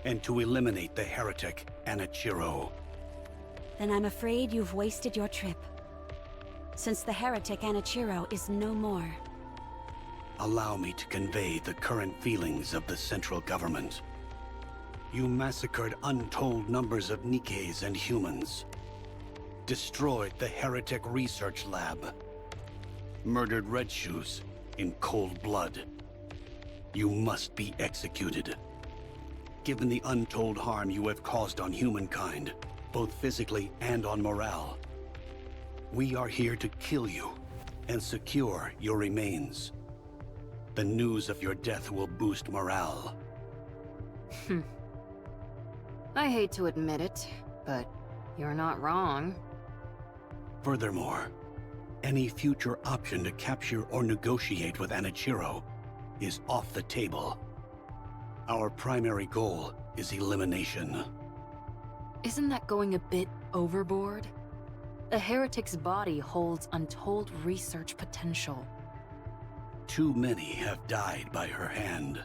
and to eliminate the heretic Anichiro. Then I'm afraid you've wasted your trip. Since the heretic Anichiro is no more. Allow me to convey the current feelings of the central government. You massacred untold numbers of Nikkes and humans. Destroyed the heretic research lab. Murdered Red Shoes in cold blood. You must be executed. Given the untold harm you have caused on humankind, both physically and on morale, we are here to kill you and secure your remains. The news of your death will boost morale. I hate to admit it, but you're not wrong. Furthermore, any future option to capture or negotiate with Anichiro is off the table. Our primary goal is elimination. Isn't that going a bit overboard? A heretic's body holds untold research potential. Too many have died by her hand.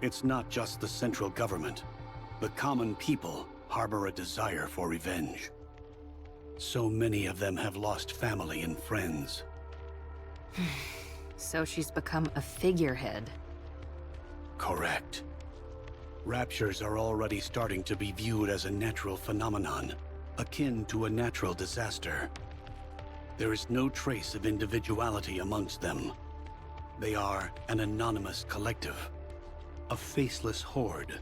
It's not just the central government. The common people harbor a desire for revenge. So many of them have lost family and friends. So she's become a figurehead. Correct. Raptures are already starting to be viewed as a natural phenomenon, akin to a natural disaster. There is no trace of individuality amongst them. They are an anonymous collective, a faceless horde.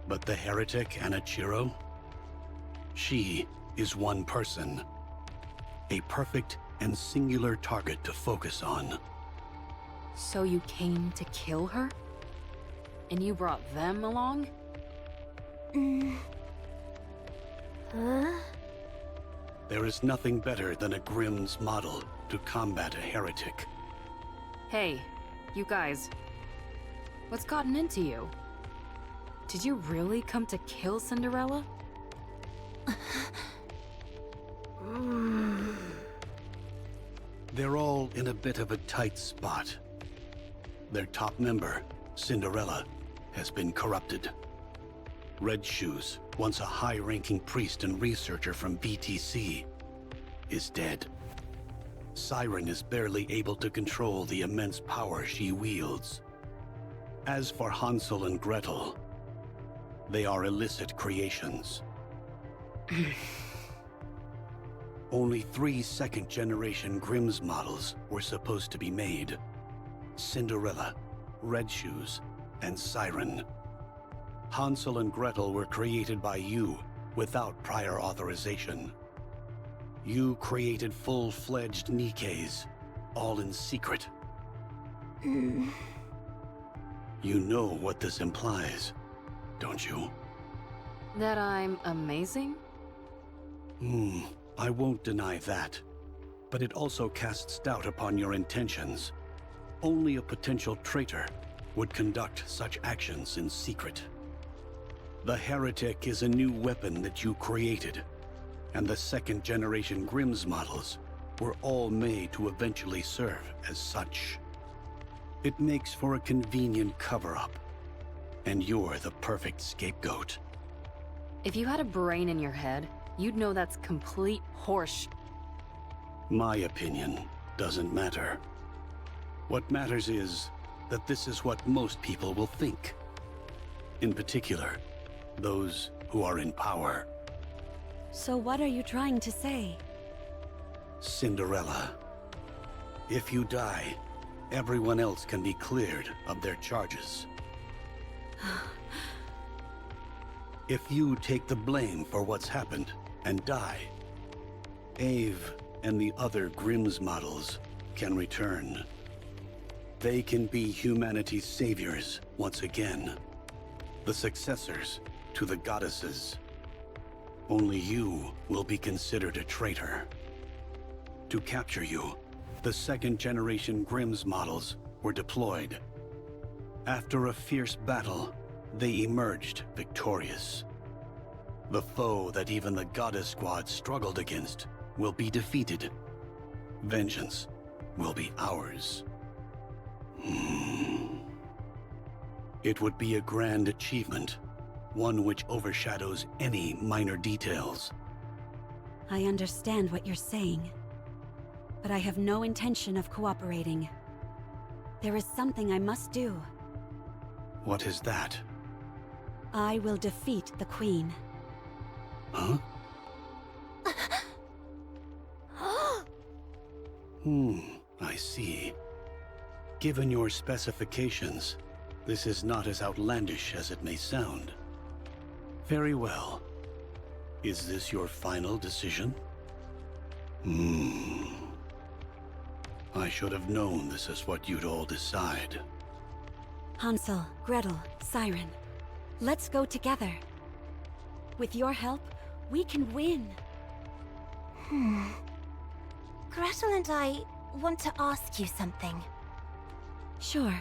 But the heretic Anichiro? She is one person. A perfect and singular target to focus on. So you came to kill her? And you brought them along? There is nothing better than a Grimm's model to combat a heretic. Hey, you guys. What's gotten into you? Did you really come to kill Cinderella? They're all in a bit of a tight spot. Their top member, Cinderella, has been corrupted. Red Shoes, once a high-ranking priest and researcher from BTC, is dead. Siren is barely able to control the immense power she wields. As for Hansel and Gretel, they are illicit creations. Only 3 second-generation Grimm's models were supposed to be made. Cinderella, Red Shoes, and Siren. Hansel and Gretel were created by you without prior authorization. You created full-fledged Nikkes, all in secret. You know what this implies, don't you? That I'm amazing? I won't deny that. But it also casts doubt upon your intentions. Only a potential traitor would conduct such actions in secret. The heretic is a new weapon that you created, and the second-generation Grimm's models were all made to eventually serve as such. It makes for a convenient cover-up, and you're the perfect scapegoat. If you had a brain in your head, you'd know that's complete horse. My opinion doesn't matter. What matters is that this is what most people will think. In particular, those who are in power. So what are you trying to say? Cinderella. If you die, everyone else can be cleared of their charges. If you take the blame for what's happened and die, Ave and the other Grimm's models can return. They can be humanity's saviors once again, the successors to the goddesses. Only you will be considered a traitor. To capture you, the second-generation Grimm's models were deployed. After a fierce battle, they emerged victorious. The foe that even the Goddess Squad struggled against will be defeated. Vengeance will be ours. It would be a grand achievement, one which overshadows any minor details. I understand what you're saying, but I have no intention of cooperating. There is something I must do. What is that? I will defeat the Queen. Huh? I see. Given your specifications, this is not as outlandish as it may sound. Very well. Is this your final decision? I should have known this is what you'd all decide. Hansel, Gretel, Siren, let's go together. With your help, we can win. Gretel and I want to ask you something. Sure.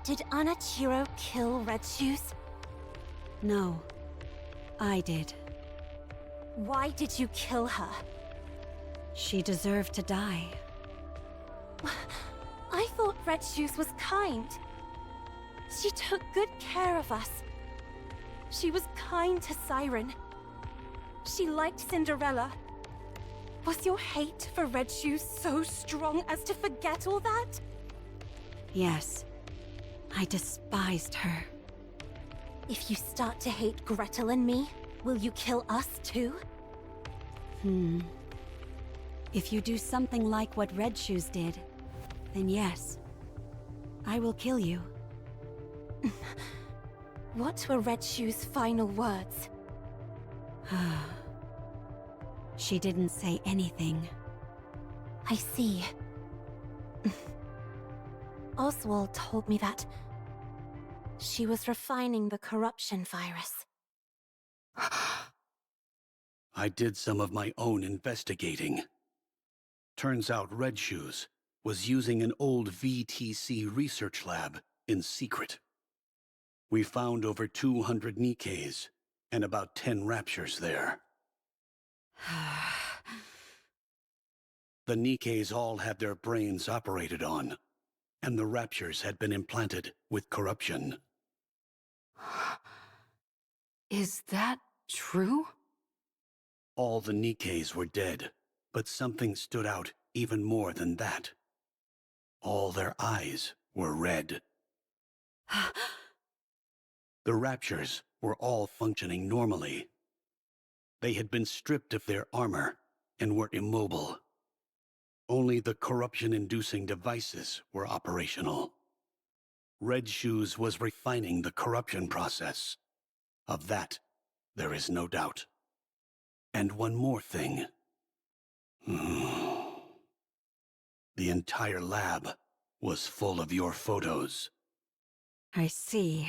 Did Anachiro kill Red Shoes? No, I did. Why did you kill her? She deserved to die. I thought Red Shoes was kind. She took good care of us. She was kind to Siren. She liked Cinderella. Was your hate for Red Shoes so strong as to forget all that? Yes. I despised her. If you start to hate Gretel and me, will you kill us too? If you do something like what Red Shoes did, then yes. I will kill you. What were Red Shoes' final words? She didn't say anything. I see. Oswald told me that she was refining the corruption virus. I did some of my own investigating. Turns out Red Shoes was using an old VTC research lab in secret. We found over 200 Nikkes and about 10 raptures there. The Nikkes all had their brains operated on, and the raptures had been implanted with corruption. Is that true? All the Nikkes were dead, but something stood out even more than that. All their eyes were red. The raptures were all functioning normally. They had been stripped of their armor and were immobile. Only the corruption-inducing devices were operational. Red Shoes was refining the corruption process. Of that, there is no doubt. And one more thing. The entire lab was full of your photos. I see.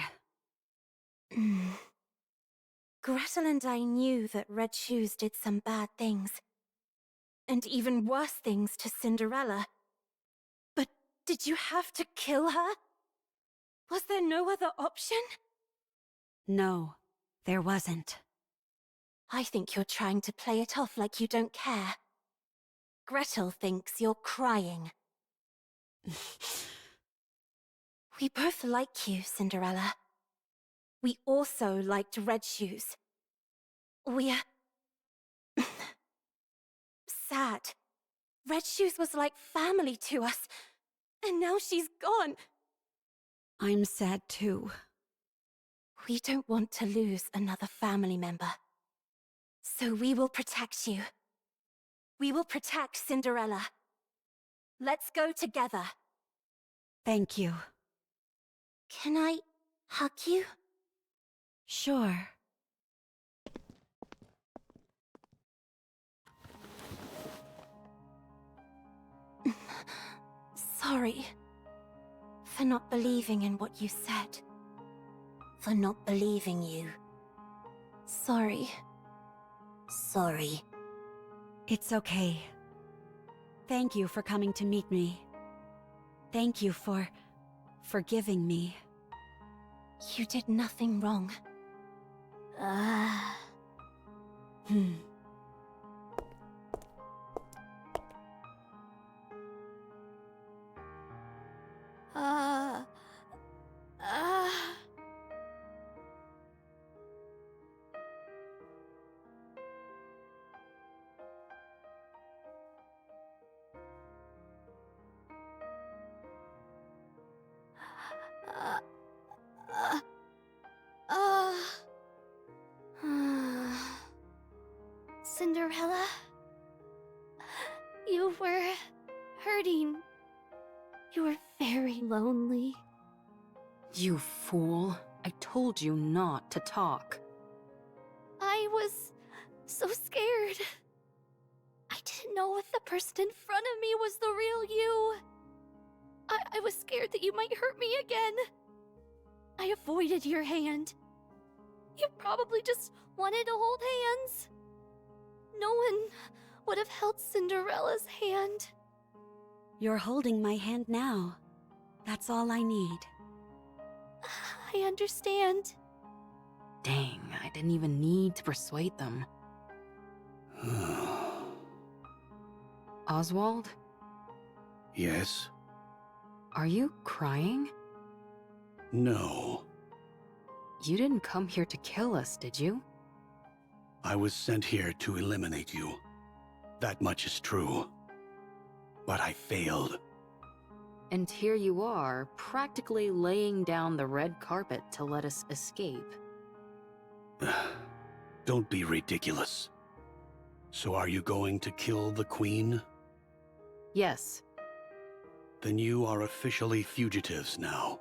Gretel and I knew that Red Shoes did some bad things. And even worse things to Cinderella. But did you have to kill her? Was there no other option? No, there wasn't. I think you're trying to play it off like you don't care. Gretel thinks you're crying. We both like you, Cinderella. We also liked Red Shoes. We're sad. Red Shoes was like family to us, and now she's gone. I'm sad too. We don't want to lose another family member. So we will protect you. We will protect Cinderella. Let's go together. Thank you. Can I hug you? Sure. Sorry for not believing in what you said. For not believing you. Sorry sorry. It's okay. Thank you for coming to meet me. Thank you for forgiving me. You did nothing wrong. Hmm. Cinderella? You were hurting. You were very lonely. You fool. I told you not to talk. I was so scared. I didn't know if the person in front of me was the real you. I was scared that you might hurt me again. I avoided your hand. You probably just wanted to hold hands. No one would have held Cinderella's hand. You're holding my hand now. That's all I need. I understand. Dang, I didn't even need to persuade them. Oswald? Yes? Are you crying? No. You didn't come here to kill us, did you? I was sent here to eliminate you. That much is true. But I failed. And here you are, practically laying down the red carpet to let us escape. Don't be ridiculous. So are you going to kill the Queen? Yes. Then you are officially fugitives now.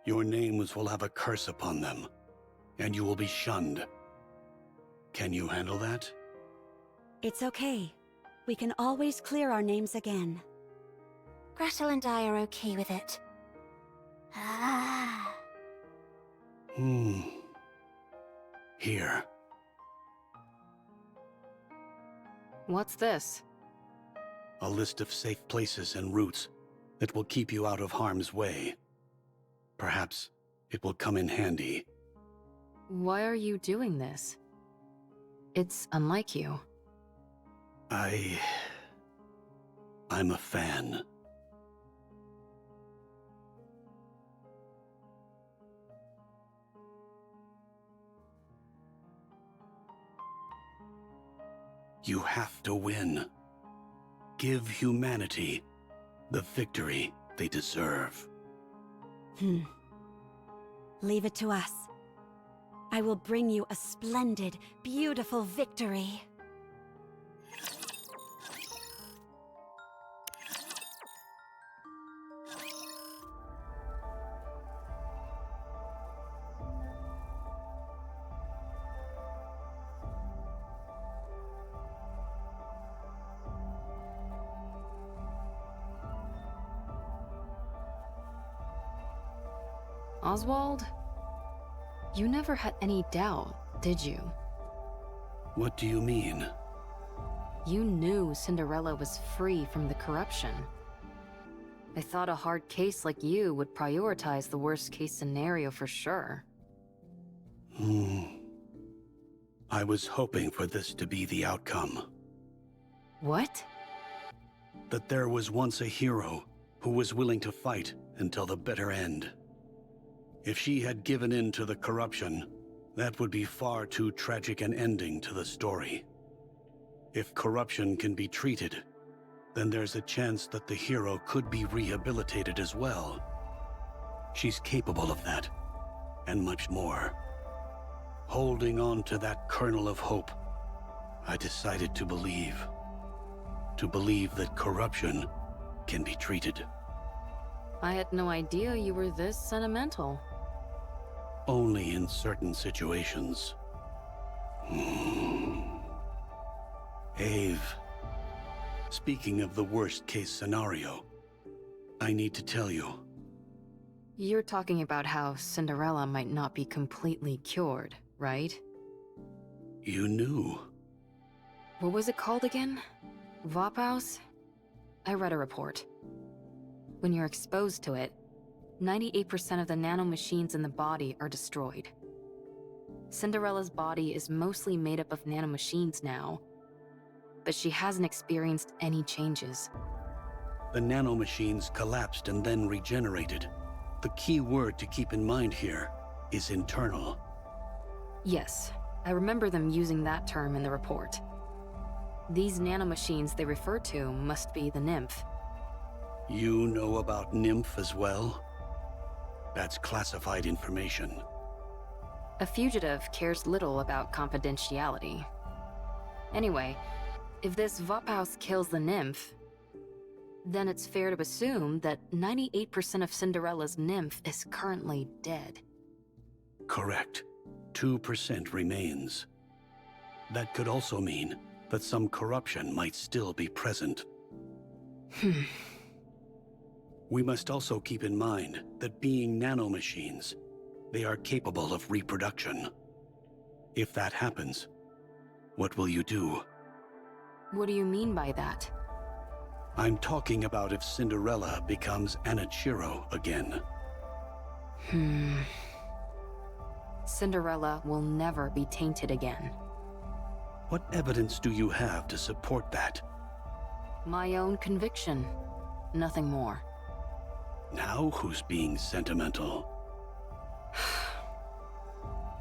Your names will have a curse upon them, and you will be shunned. Can you handle that? It's okay. We can always clear our names again. Gretel and I are okay with it. Here. What's this? A list of safe places and routes that will keep you out of harm's way. Perhaps it will come in handy. Why are you doing this? It's unlike you. I'm a fan. You have to win. Give humanity the victory they deserve. Leave it to us. I will bring you a splendid, beautiful victory. Oswald? You never had any doubt, did you? What do you mean? You knew Cinderella was free from the corruption. I thought a hard case like you would prioritize the worst case scenario for sure. I was hoping for this to be the outcome. What? That there was once a hero who was willing to fight until the bitter end. If she had given in to the corruption, that would be far too tragic an ending to the story. If corruption can be treated, then there's a chance that the hero could be rehabilitated as well. She's capable of that, and much more. Holding on to that kernel of hope, I decided to believe. To believe that corruption can be treated. I had no idea you were this sentimental. Only in certain situations. Ave, speaking of the worst case scenario, I need to tell you. You're talking about how Cinderella might not be completely cured, right? You knew. What was it called again? Vophouse? I read a report. When you're exposed to it, 98% of the nanomachines in the body are destroyed. Cinderella's body is mostly made up of nanomachines now, but she hasn't experienced any changes. The nanomachines collapsed and then regenerated. The key word to keep in mind here is internal. Yes, I remember them using that term in the report. These nanomachines they refer to must be the nymph. You know about Nymph as well? That's classified information. A fugitive cares little about confidentiality. Anyway, if this Vophouse kills the nymph, then it's fair to assume that 98% of Cinderella's nymph is currently dead. Correct. 2% remains. That could also mean that some corruption might still be present. We must also keep in mind that being nanomachines, they are capable of reproduction. If that happens, what will you do? What do you mean by that? I'm talking about if Cinderella becomes Anichiro again. Cinderella will never be tainted again. What evidence do you have to support that? My own conviction. Nothing more. Now who's being sentimental?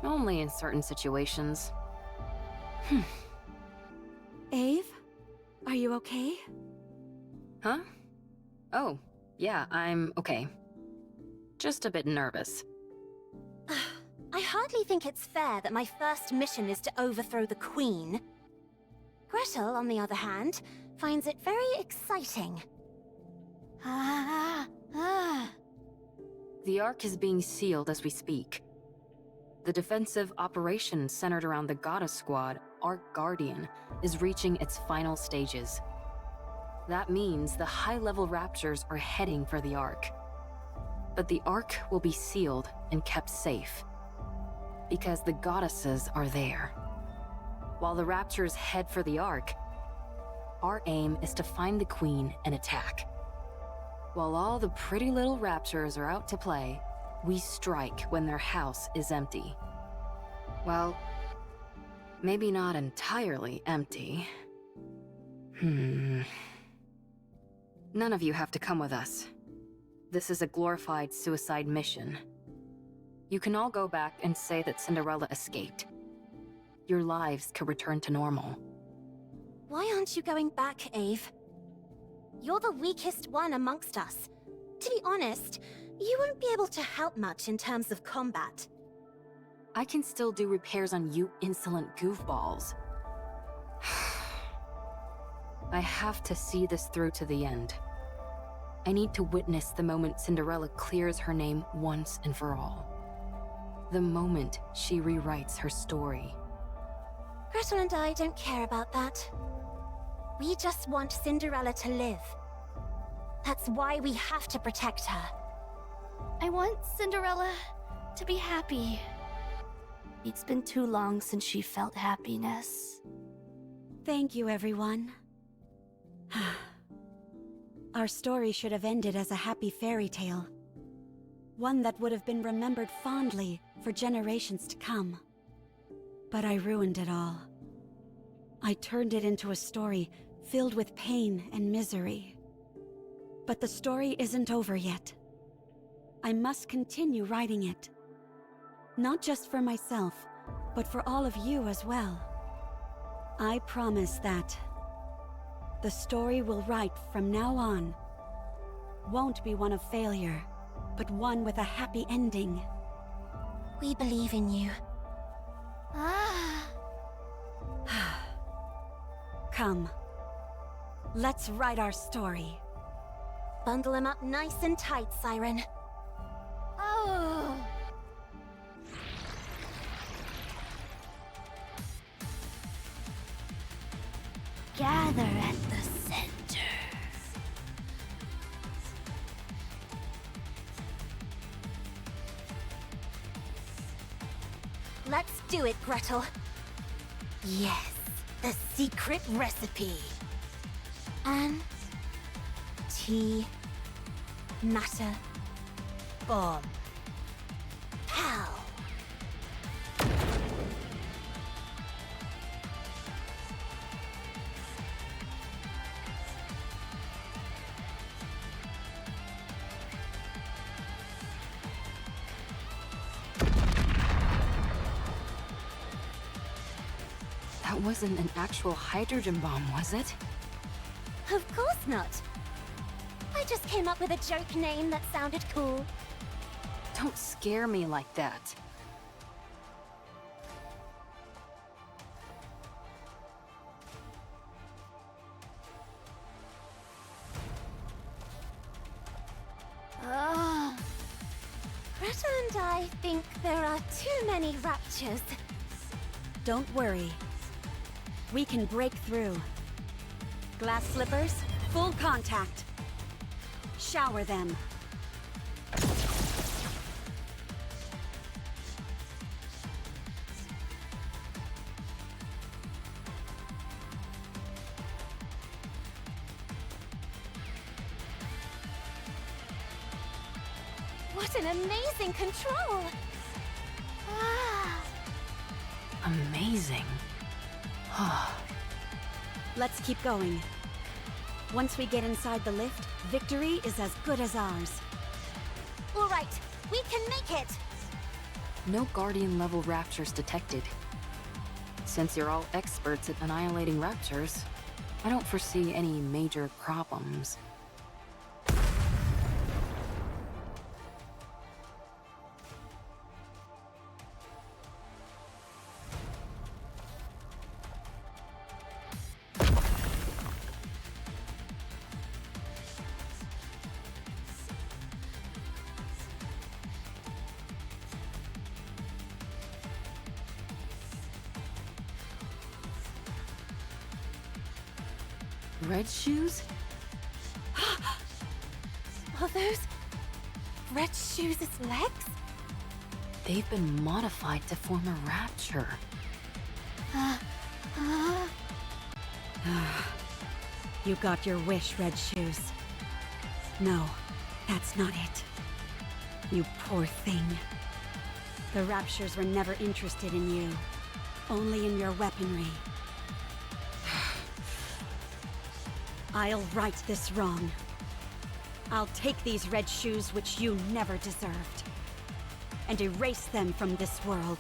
Only in certain situations. Ave? Are you okay? Huh? Oh, yeah, I'm okay. Just a bit nervous. I hardly think it's fair that my first mission is to overthrow the Queen. Gretel, on the other hand, finds it very exciting. The Ark is being sealed as we speak. The defensive operation centered around the Goddess Squad, Ark Guardian, is reaching its final stages. That means the high-level Raptors are heading for the Ark. But the Ark will be sealed and kept safe, because the goddesses are there. While the Raptors head for the Ark, our aim is to find the Queen and attack. While all the pretty little Raptors are out to play, we strike when their house is empty. Well, maybe not entirely empty. None of you have to come with us. This is a glorified suicide mission. You can all go back and say that Cinderella escaped. Your lives could return to normal. Why aren't you going back, Ave? You're the weakest one amongst us. To be honest, you won't be able to help much in terms of combat. I can still do repairs on you insolent goofballs. I have to see this through to the end. I need to witness the moment Cinderella clears her name once and for all. The moment she rewrites her story. Gretel and I don't care about that. We just want Cinderella to live. That's why we have to protect her. I want Cinderella to be happy. It's been too long since she felt happiness. Thank you, everyone. Our story should have ended as a happy fairy tale. One that would have been remembered fondly for generations to come. But I ruined it all. I turned it into a story filled with pain and misery. But the story isn't over yet. I must continue writing it. Not just for myself, but for all of you as well. I promise that the story we'll write from now on won't be one of failure, but one with a happy ending. We believe in you. Come. Let's write our story. Bundle him up nice and tight, Siren. Oh! Gather at the center. Let's do it, Gretel. Yes, the secret recipe. And tea, matter, bomb, pow. That wasn't an actual hydrogen bomb, was it? Of course not. I just came up with a joke name that sounded cool. Don't scare me like that. Greta and I think there are too many raptures. Don't worry. We can break through. Glass slippers, full contact. Shower them. What an amazing control! Ah. Amazing. Let's keep going. Once we get inside the lift, victory is as good as ours. All right, we can make it! No Guardian-level raptures detected. Since you're all experts at annihilating raptures, I don't foresee any major problems. Red shoes? Are those Red Shoes' legs? They've been modified to form a rapture. You got your wish, Red Shoes. No, that's not it. You poor thing. The Raptures were never interested in you. Only in your weaponry. I'll right this wrong. I'll take these Red Shoes which you never deserved, and erase them from this world.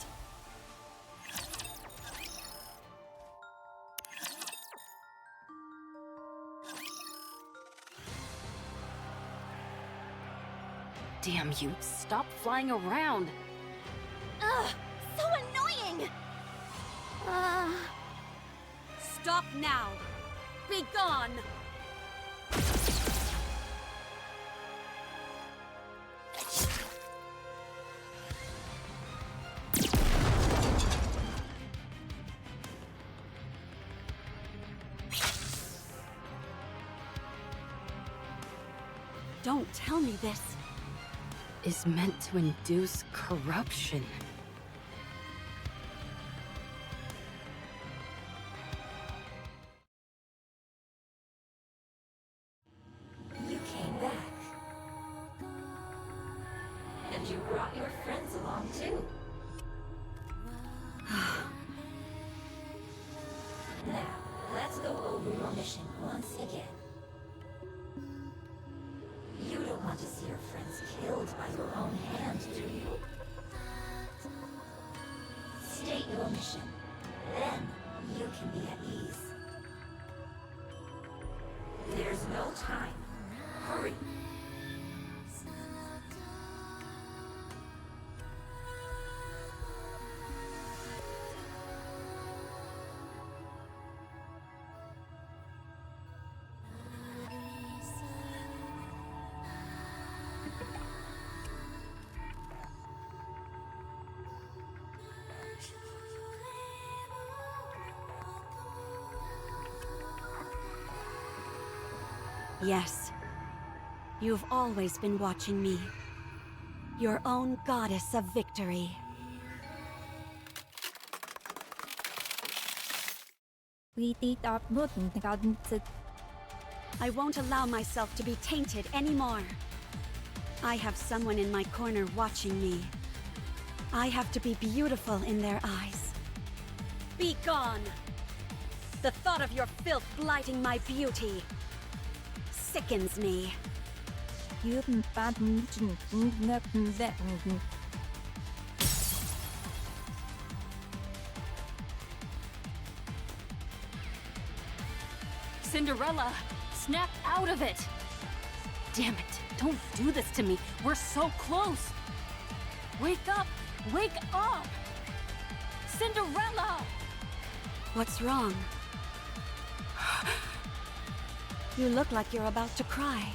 Damn you, stop flying around! Ugh, so annoying! Stop now! Be gone! Don't tell me this is meant to induce corruption. You came back. And you brought your friends along too. Now, let's go over your mission once again. You don't want to see your friends killed by your own hand, do you? State your mission. Then, you can be at ease. There's no time. Hurry. Yes. You've always been watching me. Your own goddess of victory. I won't allow myself to be tainted anymore. I have someone in my corner watching me. I have to be beautiful in their eyes. Be gone! The thought of your filth blighting my beauty sickens me. Cinderella, snap out of it! Damn it, don't do this to me. We're so close. Wake up! Wake up! Cinderella! What's wrong? You look like you're about to cry.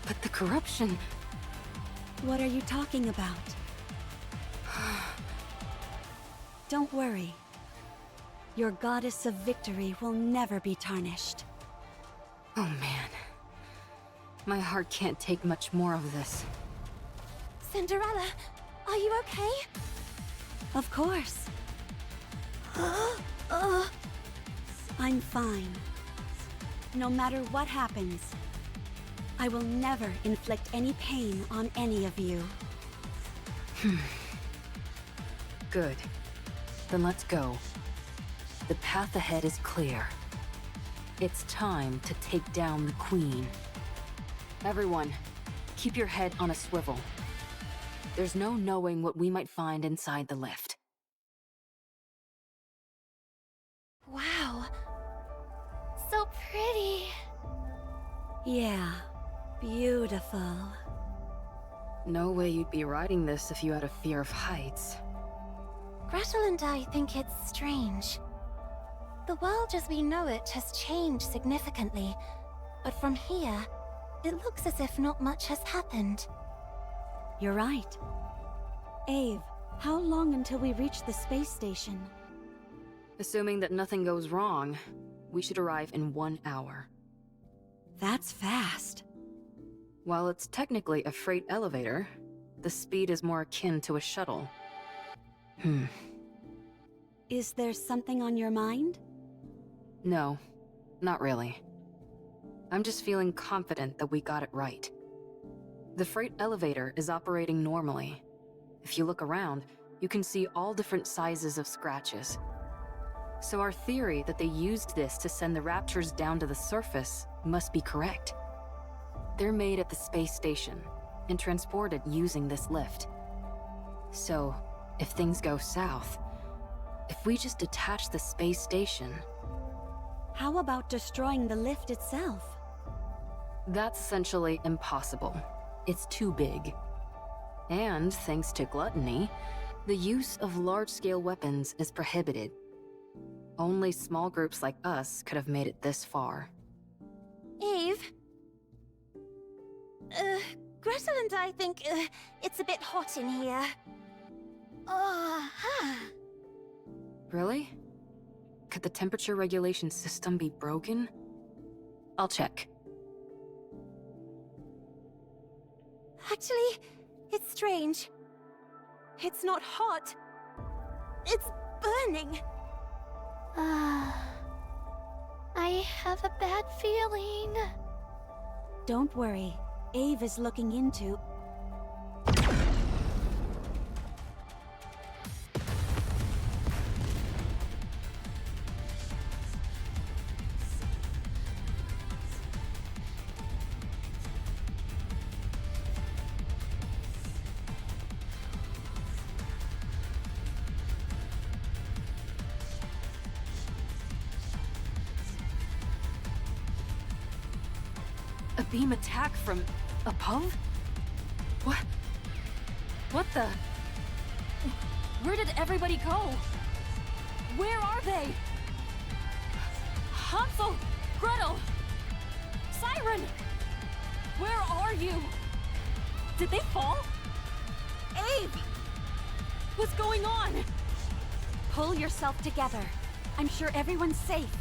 But the corruption... What are you talking about? Don't worry. Your goddess of victory will never be tarnished. Oh man. My heart can't take much more of this. Cinderella, are you okay? Of course. I'm fine. No matter what happens, I will never inflict any pain on any of you. Good. Then let's go. The path ahead is clear. It's time to take down the Queen. Everyone, keep your head on a swivel. There's no knowing what we might find inside the lift. Wow. So pretty. Yeah, beautiful. No way you'd be riding this if you had a fear of heights. Gretel and I think it's strange. The world as we know it has changed significantly, but from here, it looks as if not much has happened. You're right. Ave, how long until we reach the space station? Assuming that nothing goes wrong, we should arrive in 1 hour. That's fast. While it's technically a freight elevator, the speed is more akin to a shuttle. Is there something on your mind? No, not really. I'm just feeling confident that we got it right. The freight elevator is operating normally. If you look around, you can see all different sizes of scratches. So our theory that they used this to send the Raptors down to the surface must be correct. They're made at the space station and transported using this lift. So, if things go south, if we just detach the space station... How about destroying the lift itself? That's essentially impossible. It's too big. And, thanks to gluttony, the use of large-scale weapons is prohibited. Only small groups like us could have made it this far. Eve? Gretel and I think, it's a bit hot in here. Really? Could the temperature regulation system be broken? I'll check. Actually, it's strange. It's not hot. It's burning. I have a bad feeling. Don't worry. Ave is looking into... A beam attack from above? What? What the? Where did everybody go? Where are they? Hansel! Gretel! Siren! Where are you? Did they fall? Abe! What's going on? Pull yourself together. I'm sure everyone's safe.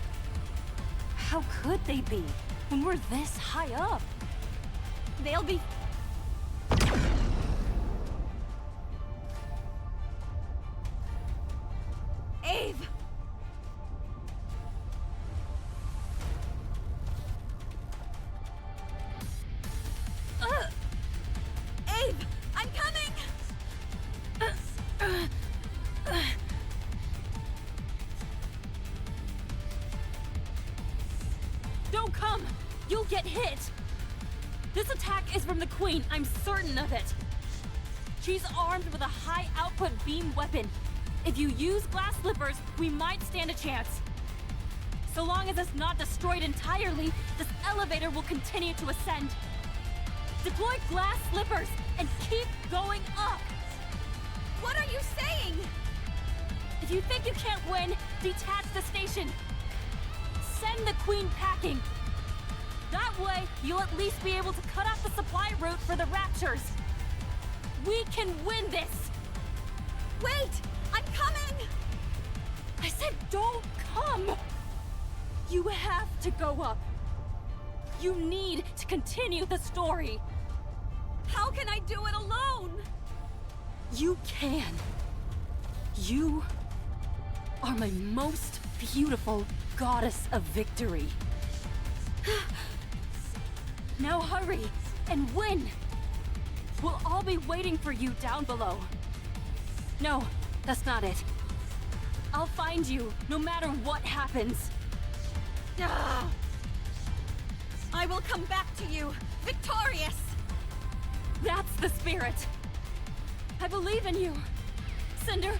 How could they be? When we're this high up? They'll be... Ave! come, you'll get hit! This attack is from the Queen, I'm certain of it. She's armed with a high-output beam weapon. If you use glass slippers, we might stand a chance. So long as it's not destroyed entirely, this elevator will continue to ascend. Deploy glass slippers and keep going up! What are you saying? If you think you can't win, detach the station. Send the Queen packing. That way, you'll at least be able to cut off the supply route for the Raptures. We can win this! Wait! I'm coming! I said don't come! You have to go up. You need to continue the story. How can I do it alone? You can. You are my most beautiful goddess of victory. Now hurry and win! We'll all be waiting for you down below. No, that's not it. I'll find you, no matter what happens. Ah! I will come back to you, victorious! That's the spirit! I believe in you, Cinder.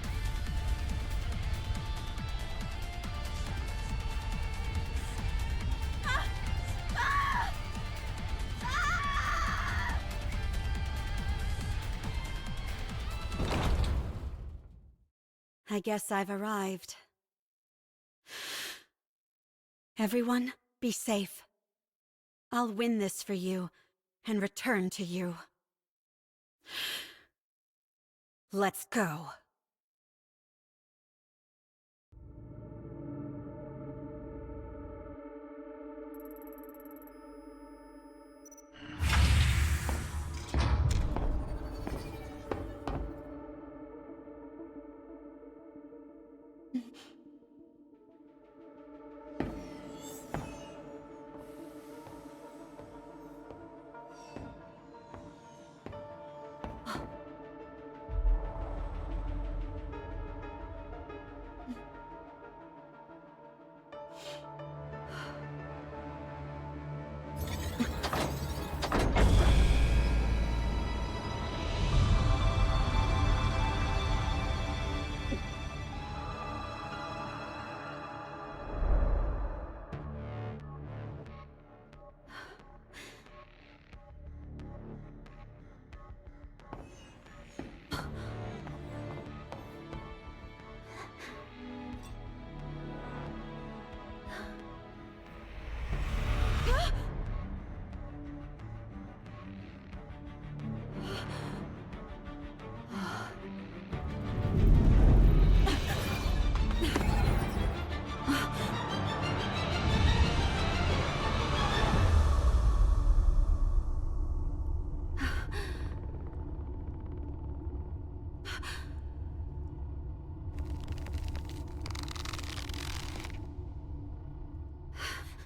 I guess I've arrived. Everyone, be safe. I'll win this for you, and return to you. Let's go.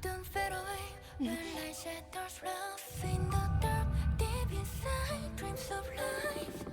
Don't fade away when light shatters rough in the dark. Deep inside, dreams of life.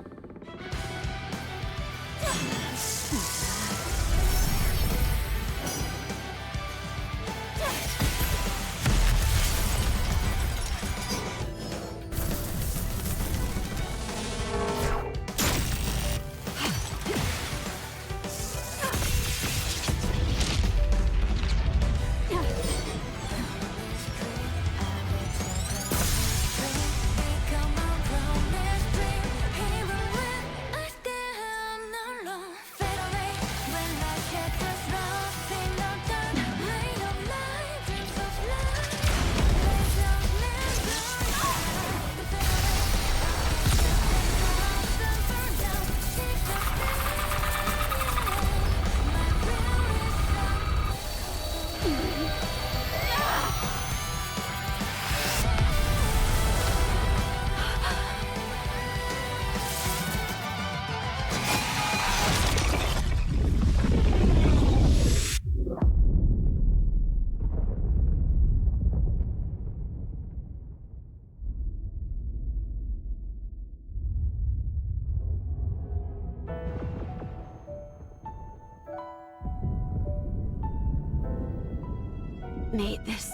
May this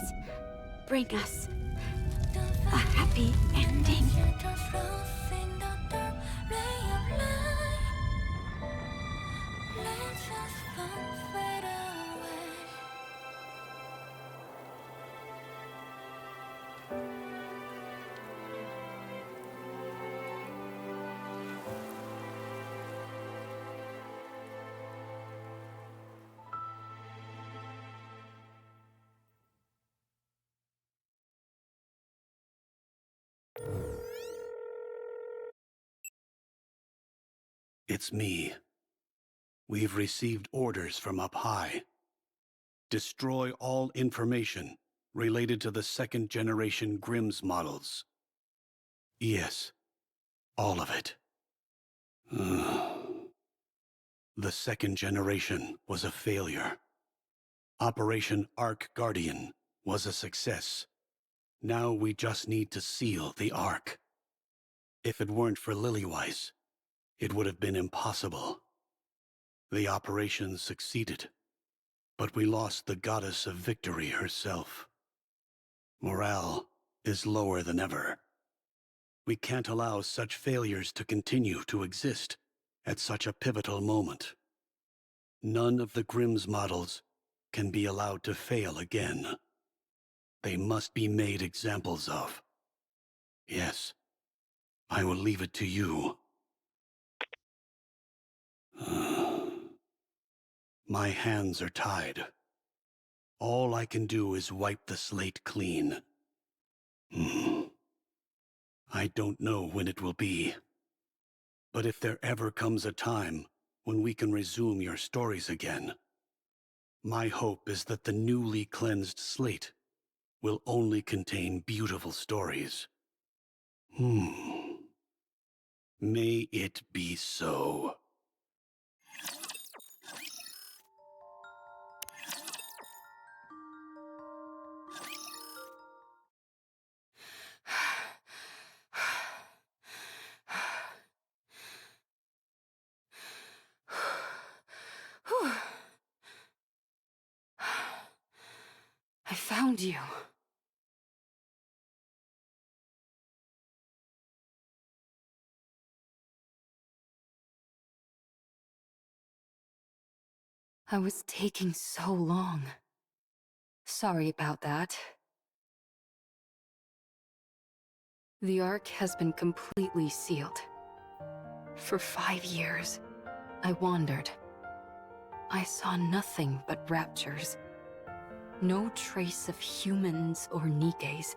bring us a happy ending. It's me. We've received orders from up high. Destroy all information related to the second-generation Grimm's models. Yes, all of it. The second generation was a failure. Operation Ark Guardian was a success. Now we just need to seal the Ark. If it weren't for Lillyweiss, it would have been impossible. The operation succeeded, but we lost the goddess of victory herself. Morale is lower than ever. We can't allow such failures to continue to exist at such a pivotal moment. None of the Grimm's models can be allowed to fail again. They must be made examples of. Yes, I will leave it to you. My hands are tied. All I can do is wipe the slate clean. I don't know when it will be. But if there ever comes a time when we can resume your stories again, my hope is that the newly cleansed slate will only contain beautiful stories. May it be so. I found you. I was taking so long. Sorry about that. The Ark has been completely sealed. For 5 years, I wandered. I saw nothing but raptures. No trace of humans or Nikkes.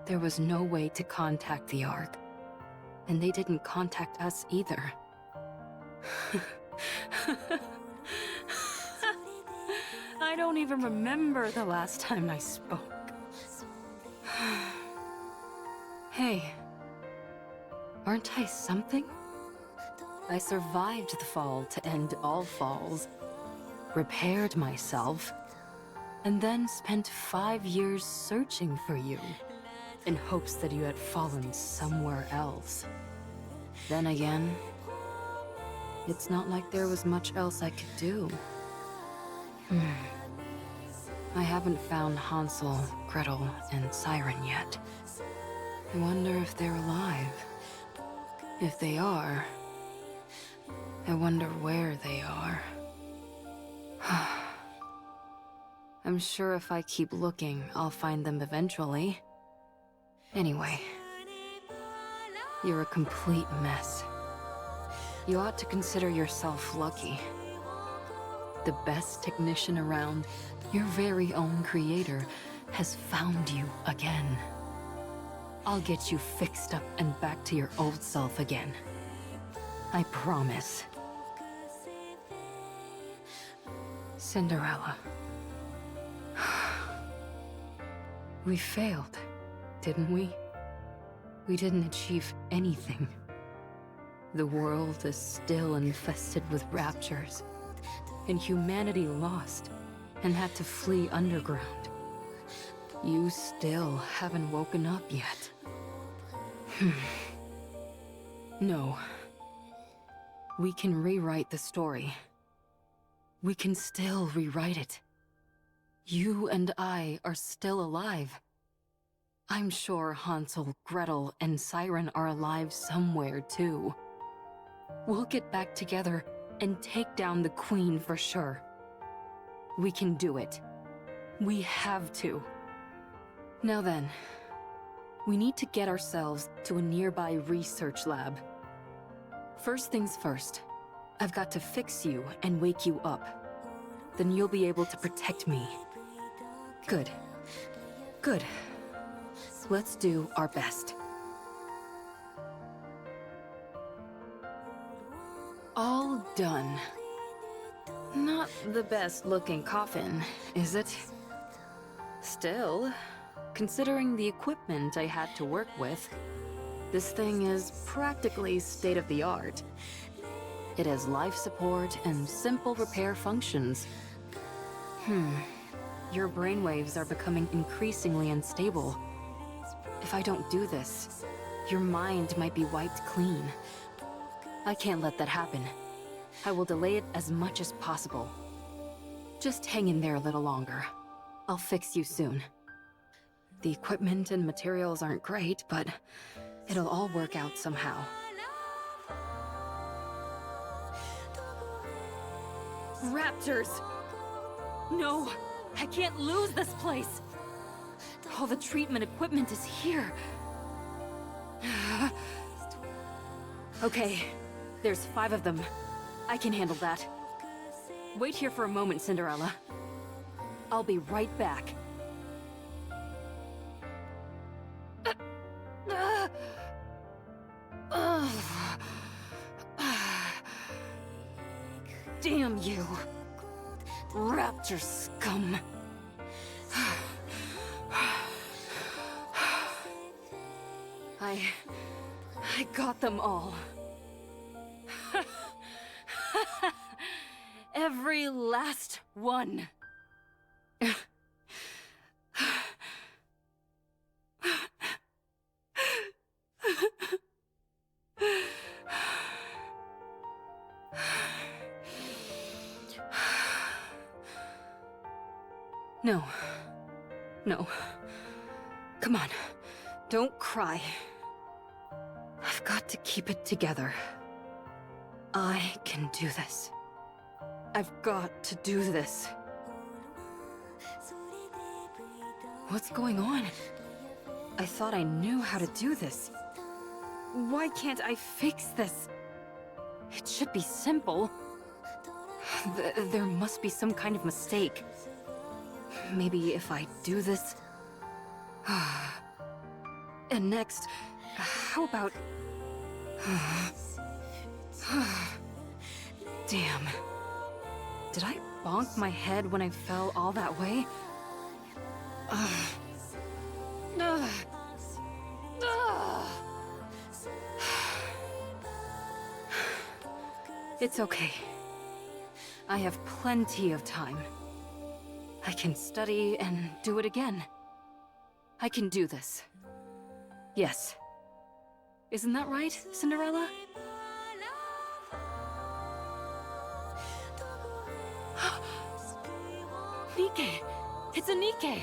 There was no way to contact the Ark, and they didn't contact us either. I don't even remember the last time I spoke. Hey, aren't I something? I survived the fall to end all falls, repaired myself, and then spent 5 years searching for you, in hopes that you had fallen somewhere else. Then again, it's not like there was much else I could do. I haven't found Hansel, Gretel, and Siren yet. I wonder if they're alive. If they are, I wonder where they are. I'm sure if I keep looking, I'll find them eventually. Anyway, you're a complete mess. You ought to consider yourself lucky. The best technician around, your very own creator, has found you again. I'll get you fixed up and back to your old self again. I promise. Cinderella. We failed, didn't we? We didn't achieve anything. The world is still infested with raptures, and humanity lost and had to flee underground. You still haven't woken up yet. No. We can rewrite the story. We can still rewrite it. You and I are still alive. I'm sure Hansel, Gretel, and Siren are alive somewhere, too. We'll get back together and take down the Queen for sure. We can do it. We have to. Now then, we need to get ourselves to a nearby research lab. First things first, I've got to fix you and wake you up. Then you'll be able to protect me. Good. Good. Let's do our best. All done. Not the best looking coffin, is it? Still, considering the equipment I had to work with, this thing is practically state-of-the-art. It has life support and simple repair functions. Your brainwaves are becoming increasingly unstable. If I don't do this, your mind might be wiped clean. I can't let that happen. I will delay it as much as possible. Just hang in there a little longer. I'll fix you soon. The equipment and materials aren't great, but it'll all work out somehow. Raptors! No! I can't lose this place! All the treatment equipment is here. Okay, there's 5 of them. I can handle that. Wait here for a moment, Cinderella. I'll be right back. Damn you! Raptor scum! I got them all. Every last one. No. No. Come on. Don't cry. I've got to keep it together. I can do this. I've got to do this. What's going on? I thought I knew how to do this. Why can't I fix this? It should be simple. There must be some kind of mistake. Maybe if I do this... And next, how about... Damn. Did I bonk my head when I fell all that way? It's okay. I have plenty of time. I can study and do it again. I can do this. Yes. Isn't that right, Cinderella? Nikke! It's a Nikke!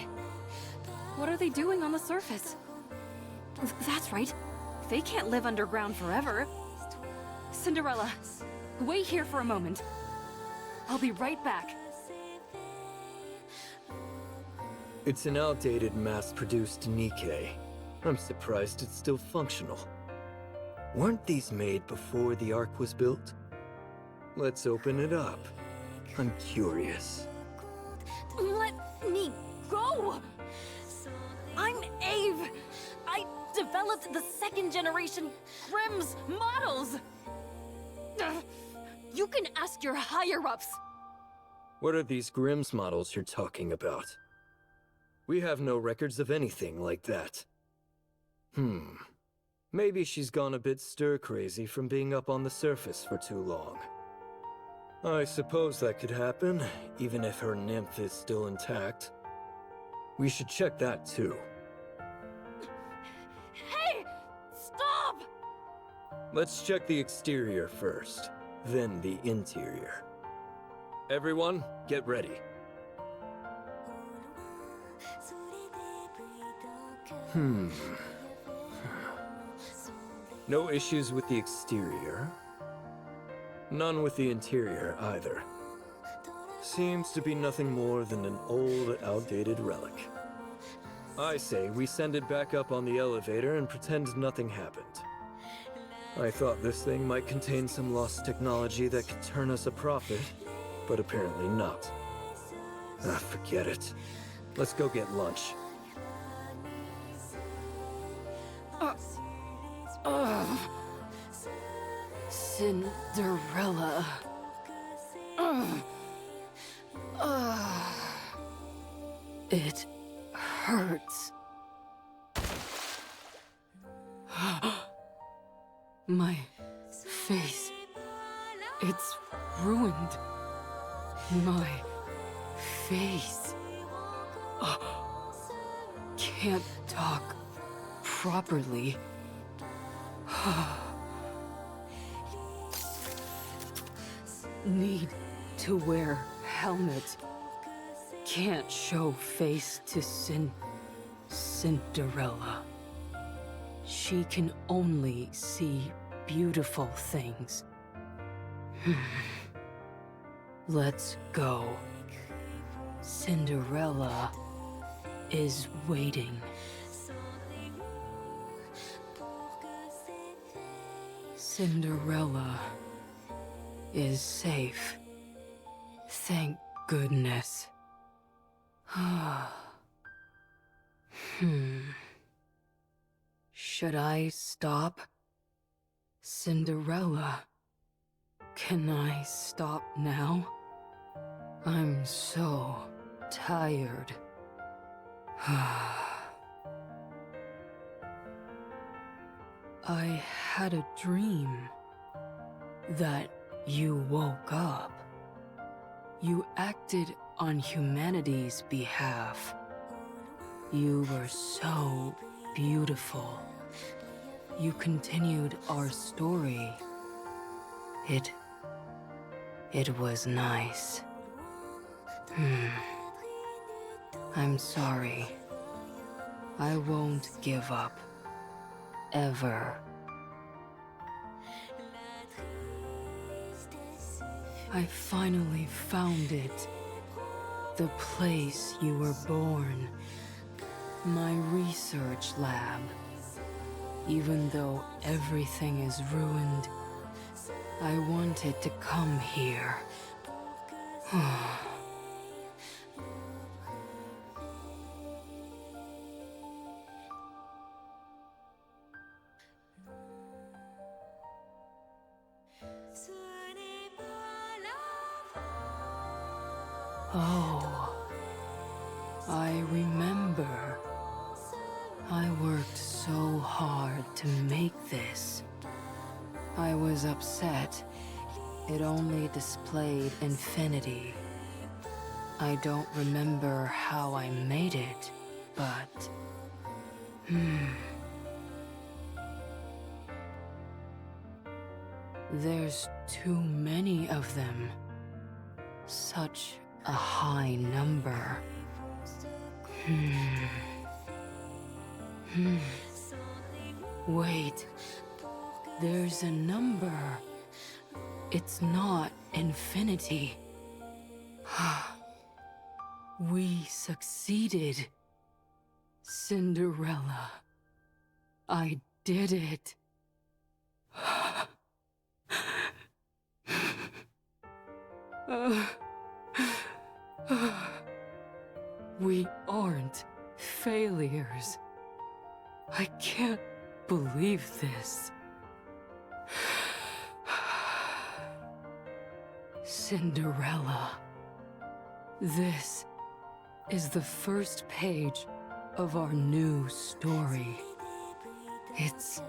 What are they doing on the surface? That's right. They can't live underground forever. Cinderella, wait here for a moment. I'll be right back. It's an outdated mass-produced Nikke. I'm surprised it's still functional. Weren't these made before the Ark was built? Let's open it up. I'm curious. Let me go! I'm Ave! I developed the 2nd generation Grimm's models! You can ask your higher-ups! What are these Grimm's models you're talking about? We have no records of anything like that. Maybe she's gone a bit stir-crazy from being up on the surface for too long. I suppose that could happen, even if her nymph is still intact. We should check that too. Hey! Stop! Let's check the exterior first, then the interior. Everyone, get ready. No issues with the exterior. None with the interior either. Seems to be nothing more than an old, outdated relic. I say we send it back up on the elevator and pretend nothing happened. I thought this thing might contain some lost technology that could turn us a profit, but apparently not. Forget it. Let's go get lunch. Cinderella. It hurts. My face. It's ruined. My face. Can't talk properly. Need to wear helmet. Can't show face to Cinderella. She can only see beautiful things. Let's go. Cinderella is waiting. Cinderella is safe. Thank goodness. Should I stop? Cinderella, can I stop now? I'm so tired. I had a dream that you woke up. You acted on humanity's behalf. You were so beautiful. You continued our story. It was nice. I'm sorry. I won't give up. Ever. I finally found it. The place you were born. My research lab. Even though everything is ruined, I wanted to come here. Oh, I remember. I worked so hard to make this. I was upset. It only displayed infinity. I don't remember how I made it, but... There's too many of them. Such a high number. Wait. There's a number. It's not infinity. We succeeded. Cinderella. I did it. We aren't failures. I can't believe this. Cinderella. This is the first page of our new story. It's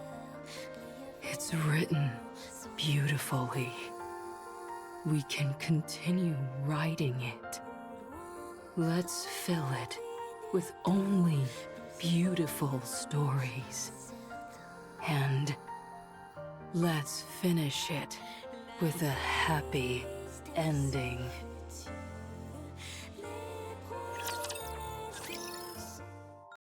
written beautifully. We can continue writing it. Let's fill it with only beautiful stories. And let's finish it with a happy ending.